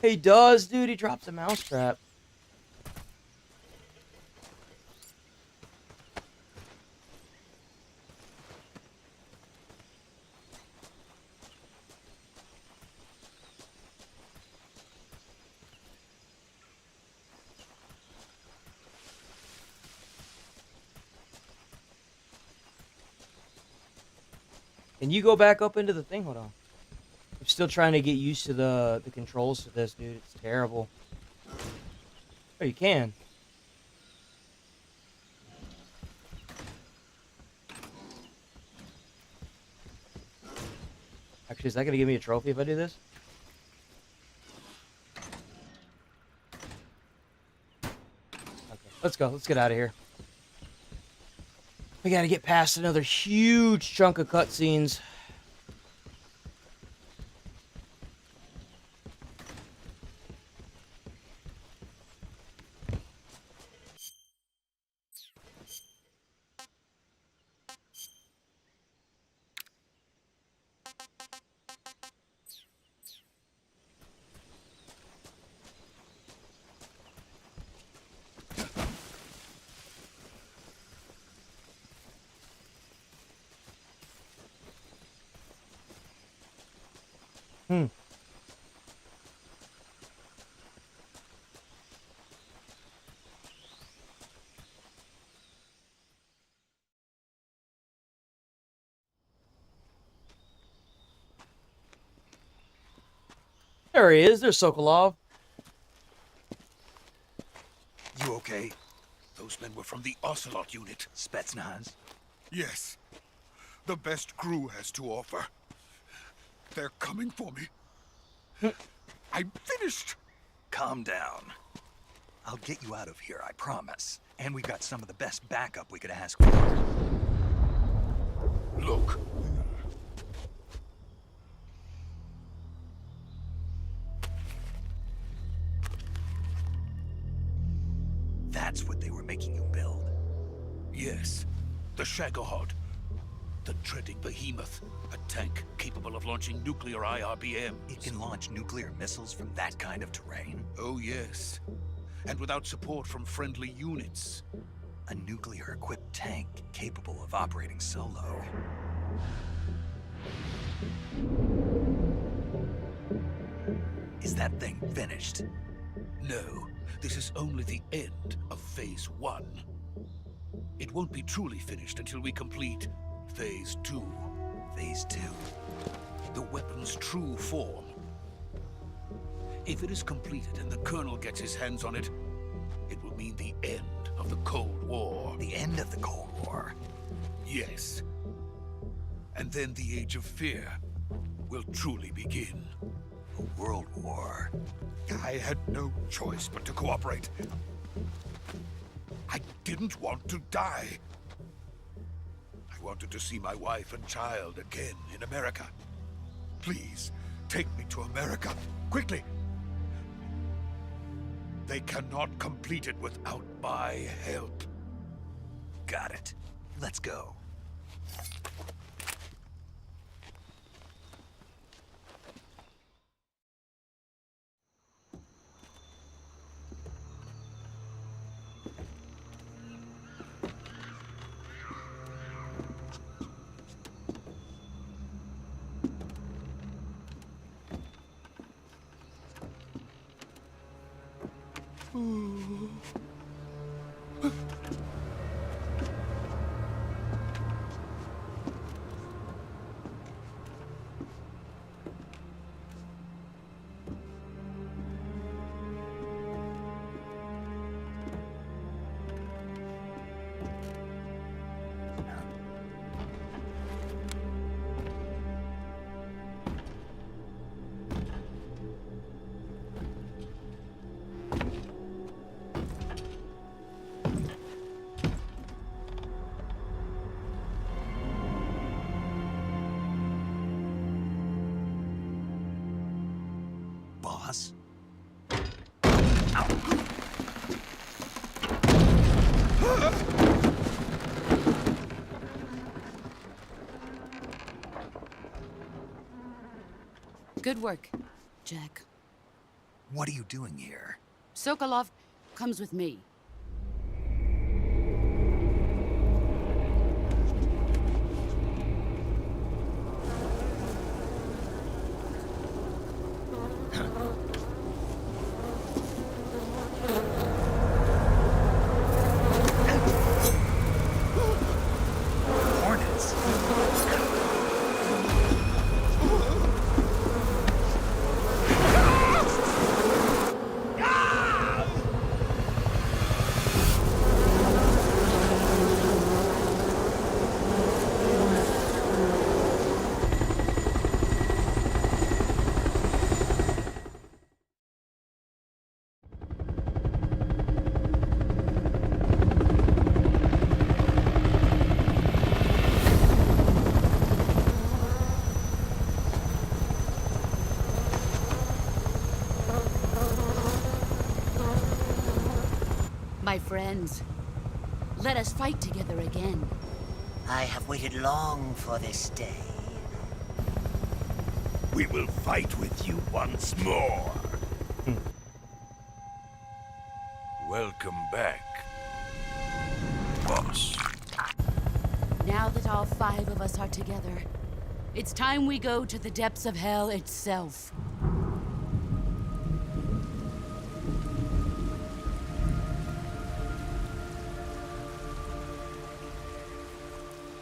He does, dude. He drops a mousetrap. Can you go back up into the thing? Hold on. I'm still trying to get used to the controls for this, dude. It's terrible. Oh, you can. Actually, is that gonna give me a trophy if I do this? Okay, let's go. Let's get out of here. We gotta get past another huge chunk of cutscenes. There he is. There's Sokolov. You okay? Those men were from the Ocelot unit. Spetsnaz? Yes. The best crew has to offer. They're coming for me. I'm finished. Calm down. I'll get you out of here, I promise. And we've got some of the best backup we could ask for. Look. That's what they were making you build? Yes. The Shagohod. The dreaded behemoth. A tank capable of launching nuclear IRBM. It can launch nuclear missiles from that kind of terrain? Oh, yes. And without support from friendly units. A nuclear-equipped tank capable of operating solo. Is that thing finished? No. This is only the end of Phase 1. It won't be truly finished until we complete Phase 2. Phase 2? The weapon's true form. If it is completed and the Colonel gets his hands on it, it will mean the end of the Cold War. The end of the Cold War? Yes. And then the Age of Fear will truly begin. A world war. I had no choice but to cooperate. I didn't want to die. I wanted to see my wife and child again in America. Please, take me to America, quickly. They cannot complete it without my help. Got it. Let's go. Boss? Good work, Jack. What are you doing here? Sokolov comes with me. Hornets? My friends, let us fight together again. I have waited long for this day. We will fight with you once more. Welcome back, boss. Now that all 5 of us are together, it's time we go to the depths of hell itself.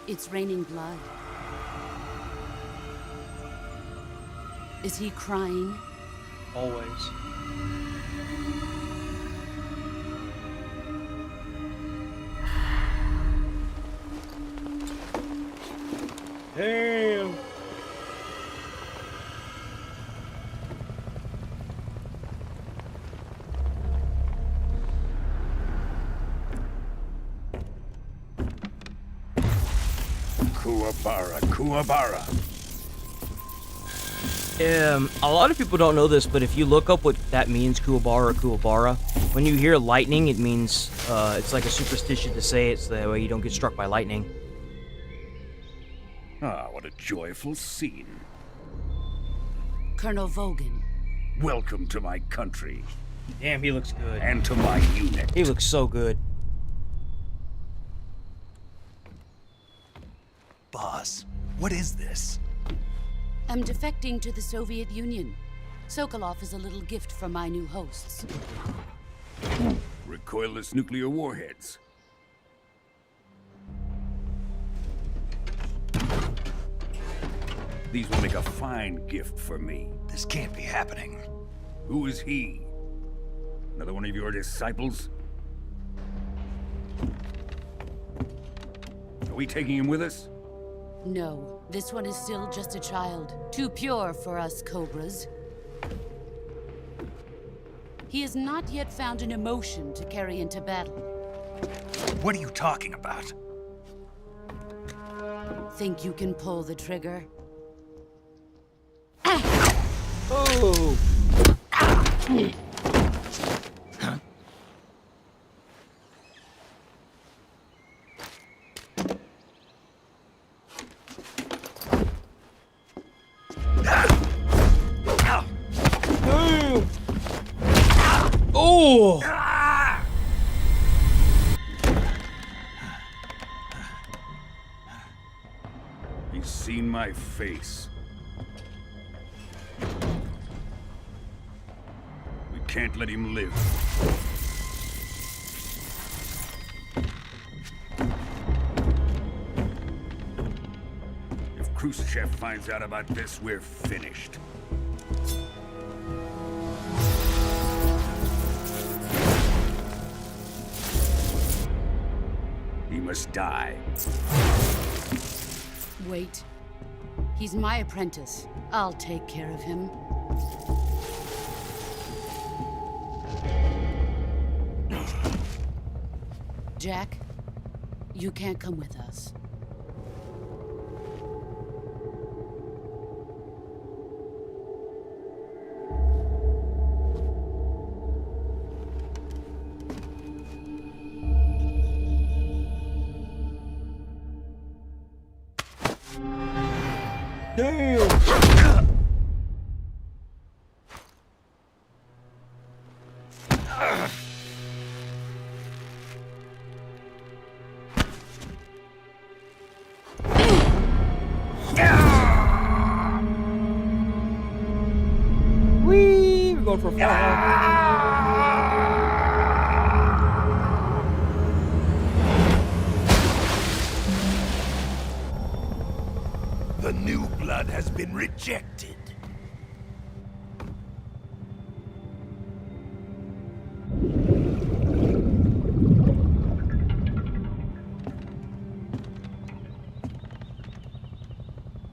It's raining blood. Is he crying? Always. Damn. Kuwabara. A lot of people don't know this, but if you look up what that means, Kuwabara, when you hear lightning, it means it's like a superstition to say it so that way you don't get struck by lightning. Ah, what a joyful scene. Colonel Vogan. Welcome to my country. Damn, he looks good. And to my unit. He looks so good. Boss, what is this? I'm defecting to the Soviet Union. Sokolov is a little gift from my new hosts. Recoilless nuclear warheads. These will make a fine gift for me. This can't be happening. Who is he? Another one of your disciples? Are we taking him with us? No, this one is still just a child. Too pure for us Cobras. He has not yet found an emotion to carry into battle. What are you talking about? Think you can pull the trigger? Oh! Oh! He's seen my face. We can't let him live. If Khrushchev finds out about this, we're finished. He must die. Wait. He's my apprentice. I'll take care of him. Jack, you can't come with us. Whee! We're going for a fly. The new blood has been rejected.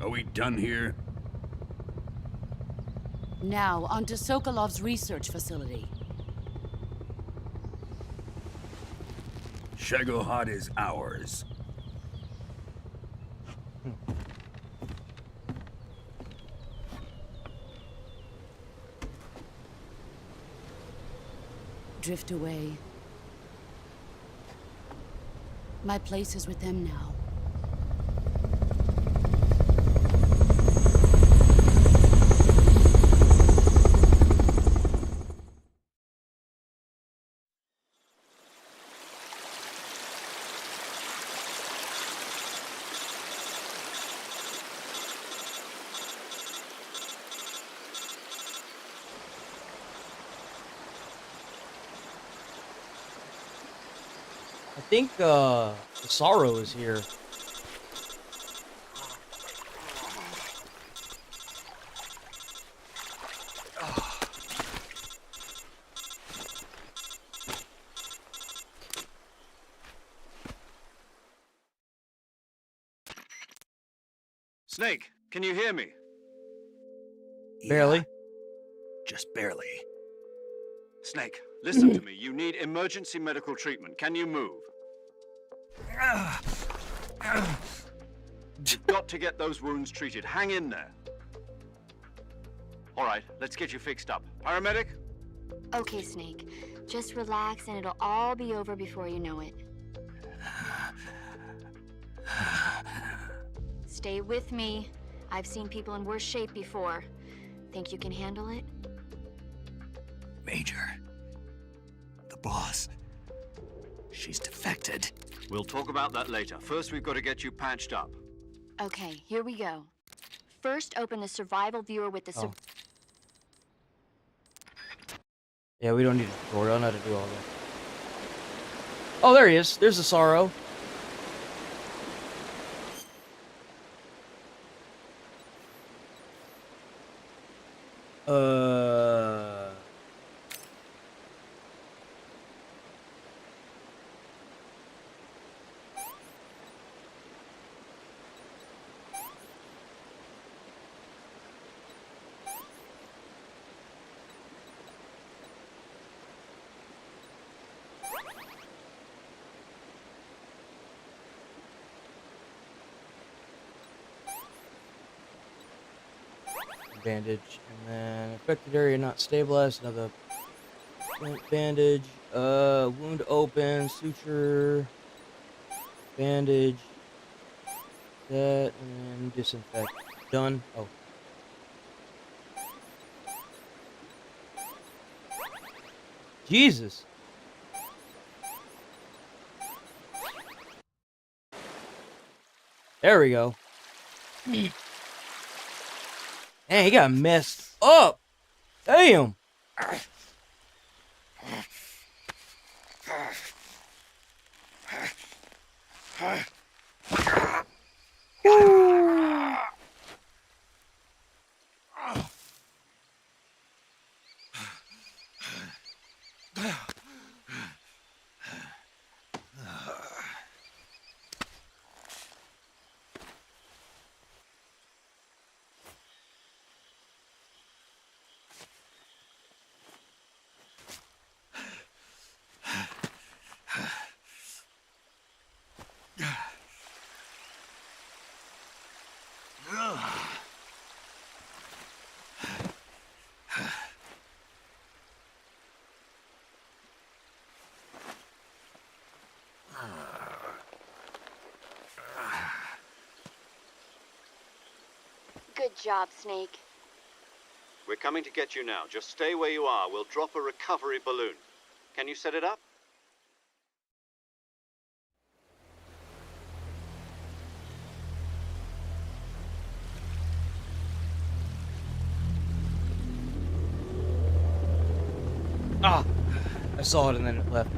Are we done here? Now, onto Sokolov's research facility. Shagohod is ours. Drift away. My place is with them now. I think the Sorrow is here. Snake, can you hear me? Barely. Just barely. Snake, listen to me. You need emergency medical treatment. Can you move? You've got to get those wounds treated. Hang in there. All right, let's get you fixed up. Paramedic? Okay, Snake. Just relax and it'll all be over before you know it. Stay with me. I've seen people in worse shape before. Think you can handle it? Major. The boss. She's defected. We'll talk about that later. First, we've got to get you patched up. Okay, here we go. First, open the survival viewer with the Yeah, we don't need a tutorial on how to do all that. Oh, there he is. There's the Sorrow. Bandage, and then affected area not stabilized, another bandage, wound open, suture, bandage, that, and disinfect. Done. Oh. Jesus. There we go. Man, he got messed up. Damn. Good job, Snake. We're coming to get you now. Just stay where you are. We'll drop a recovery balloon. Can you set it up? Ah! I saw it and then it left.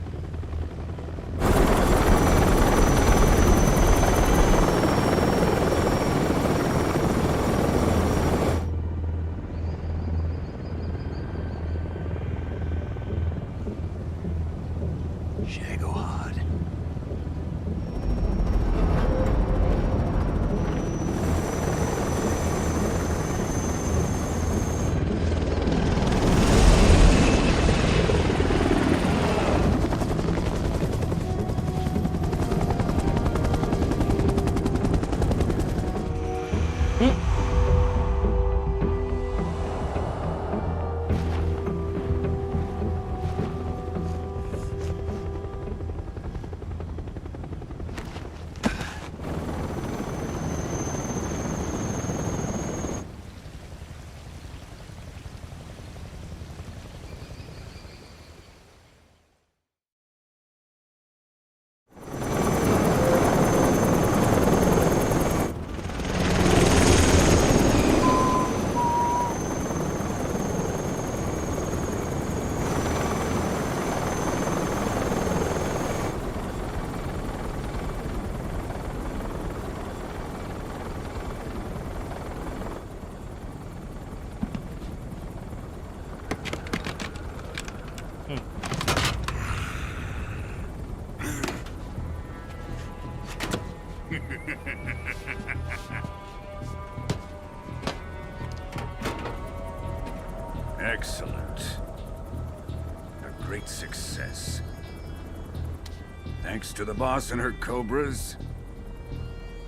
Excellent. A great success. Thanks to the boss and her cobras,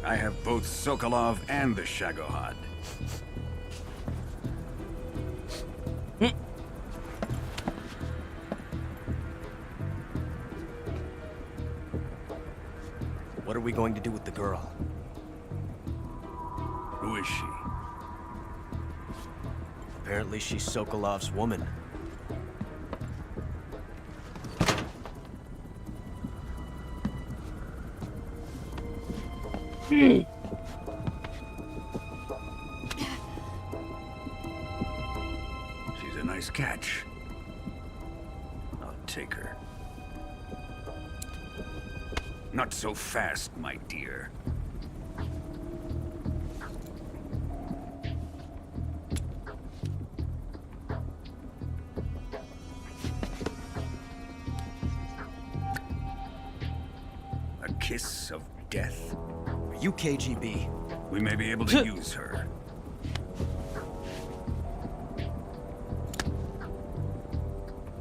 I have both Sokolov and the Shagohod. What are we going to do with the girl? Who is she? Apparently she's Sokolov's woman. She's a nice catch. I'll take her. Not so fast, my dear. A kiss of death? Are you KGB? We may be able to use her.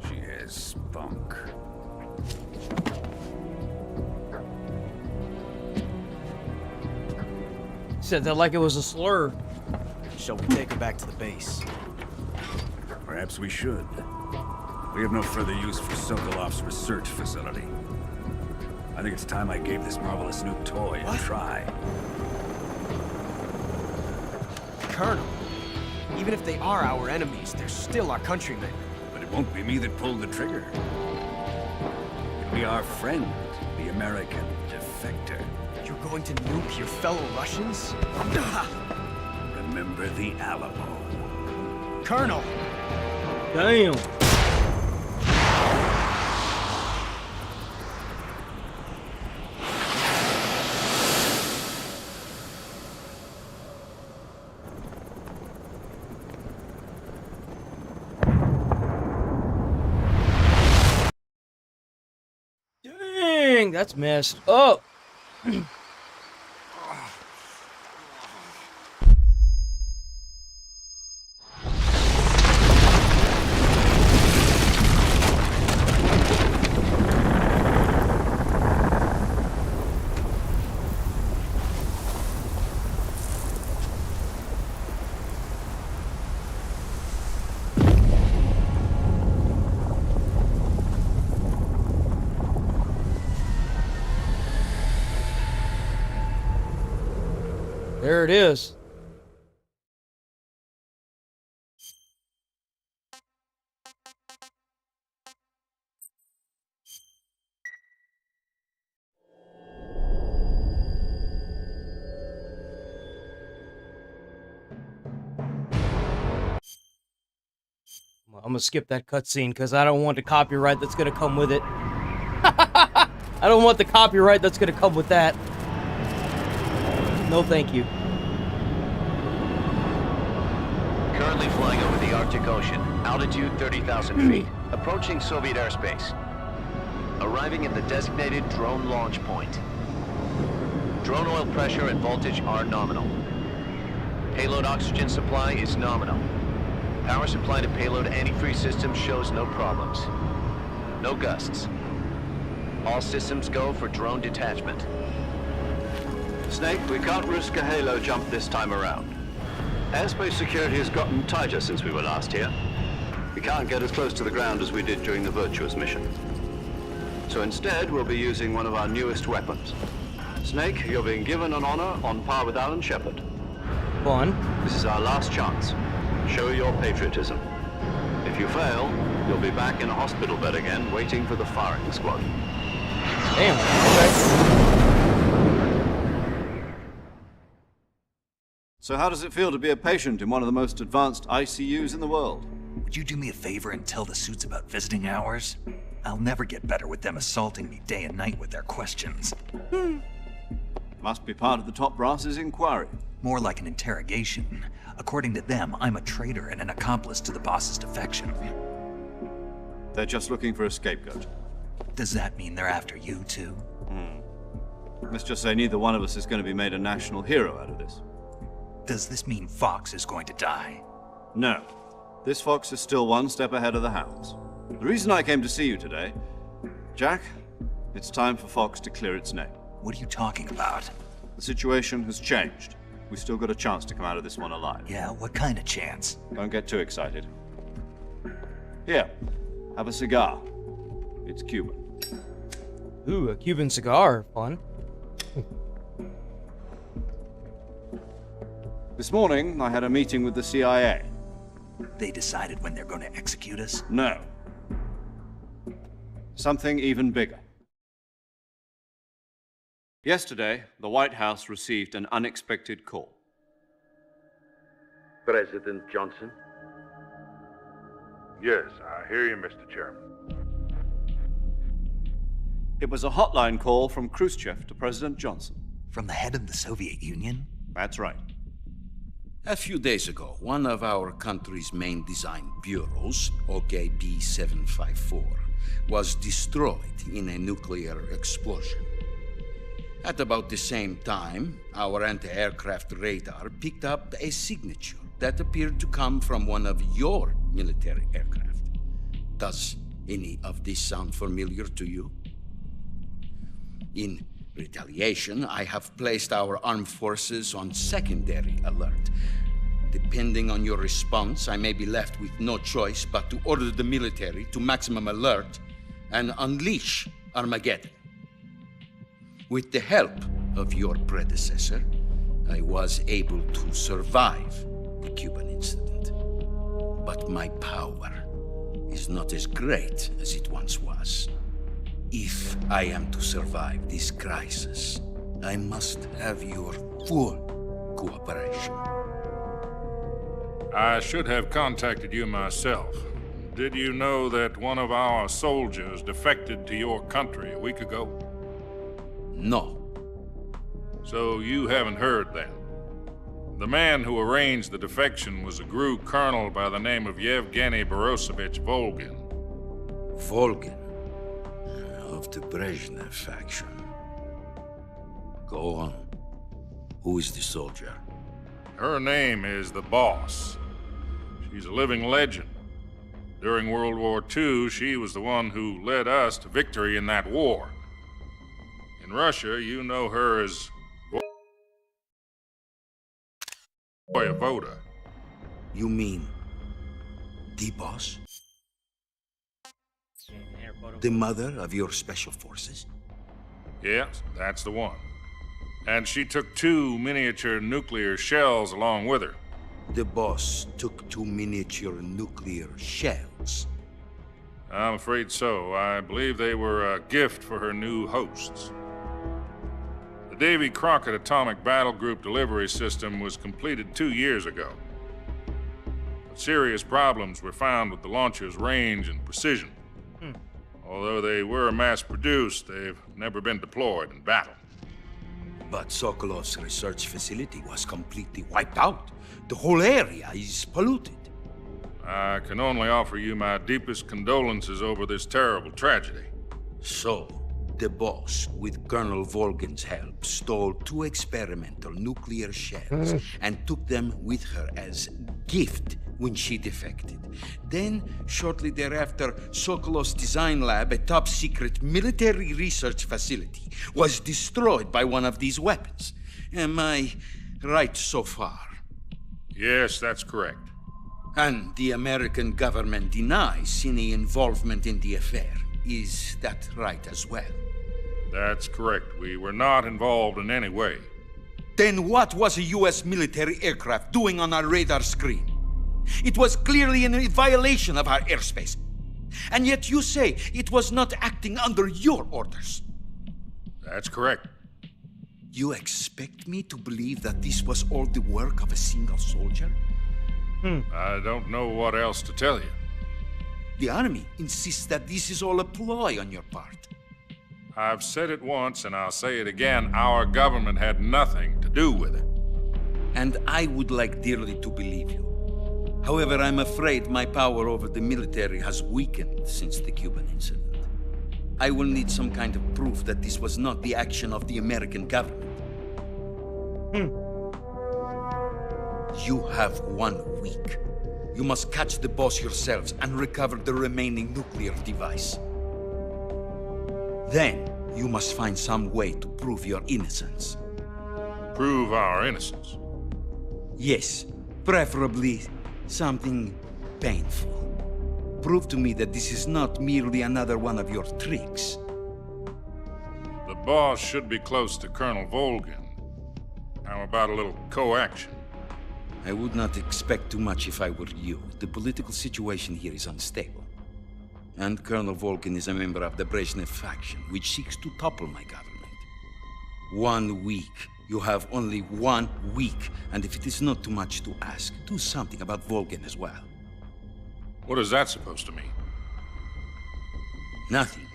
She has spunk. Said that like it was a slur. Shall we take her back to the base? Perhaps we should. We have no further use for Sokolov's research facility. I think it's time I gave this marvelous new toy a try. Colonel, even if they are our enemies, they're still our countrymen. But it won't be me that pulled the trigger. It'll be our friend, the American defector. You're going to nuke your fellow Russians? Remember the Alamo. Colonel! Damn. Dang, that's messed up. There it is. I'm gonna skip that cutscene because I don't want the copyright that's gonna come with it. I don't want the copyright that's gonna come with that. No, thank you. Currently flying over the Arctic Ocean, altitude 30,000 feet, approaching Soviet airspace. Arriving at the designated drone launch point. Drone oil pressure and voltage are nominal. Payload oxygen supply is nominal. Power supply to payload antifreeze system shows no problems. No gusts. All systems go for drone detachment. Snake, we can't risk a halo jump this time around. Airspace security has gotten tighter since we were last here. We can't get as close to the ground as we did during the Virtuous mission. So instead, we'll be using one of our newest weapons. Snake, you're being given an honor on par with Alan Shepard. Fun. This is our last chance. Show your patriotism. If you fail, you'll be back in a hospital bed again, waiting for the firing squad. Damn. Okay. So how does it feel to be a patient in one of the most advanced ICUs in the world? Would you do me a favor and tell the suits about visiting hours? I'll never get better with them assaulting me day and night with their questions. Must be part of the top brass's inquiry. More like an interrogation. According to them, I'm a traitor and an accomplice to the boss's defection. They're just looking for a scapegoat. Does that mean they're after you, too? Let's just say neither one of us is going to be made a national hero out of this. Does this mean Fox is going to die? No. This fox is still one step ahead of the hounds. The reason I came to see you today, Jack, it's time for Fox to clear its name. What are you talking about? The situation has changed. We've still got a chance to come out of this one alive. Yeah, what kind of chance? Don't get too excited. Here, have a cigar. It's Cuban. Ooh, a Cuban cigar. Fun. This morning, I had a meeting with the CIA. They decided when they're going to execute us? No. Something even bigger. Yesterday, the White House received an unexpected call. President Johnson? Yes, I hear you, Mr. Chairman. It was a hotline call from Khrushchev to President Johnson. From the head of the Soviet Union? That's right. A few days ago, one of our country's main design bureaus, OKB 754, was destroyed in a nuclear explosion. At about the same time, our anti-aircraft radar picked up a signature that appeared to come from one of your military aircraft. Does any of this sound familiar to you? In retaliation, I have placed our armed forces on secondary alert. Depending on your response, I may be left with no choice but to order the military to maximum alert and unleash Armageddon. With the help of your predecessor, I was able to survive the Cuban incident. But my power is not as great as it once was. If I am to survive this crisis, I must have your full cooperation. I should have contacted you myself. Did you know that one of our soldiers defected to your country a week ago? No. So you haven't heard then? The man who arranged the defection was a GRU colonel by the name of Yevgeny Borisovich Volgin. Volgin? Of the Brezhnev faction. Go on. Who is the soldier? Her name is the Boss. She's a living legend. During World War II, she was the one who led us to victory in that war. In Russia, you know her as Voyvoda. You mean the Boss? The mother of your special forces? Yes, that's the one. And she took 2 miniature nuclear shells along with her. The Boss took 2 miniature nuclear shells? I'm afraid so. I believe they were a gift for her new hosts. The Davy Crockett Atomic Battle Group delivery system was completed 2 years ago. But serious problems were found with the launcher's range and precision. Although they were mass-produced, they've never been deployed in battle. But Sokolov's research facility was completely wiped out. The whole area is polluted. I can only offer you my deepest condolences over this terrible tragedy. So, the Boss, with Colonel Volgin's help, stole 2 experimental nuclear shells and took them with her as gift when she defected. Then, shortly thereafter, Sokolov's design lab, a top-secret military research facility, was destroyed by one of these weapons. Am I right so far? Yes, that's correct. And the American government denies any involvement in the affair. Is that right as well? That's correct. We were not involved in any way. Then what was a U.S. military aircraft doing on our radar screen? It was clearly in violation of our airspace. And yet you say it was not acting under your orders. That's correct. You expect me to believe that this was all the work of a single soldier? I don't know what else to tell you. The Army insists that this is all a ploy on your part. I've said it once and I'll say it again. Our government had nothing to do with it. And I would like dearly to believe you. However, I'm afraid my power over the military has weakened since the Cuban incident. I will need some kind of proof that this was not the action of the American government. You have 1 week. You must catch the boss yourselves and recover the remaining nuclear device. Then, you must find some way to prove your innocence. Prove our innocence? Yes, preferably something painful. Prove to me that this is not merely another one of your tricks. The boss should be close to Colonel Volgin. How about a little co-action? I would not expect too much if I were you. The political situation here is unstable. And Colonel Volgin is a member of the Brezhnev faction, which seeks to topple my government. 1 week. You have only 1 week. And if it is not too much to ask, do something about Volgin as well. What is that supposed to mean? Nothing.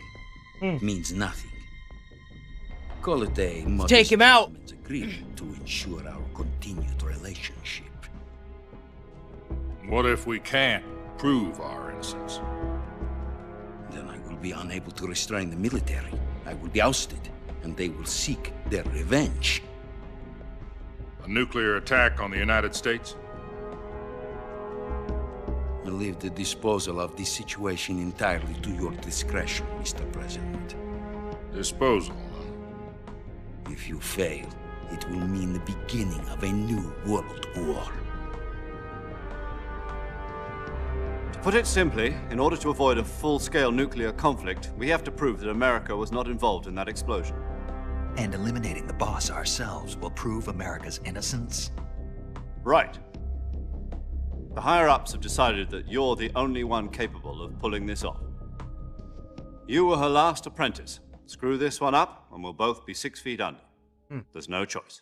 Means nothing. Call it a modest Take him out. agreement to ensure our continued relationship. What if we can't prove our innocence? Then I will be unable to restrain the military. I will be ousted, and they will seek their revenge. A nuclear attack on the United States? I leave the disposal of this situation entirely to your discretion, Mr. President. Disposal, If you fail, it will mean the beginning of a new world war. To put it simply, in order to avoid a full-scale nuclear conflict, we have to prove that America was not involved in that explosion. And eliminating the boss ourselves will prove America's innocence? Right. The higher-ups have decided that you're the only one capable of pulling this off. You were her last apprentice. Screw this one up, and we'll both be 6 feet under. There's no choice.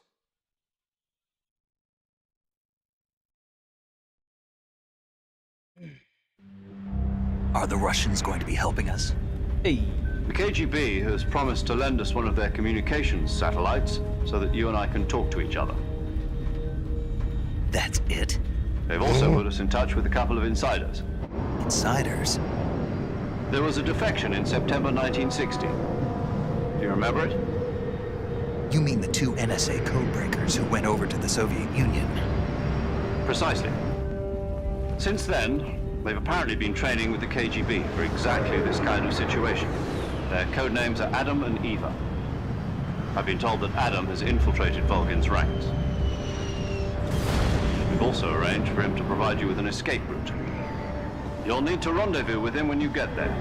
Are the Russians going to be helping us? The KGB has promised to lend us one of their communications satellites so that you and I can talk to each other. That's it? They've also put us in touch with a couple of insiders. Insiders? There was a defection in September 1960. Do you remember it? You mean the 2 NSA codebreakers who went over to the Soviet Union? Precisely. Since then, they've apparently been training with the KGB for exactly this kind of situation. Their code names are Adam and Eva. I've been told that Adam has infiltrated Volgin's ranks. We've also arranged for him to provide you with an escape route. You'll need to rendezvous with him when you get there.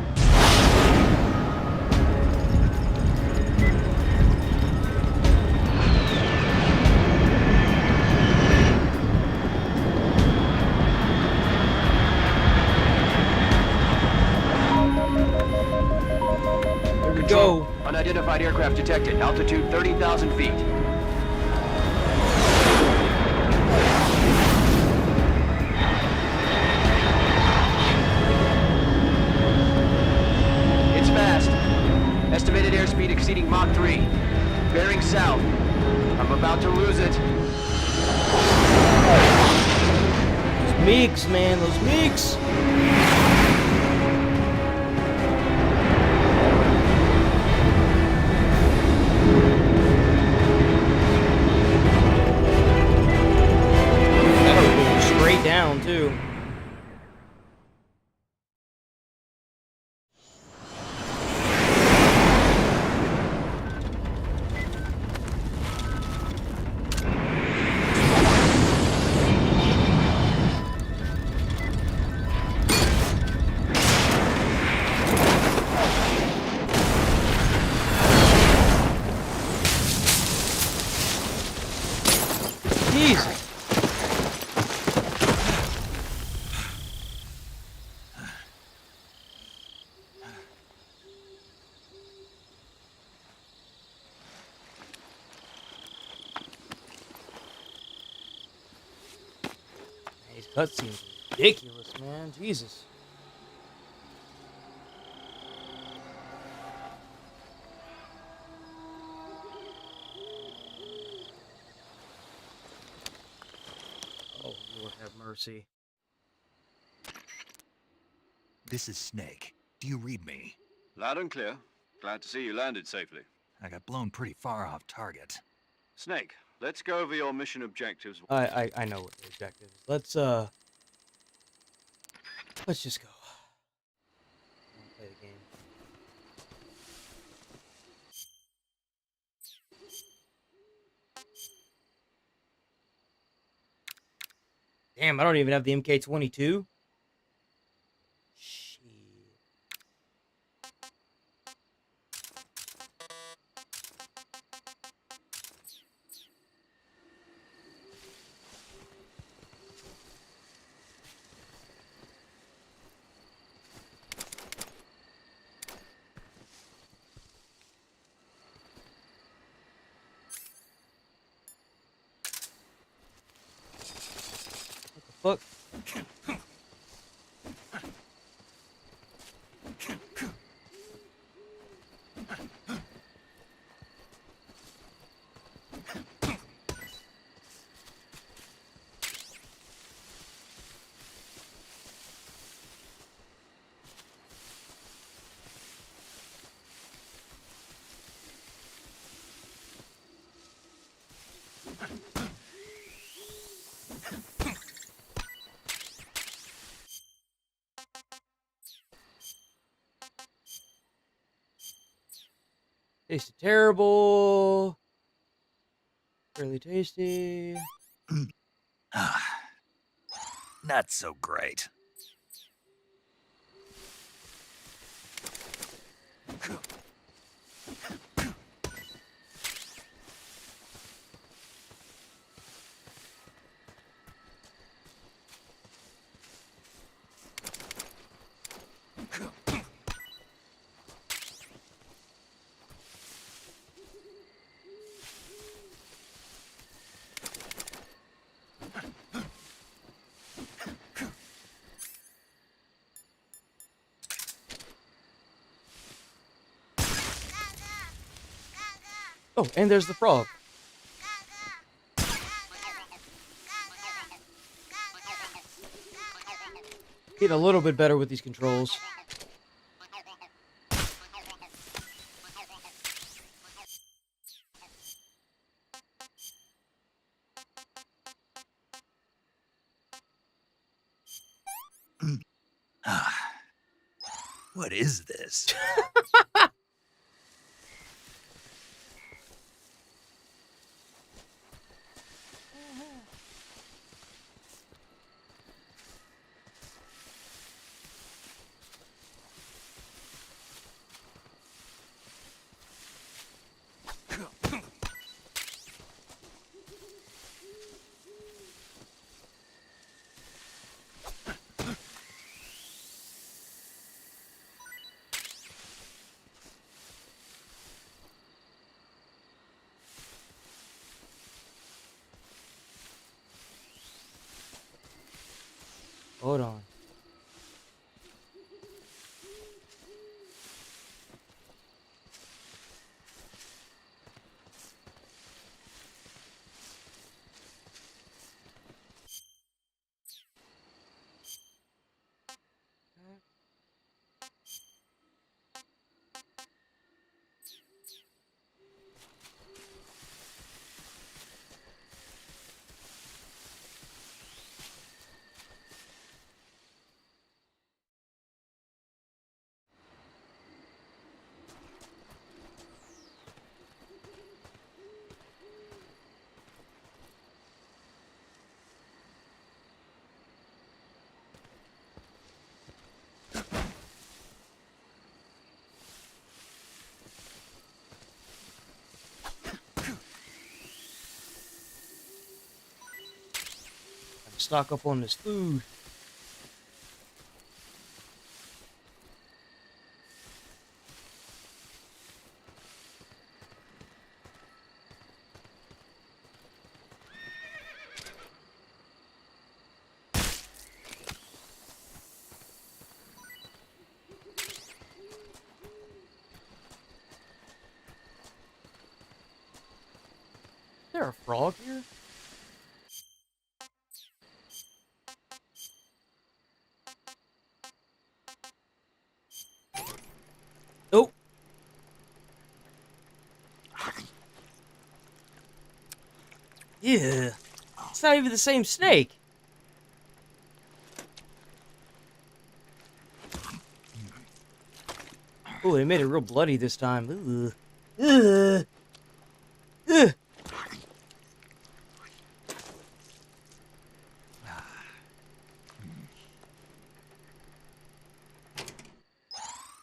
Go. Unidentified aircraft detected. Altitude 30,000 feet. It's fast. Estimated airspeed exceeding Mach 3. Bearing south. I'm about to lose it. Those MiGs, man, those MiGs. Straight down, too. Jesus. These cutscenes are ridiculous, man. Jesus. Oh, Lord have mercy. This is Snake. Do you read me? Loud and clear. Glad to see you landed safely. I got blown pretty far off target. Snake, let's go over your mission objectives. I know what the objective is. Let's just go. I wanna play the game. Damn, I don't even have the MK22. What the fuck? Tasted terrible. Really tasty. Not so great. Oh, and there's the frog. Get a little bit better with these controls. What is this? Hold on. Stock up on this food. Is there a frog here? Yeah. It's not even the same snake. Oh, they made it real bloody this time. Ugh. Ugh. Ugh.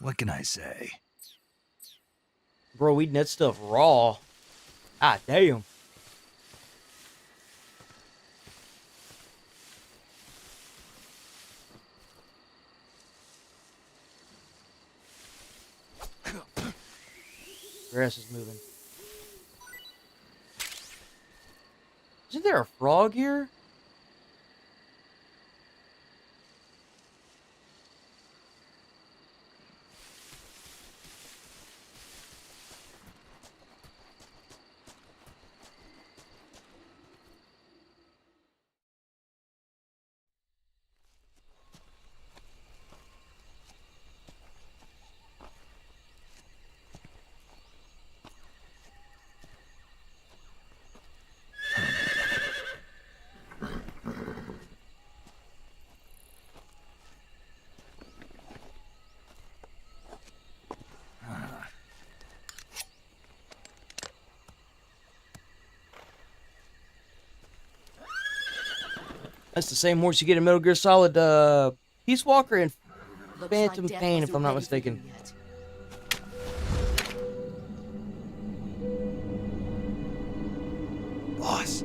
What can I say? Bro, eating that stuff raw. Ah, damn. Grass is moving. Isn't there a frog here? That's the same horse you get in Metal Gear Solid Peace Walker and Phantom Pain, if I'm not mistaken. Boss.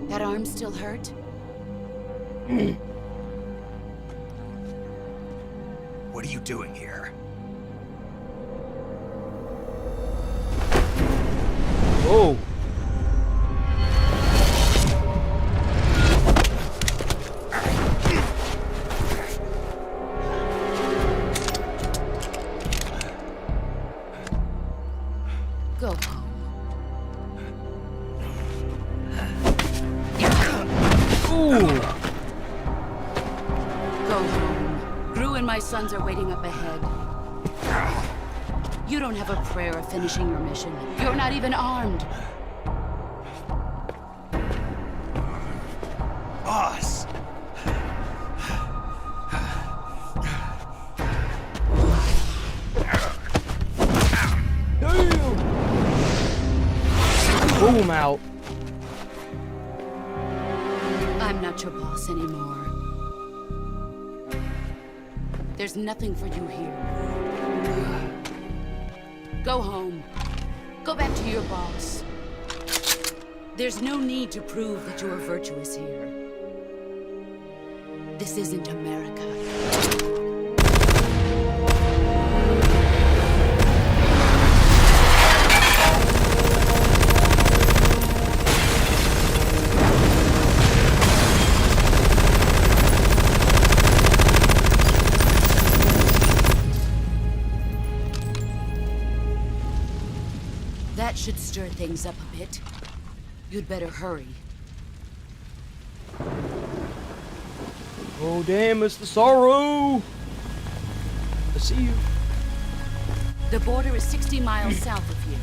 That arm still hurt? What are you doing here? Oh. Go. Ooh. Go home. Gru and my sons are waiting up ahead. You don't have a prayer of finishing your mission. You're not even armed. Boss! Boom out. I'm not your boss anymore. There's nothing for you here. Go home. Go back to your boss. There's no need to prove that you are virtuous here. This isn't America. That should stir things up a bit. You'd better hurry. Oh, damn, it's the sorrow. I see you. The border is 60 miles south of here.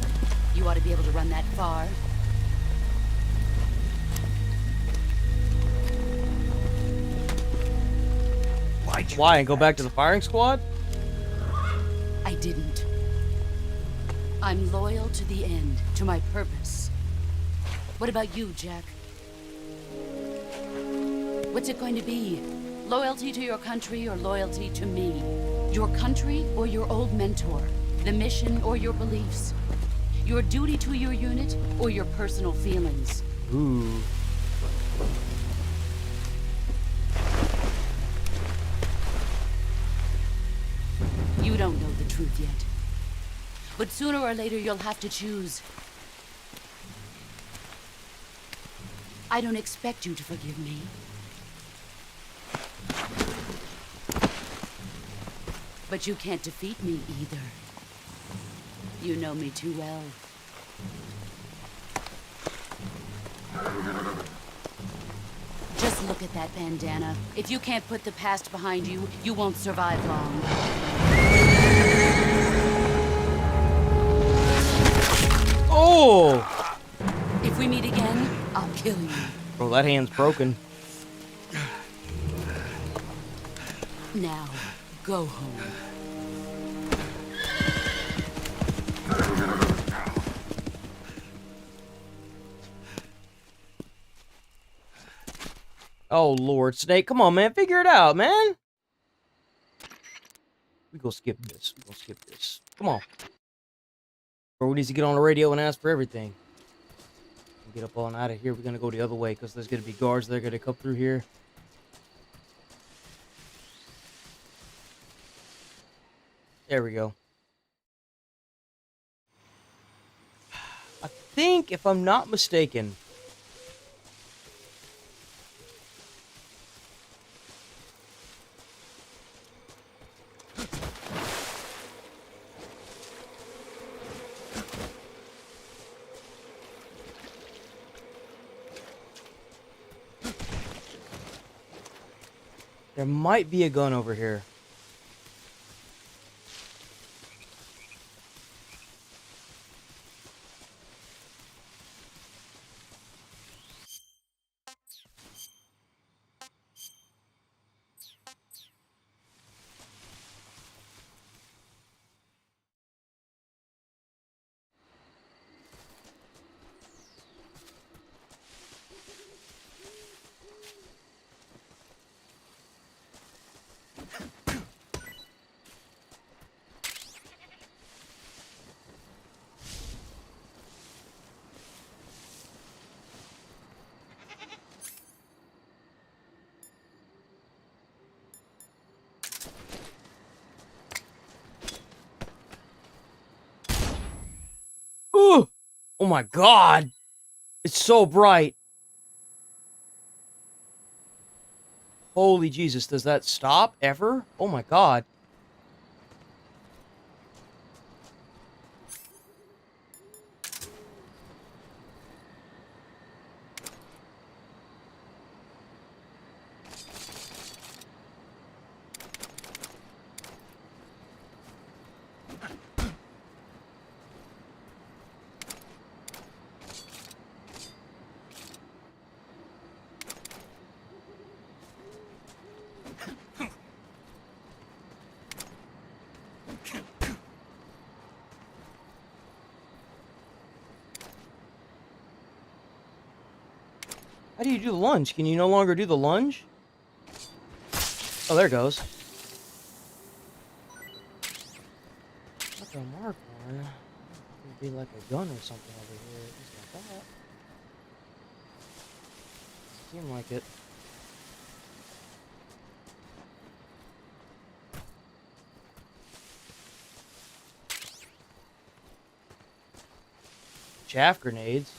You ought to be able to run that far. Why? And go back to the firing squad? I didn't. I'm loyal to the end, to my purpose. What about you, Jack? What's it going to be? Loyalty to your country or loyalty to me? Your country or your old mentor? The mission or your beliefs? Your duty to your unit or your personal feelings? Ooh. You don't know the truth yet. But sooner or later you'll have to choose. I don't expect you to forgive me. But you can't defeat me either. You know me too well. Just look at that bandana. If you can't put the past behind you, you won't survive long. Oh! If we meet again, I'll killing you. Bro, that hand's broken. Now, go home. Oh, Lord. Snake, come on, man. Figure it out, man. We go skip this. We go skip this. Come on. Bro, we need to get on the radio and ask for everything. Get up on out of here. We're going to go the other way because there's going to be guards that are going to come through here. There we go. I think, if I'm not mistaken, there might be a gun over here. Ooh! Oh my god! It's so bright. Holy Jesus, does that stop ever? Oh my god. How do you do the lunge? Can you no longer do the lunge? Oh, there it goes. Like a mark one. It'd be like a gun or something over here. Just like that. Seemed like it. Chaff grenades.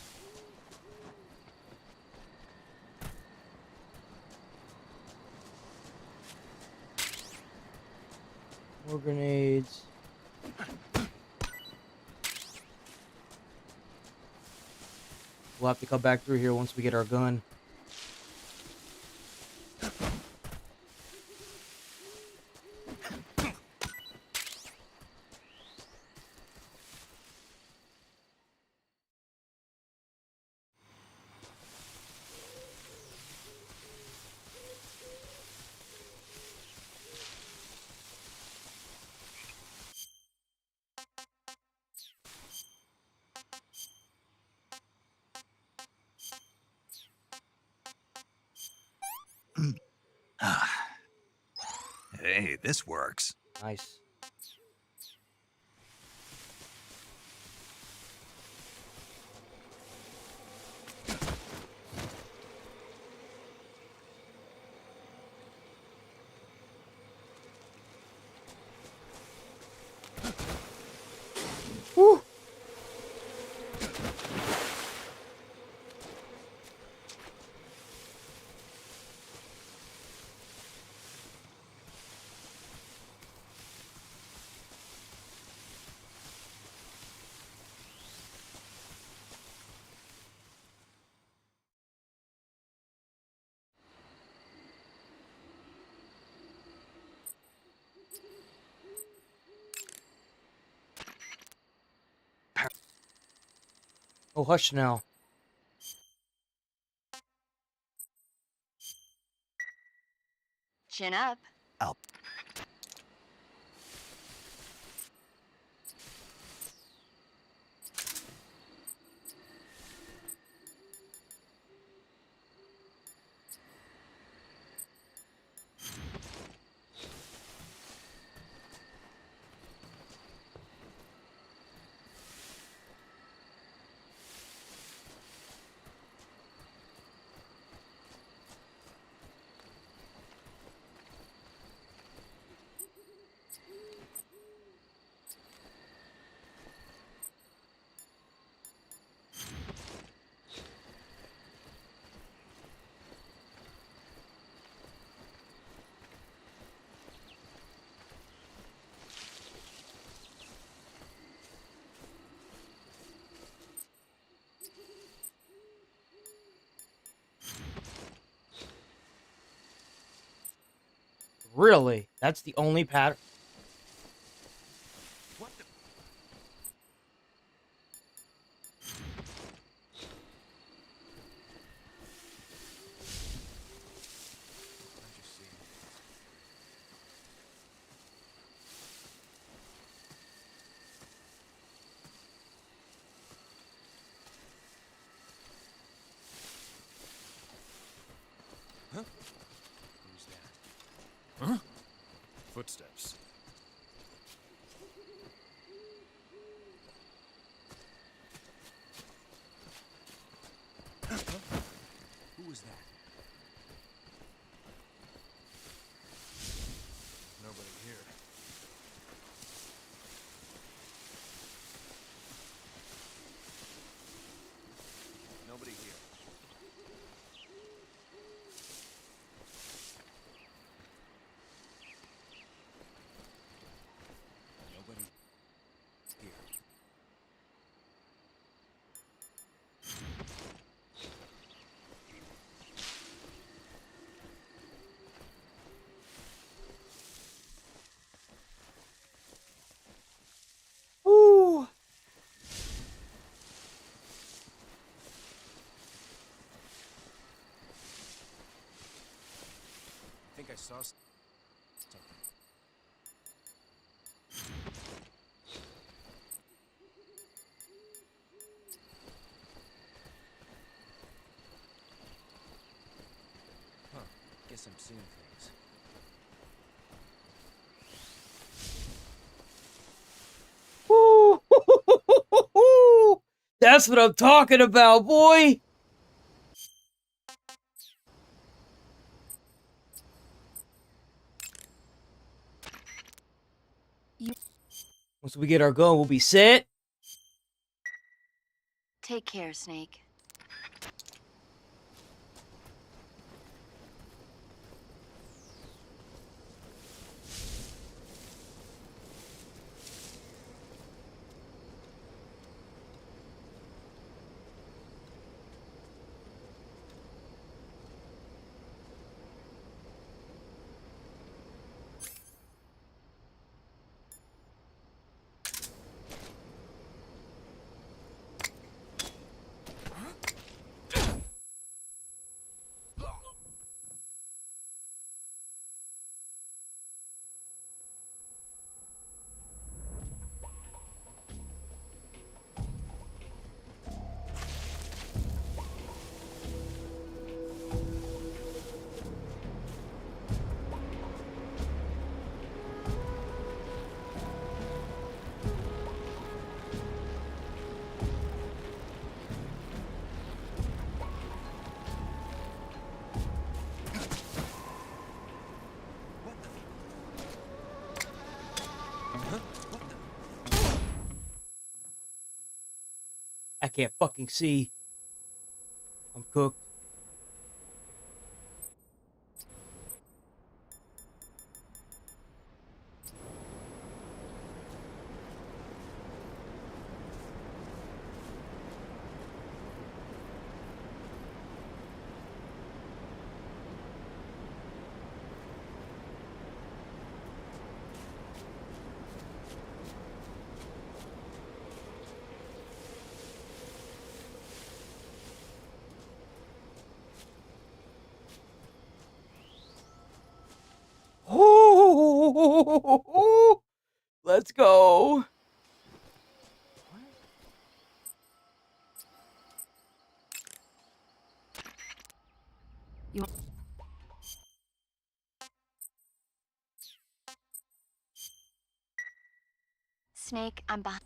More grenades. We'll have to come back through here once we get our gun. Hey, this works. Nice. Woo! Oh, hush now. Chin up. I'll Really? That's the only pattern? Huh? Who's that? Huh? Footsteps. Who was that? Nobody here. Nobody here. Nobody here. Ooh. I think I saw something. Huh. Guess I'm seeing things. Ooh. That's what I'm talking about, boy. Once we get our gun, we'll be set. Take care, Snake. I can't fucking see. I'm cooked. go. Snake, I'm behind.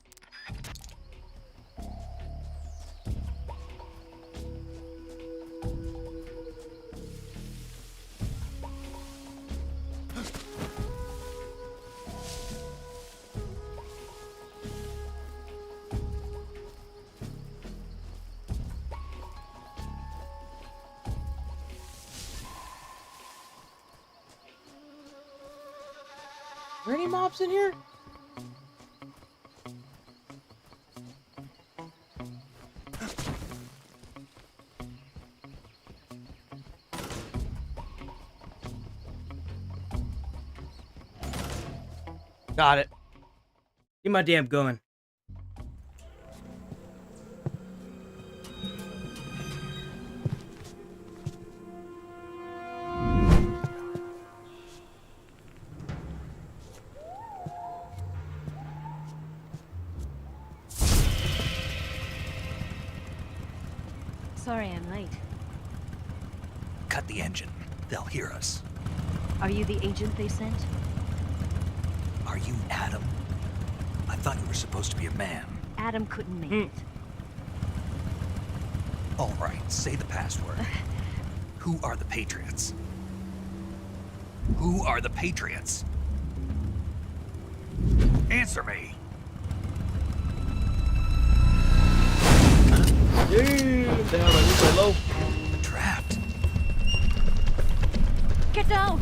Are there any mobs in here? Got it. Get my damn gun. Sorry I'm late. Cut the engine. They'll hear us. Are you the agent they sent? Are you Adam? I thought you were supposed to be a man. Adam couldn't make it. All right, say the password. Who are the Patriots? Who are the Patriots? Answer me. Damn, the hell I need my low. Trapped. Get down!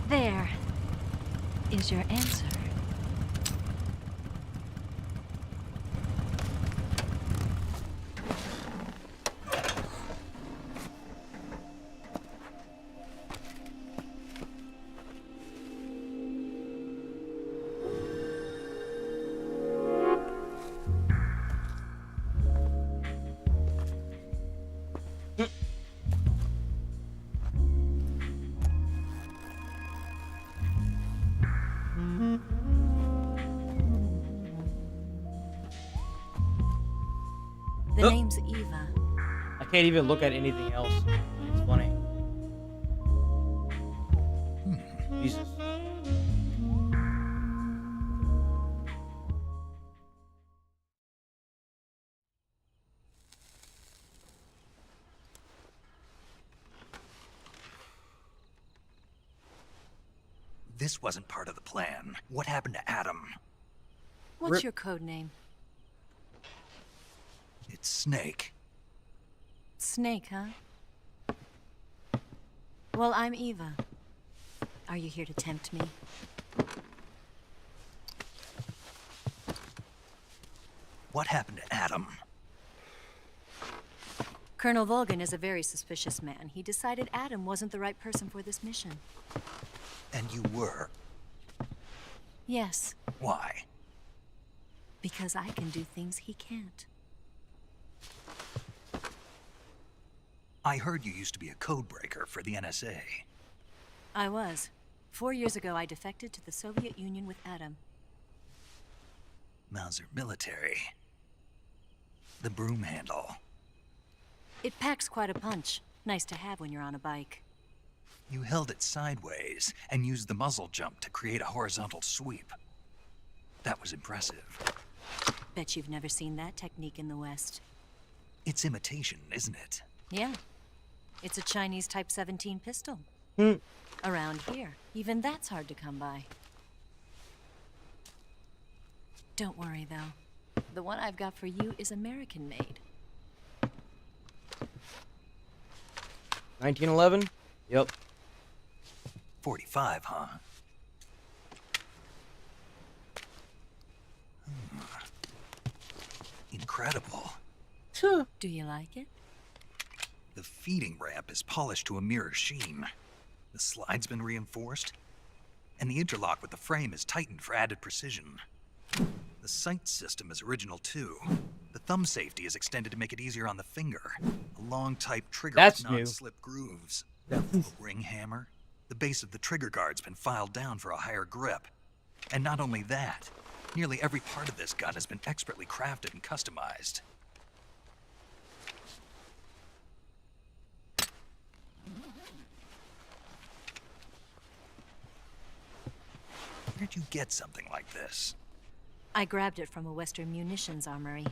There is your answer. The name's Eva. I can't even look at anything else. It's funny. Jesus. This wasn't part of the plan. What happened to Adam? What's your code name? It's Snake. Snake, huh? Well, I'm Eva. Are you here to tempt me? What happened to Adam? Colonel Volgan is a very suspicious man. He decided Adam wasn't the right person for this mission. And you were? Yes, Why? because I can do things he can't. I heard you used to be a code breaker for the NSA. I was. 4 years ago, I defected to the Soviet Union with Adam. Mauser military. The broom handle. It packs quite a punch. Nice to have when you're on a bike. You held it sideways and used the muzzle jump to create a horizontal sweep. That was impressive. Bet you've never seen that technique in the West. It's imitation, isn't it? Yeah. It's a Chinese Type 17 pistol. Around here, even that's hard to come by. Don't worry, though. The one I've got for you is American-made. 1911? Yep. 45, huh? Incredible. Do you like it? The feeding ramp is polished to a mirror sheen. The slide's been reinforced, and the interlock with the frame is tightened for added precision. The sight system is original too. The thumb safety is extended to make it easier on the finger. A long type trigger That's with new. non-slip grooves. A ring hammer. The base of the trigger guard's been filed down for a higher grip. And not only that, nearly every part of this gun has been expertly crafted and customized. Where'd you get something like this? I grabbed it from a Western munitions armory.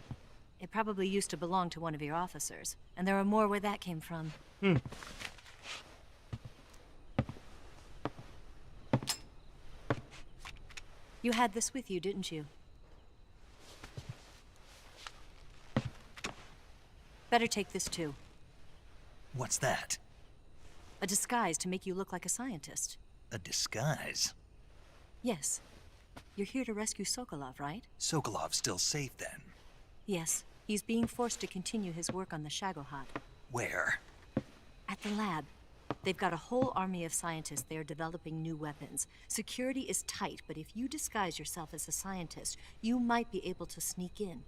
It probably used to belong to one of your officers, and there are more where that came from. You had this with you, didn't you? Better take this too. What's that? A disguise to make you look like a scientist. A disguise? Yes. You're here to rescue Sokolov, right? Sokolov's still safe then? Yes. He's being forced to continue his work on the Shagohod. Where? At the lab. They've got a whole army of scientists there developing new weapons. Security is tight, but if you disguise yourself as a scientist, you might be able to sneak in.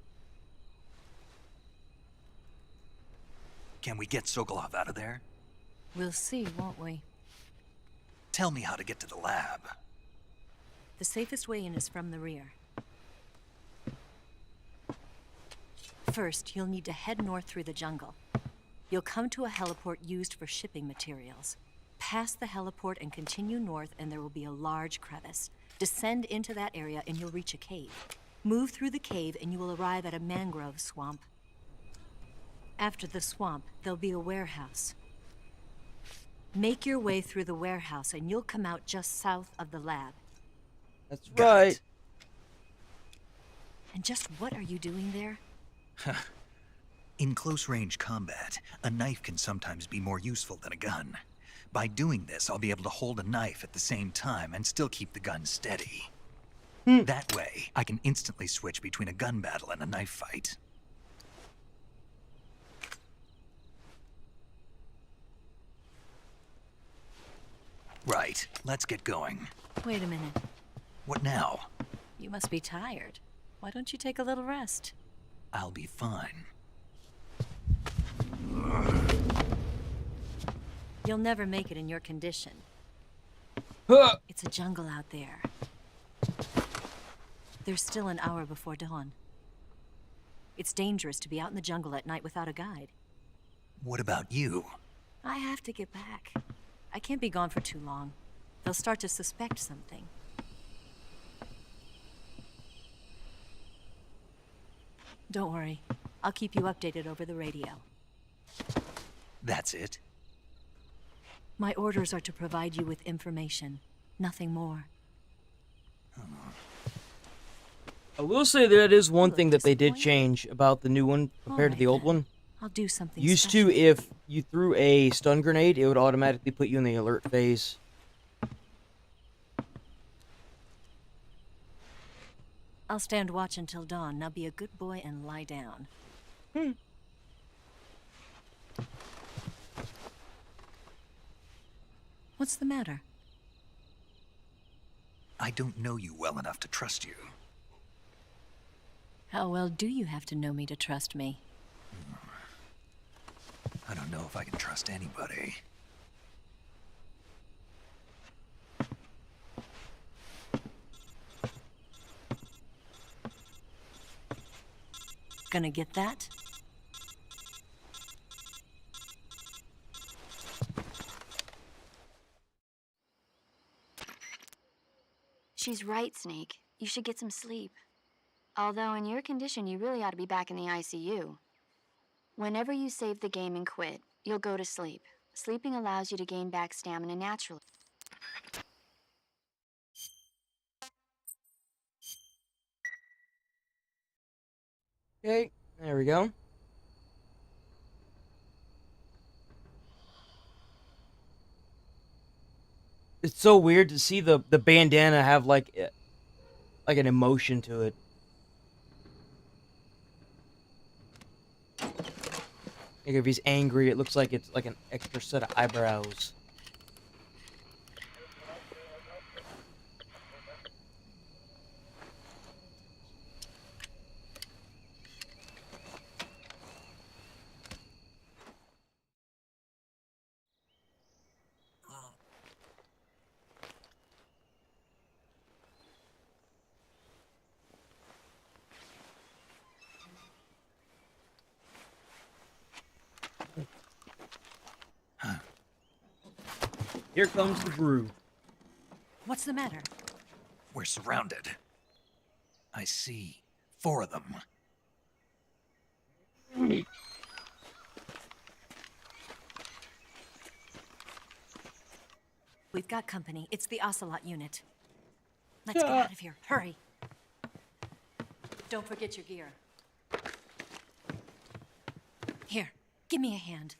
Can we get Sokolov out of there? We'll see, won't we? Tell me how to get to the lab. The safest way in is from the rear. First, you'll need to head north through the jungle. You'll come to a heliport used for shipping materials. Pass the heliport and continue north, and there will be a large crevice. Descend into that area and you'll reach a cave. Move through the cave and you will arrive at a mangrove swamp. After the swamp, there'll be a warehouse. Make your way through the warehouse and you'll come out just south of the lab. That's right. And just what are you doing there? In close-range combat, a knife can sometimes be more useful than a gun. By doing this, I'll be able to hold a knife at the same time and still keep the gun steady. That way, I can instantly switch between a gun battle and a knife fight. Right, let's get going. Wait a minute. What now? You must be tired. Why don't you take a little rest? I'll be fine. You'll never make it in your condition. It's a jungle out there. There's still an hour before dawn. It's dangerous to be out in the jungle at night without a guide. What about you? I have to get back. I can't be gone for too long. They'll start to suspect something. Don't worry. I'll keep you updated over the radio. That's it? My orders are to provide you with information. Nothing more. I will say that is one thing that they did change about the new one compared to the old one. I'll do something Used special. to, if you threw a stun grenade, it would automatically put you in the alert phase. I'll stand watch until dawn. Now be a good boy and lie down. What's the matter? I don't know you well enough to trust you. How well do you have to know me to trust me? I don't know if I can trust anybody. Gonna get that? She's right, Snake. You should get some sleep. Although in your condition, you really ought to be back in the ICU. Whenever you save the game and quit, you'll go to sleep. Sleeping allows you to gain back stamina naturally. Okay, there we go. It's so weird to see the bandana have like an emotion to it. Like if he's angry, it looks like it's like an extra set of eyebrows. Here comes the brew. What's the matter? We're surrounded. I see 4 of them. We've got company. It's the Ocelot unit. Let's get out of here. Hurry. Don't forget your gear. Here, give me a hand.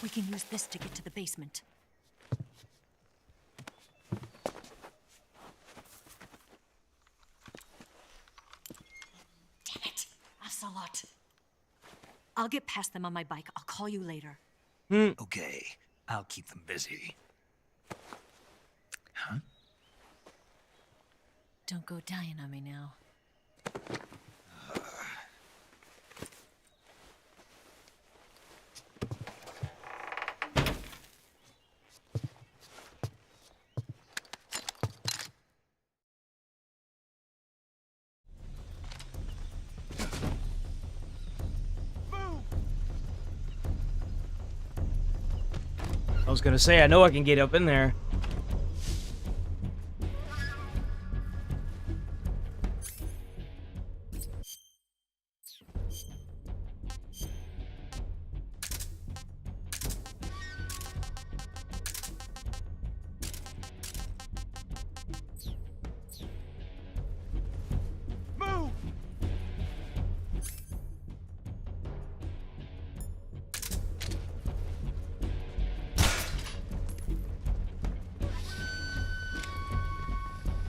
We can use this to get to the basement. Damn it, Ocelot. I'll get past them on my bike. I'll call you later. Okay, I'll keep them busy. Huh? Don't go dying on me now. I was gonna say, I know I can get up in there.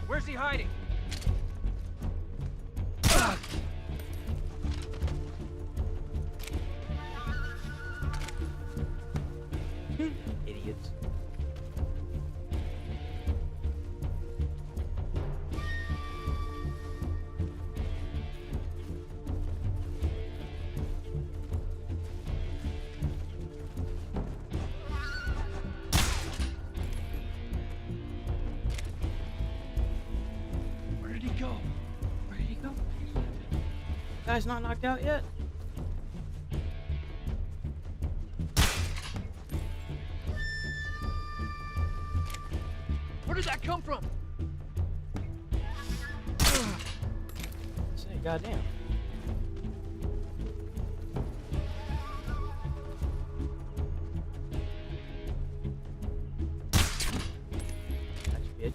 Where's he hiding? Idiots. Where did he go? Where did he go? Guy's not knocked out yet? Where did that come from? Say, goddamn. That's bitch.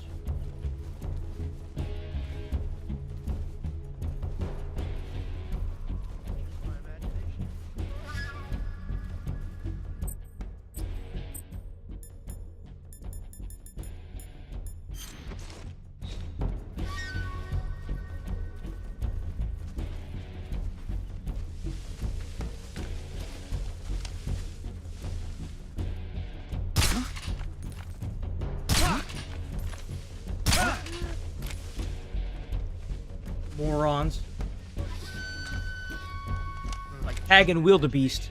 Morons. Like tagging wildebeest.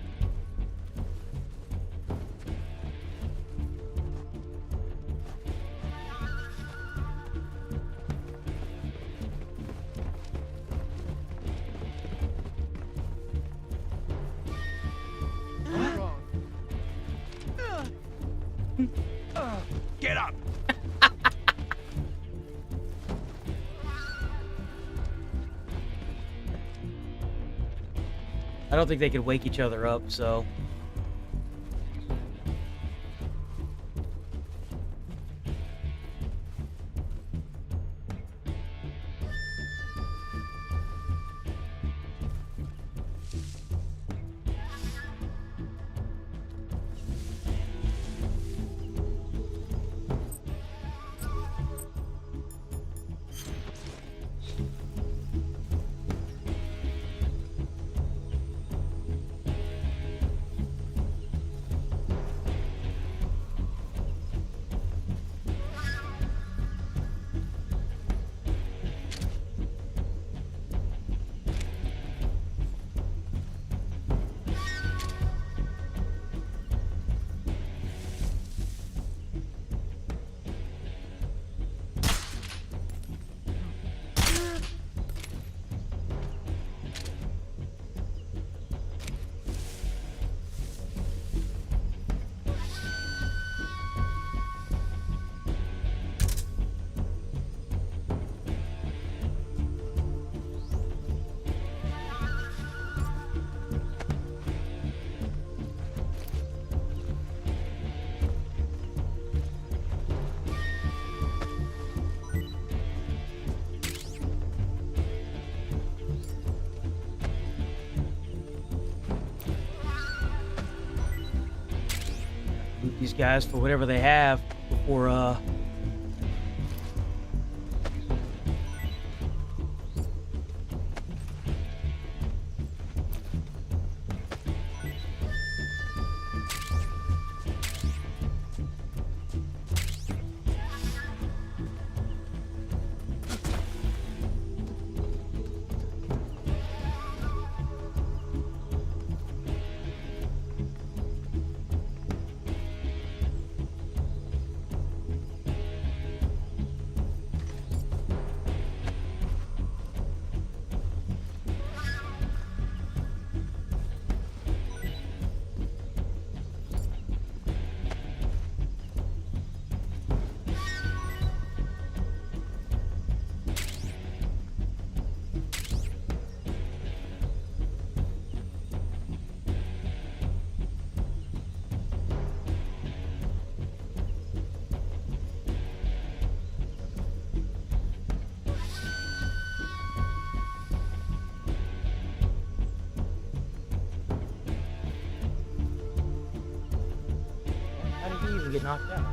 Get up! I don't think they could wake each other up, so. these guys for whatever they have before how did he even get knocked out?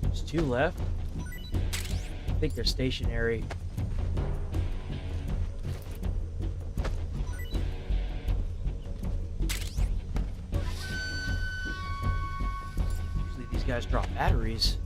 There's 2 left. I think they're stationary. Usually these guys drop batteries.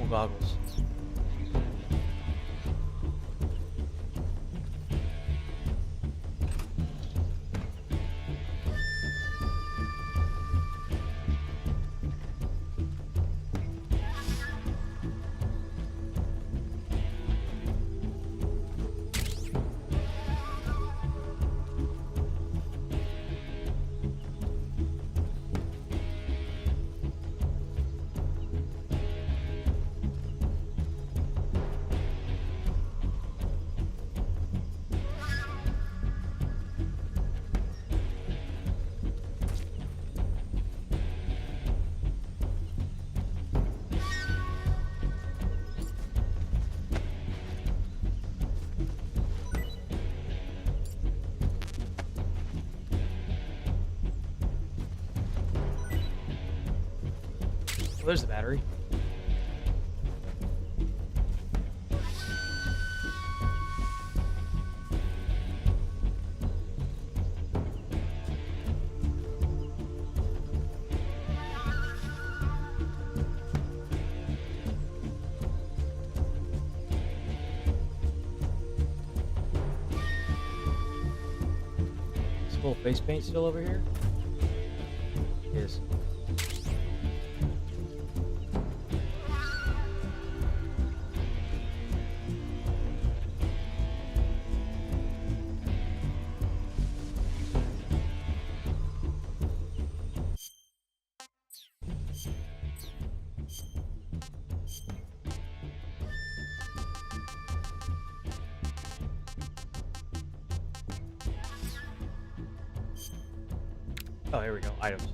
Goggles. Oh, there's the battery. Is full face paint still over here? It is. Oh, here we go. Items.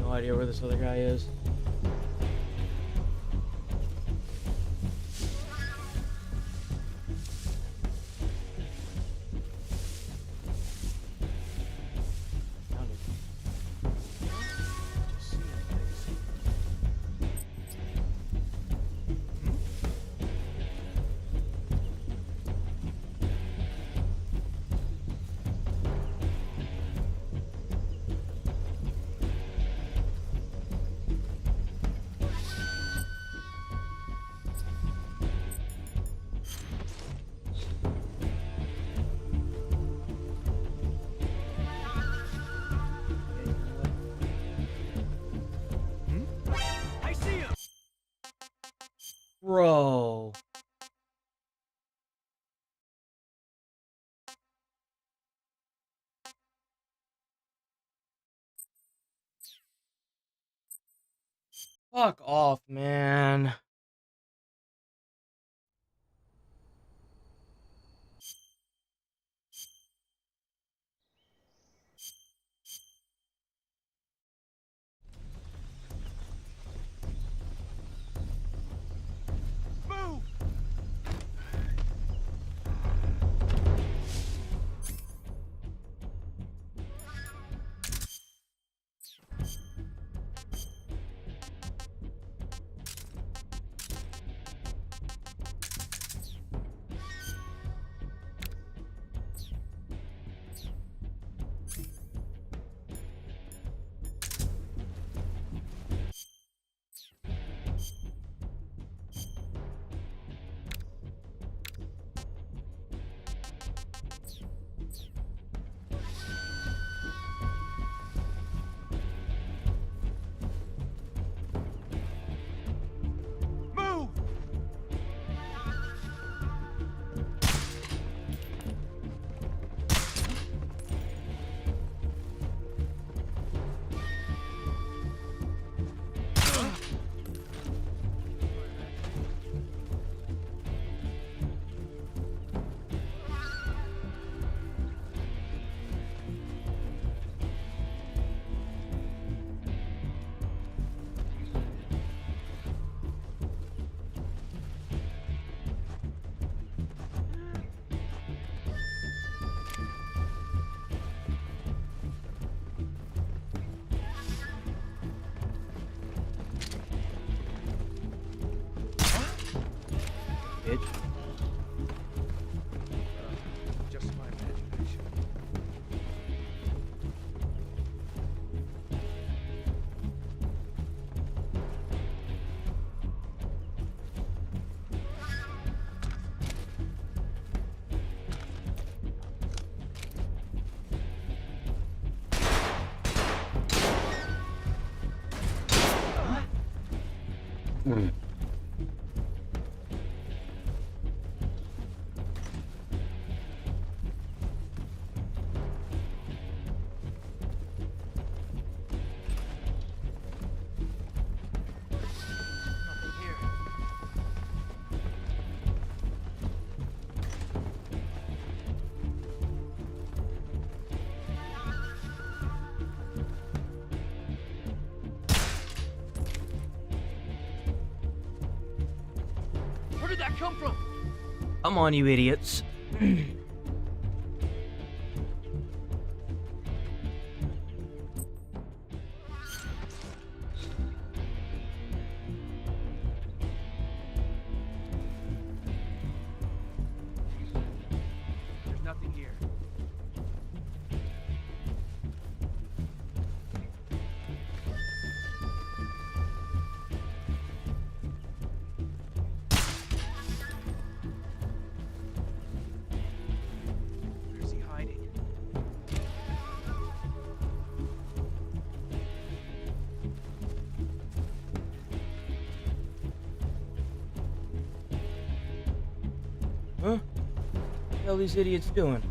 No idea where this other guy is. Bro. Fuck off, man. Bitch. Just my imagination. Where did that come from? Come on, you idiots. There's nothing here. Where's he hiding? Huh? What the hell are these idiots doing?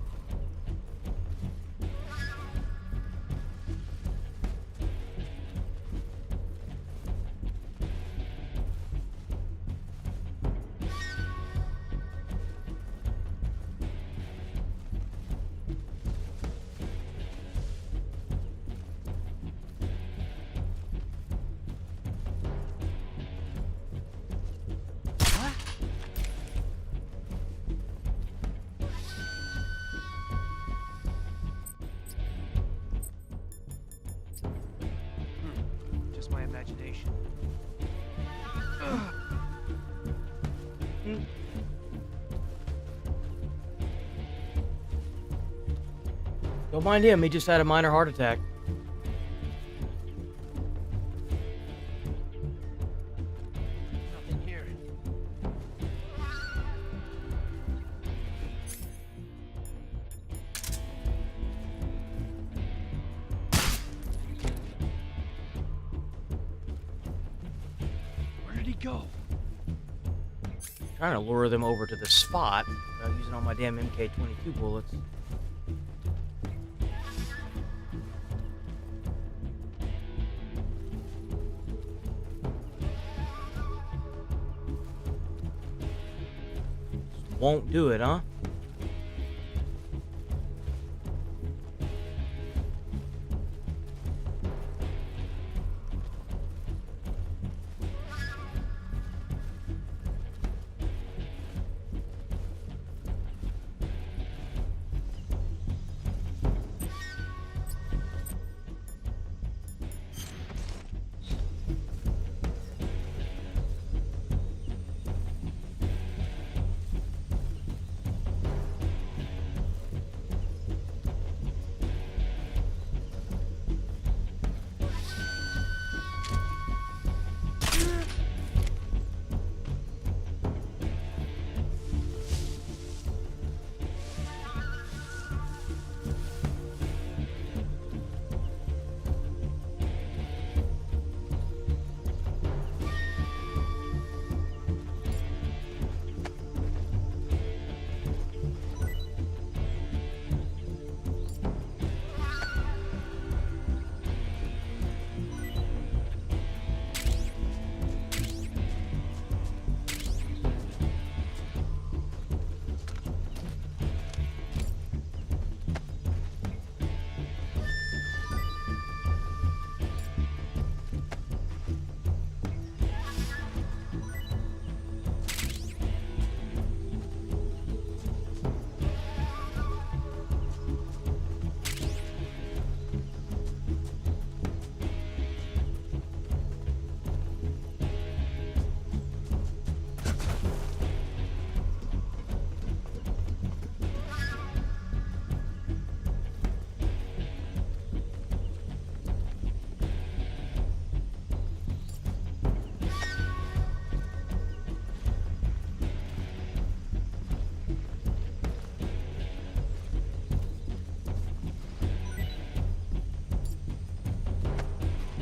Just my imagination. Don't mind him, he just had a minor heart attack. Nothing here. Where did he go? Trying to lure them over to the spot without using all my damn MK-22 bullets. Won't do it, huh?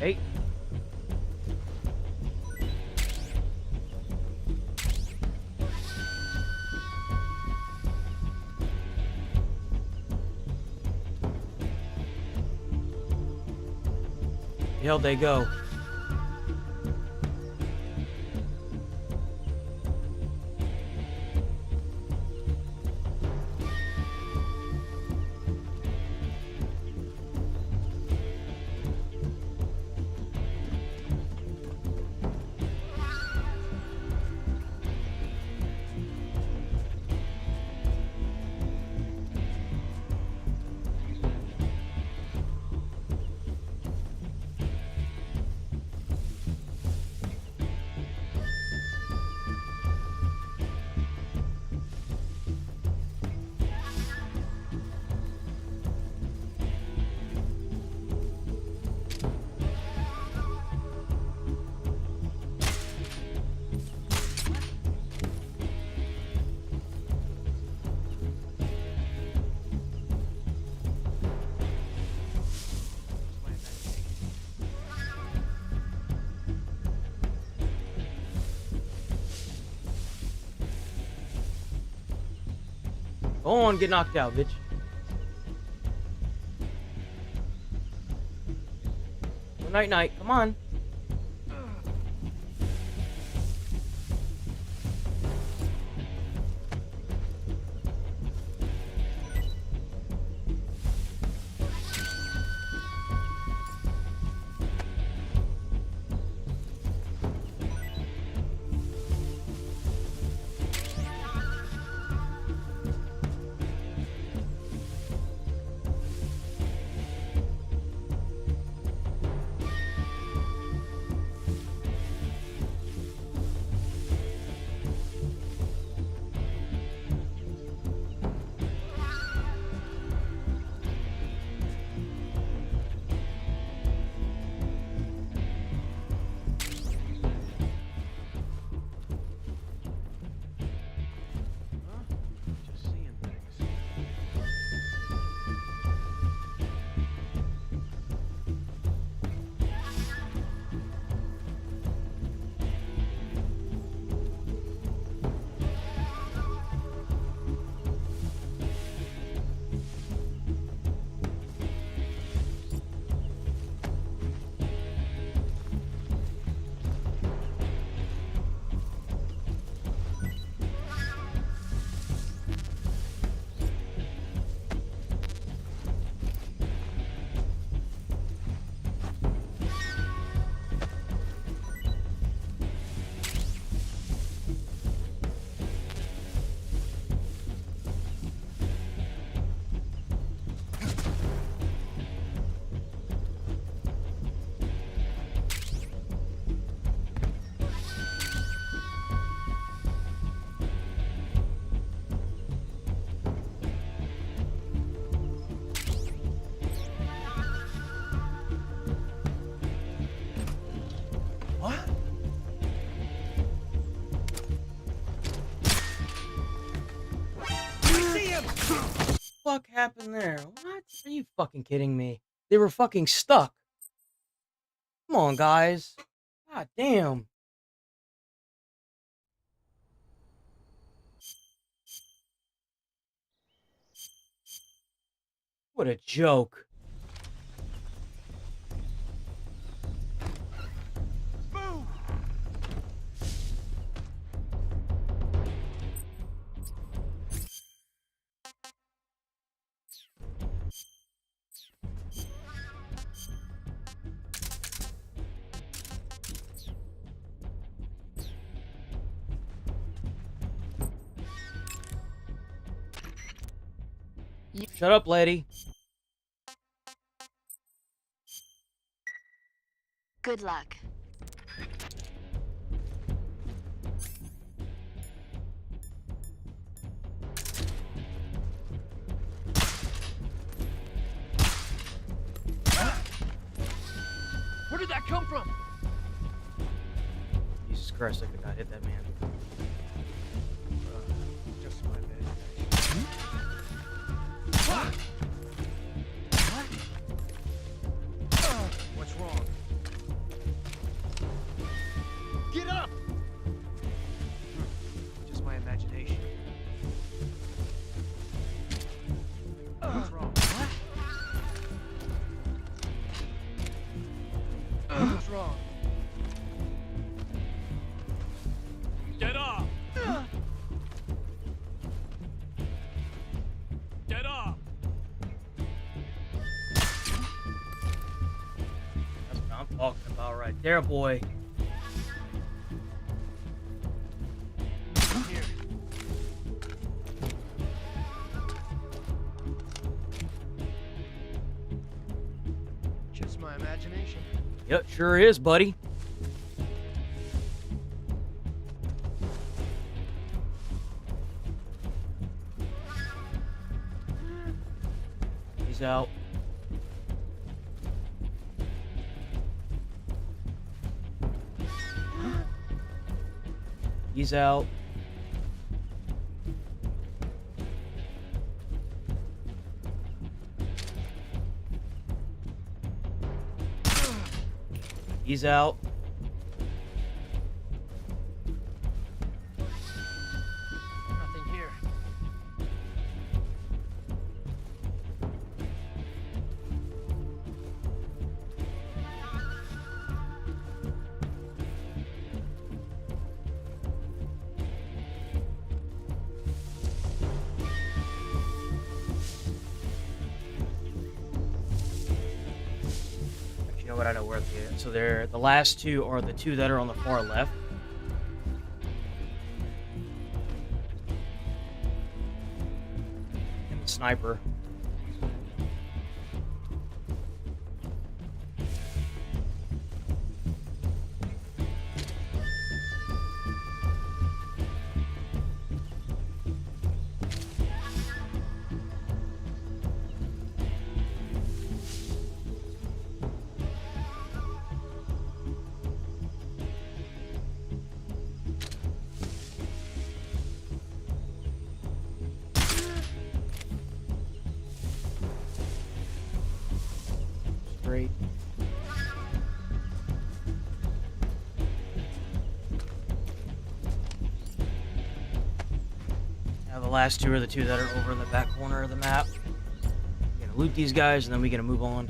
Hey. The hell they go? Go on, get knocked out, bitch. Night, night. Come on. Fuck happened there? What? Are you fucking kidding me? They were fucking stuck. Come on, guys. God damn. What a joke. Shut up, lady. Good luck. Where did that come from? Jesus Christ, I could not hit that man. Just my imagination. What's wrong? Get up! Just my imagination. What's wrong? Something's wrong. Get up! Get up! That's what I'm talking about right there, boy. Here. Just my imagination. Yep, sure is, buddy. He's out. He's out. He's out. Nothing here. You know what? I know where they are. So they're the last two are the two that are on the far left. And the sniper. Great. Now the last two are the two that are over in the back corner of the map. We're gonna loot these guys and then we're gonna move on.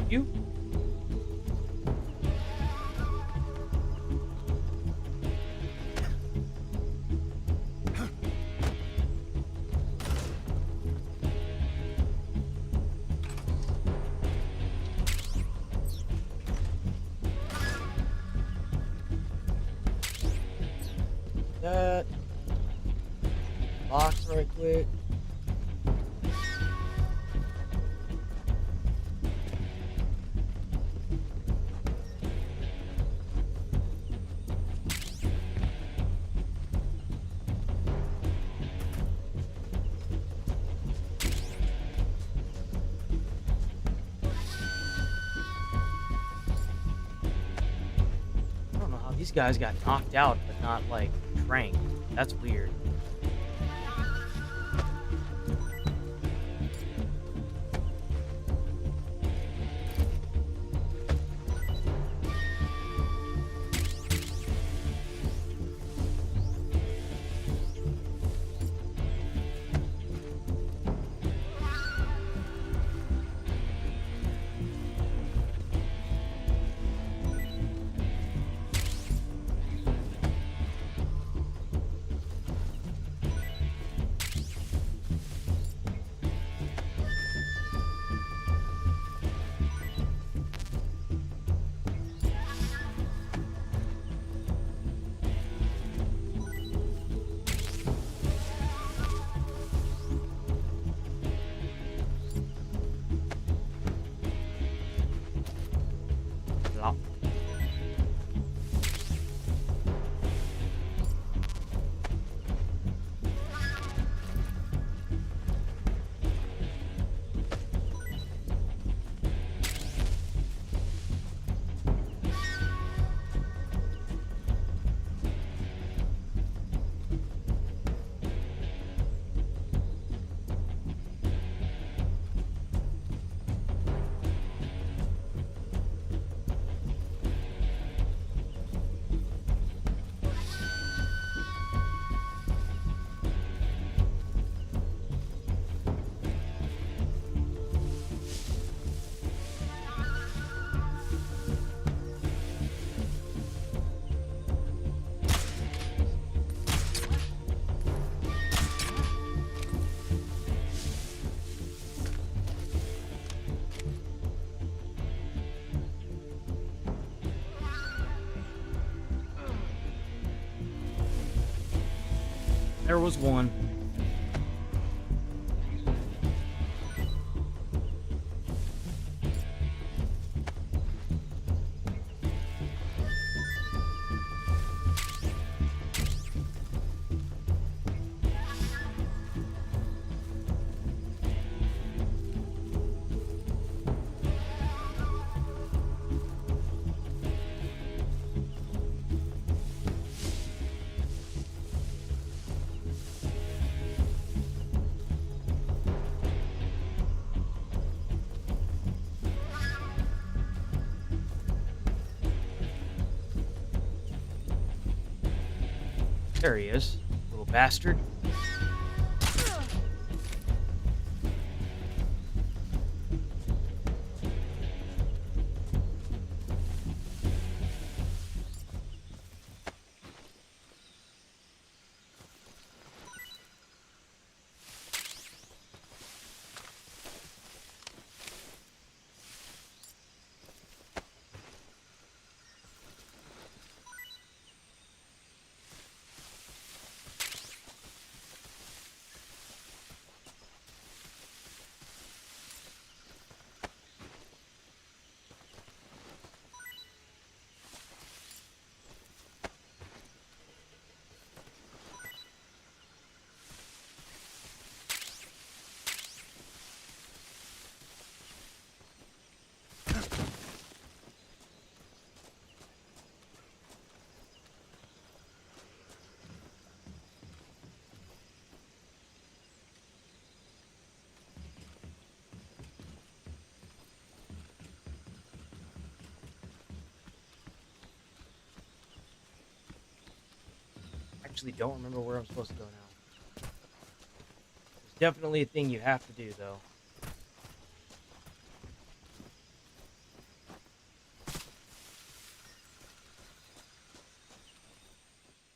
You? That box right quick. I don't know how these guys got knocked out, but not like tranked. That's weird. There was one. There he is, little bastard. Actually don't remember where I'm supposed to go now. There's definitely a thing you have to do, though.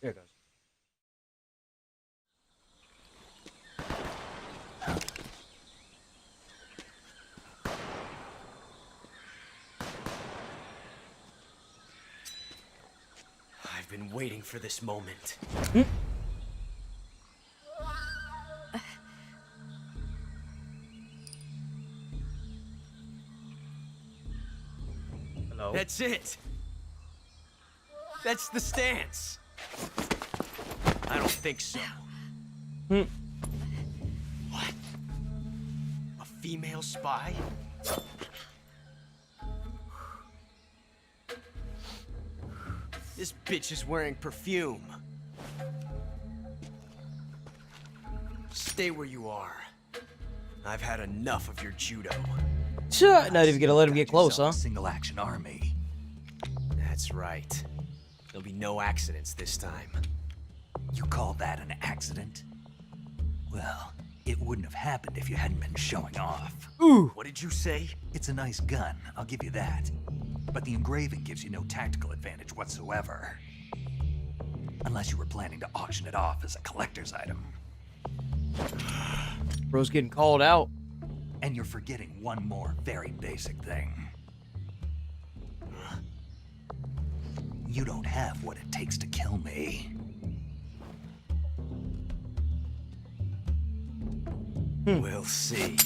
There it goes. I've been waiting for this moment. Hello? That's it. That's the stance. I don't think so. What? A female spy? This bitch is wearing perfume. Stay where you are. I've had enough of your judo. Not even gonna let him get close, huh? Single action army. That's right. There'll be no accidents this time. You call that an accident? Well, it wouldn't have happened if you hadn't been showing off. Ooh. What did you say? It's a nice gun, I'll give you that. But the engraving gives you no tactical advantage whatsoever. Unless you were planning to auction it off as a collector's item. Bro's getting called out. And you're forgetting one more very basic thing. You don't have what it takes to kill me. We'll see.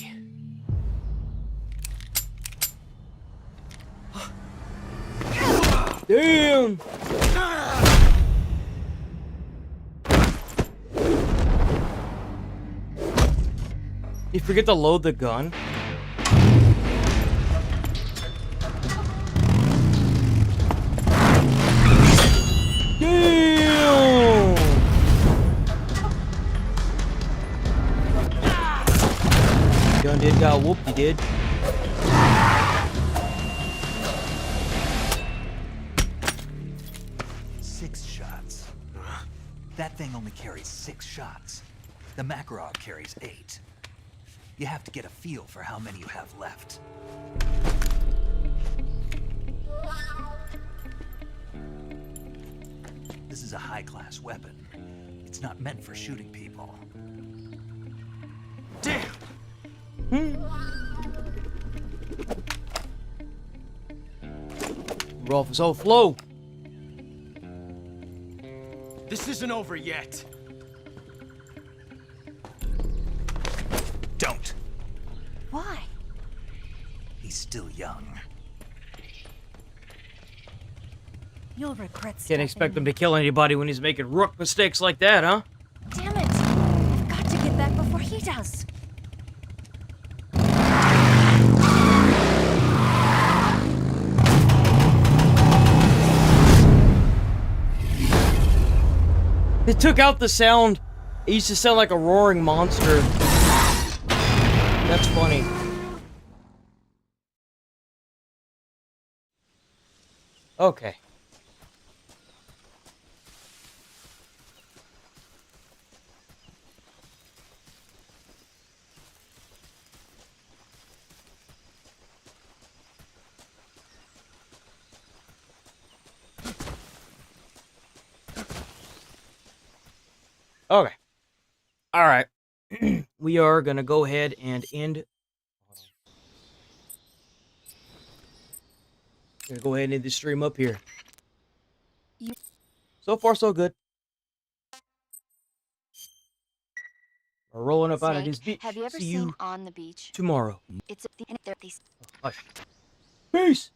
Damn! You forget to load the gun? Damn! Gun did got whooped, he did. That thing only carries 6 shots. The Makarov carries 8. You have to get a feel for how many you have left. This is a high-class weapon. It's not meant for shooting people. Damn! Rolf is all flow. This isn't over yet. still young. You'll regret Can't expect him to kill anybody when he's making rook mistakes like that, huh? Damn it! I've got to get back before he does. It took out the sound. It used to sound like a roaring monster. That's funny. Okay. Okay. All right. We are going to go ahead and end. Gonna go ahead and end the stream up here. So far, so good. We're rolling up out of this beach. Have you ever See seen you On the Beach? tomorrow. It's Hush. Peace.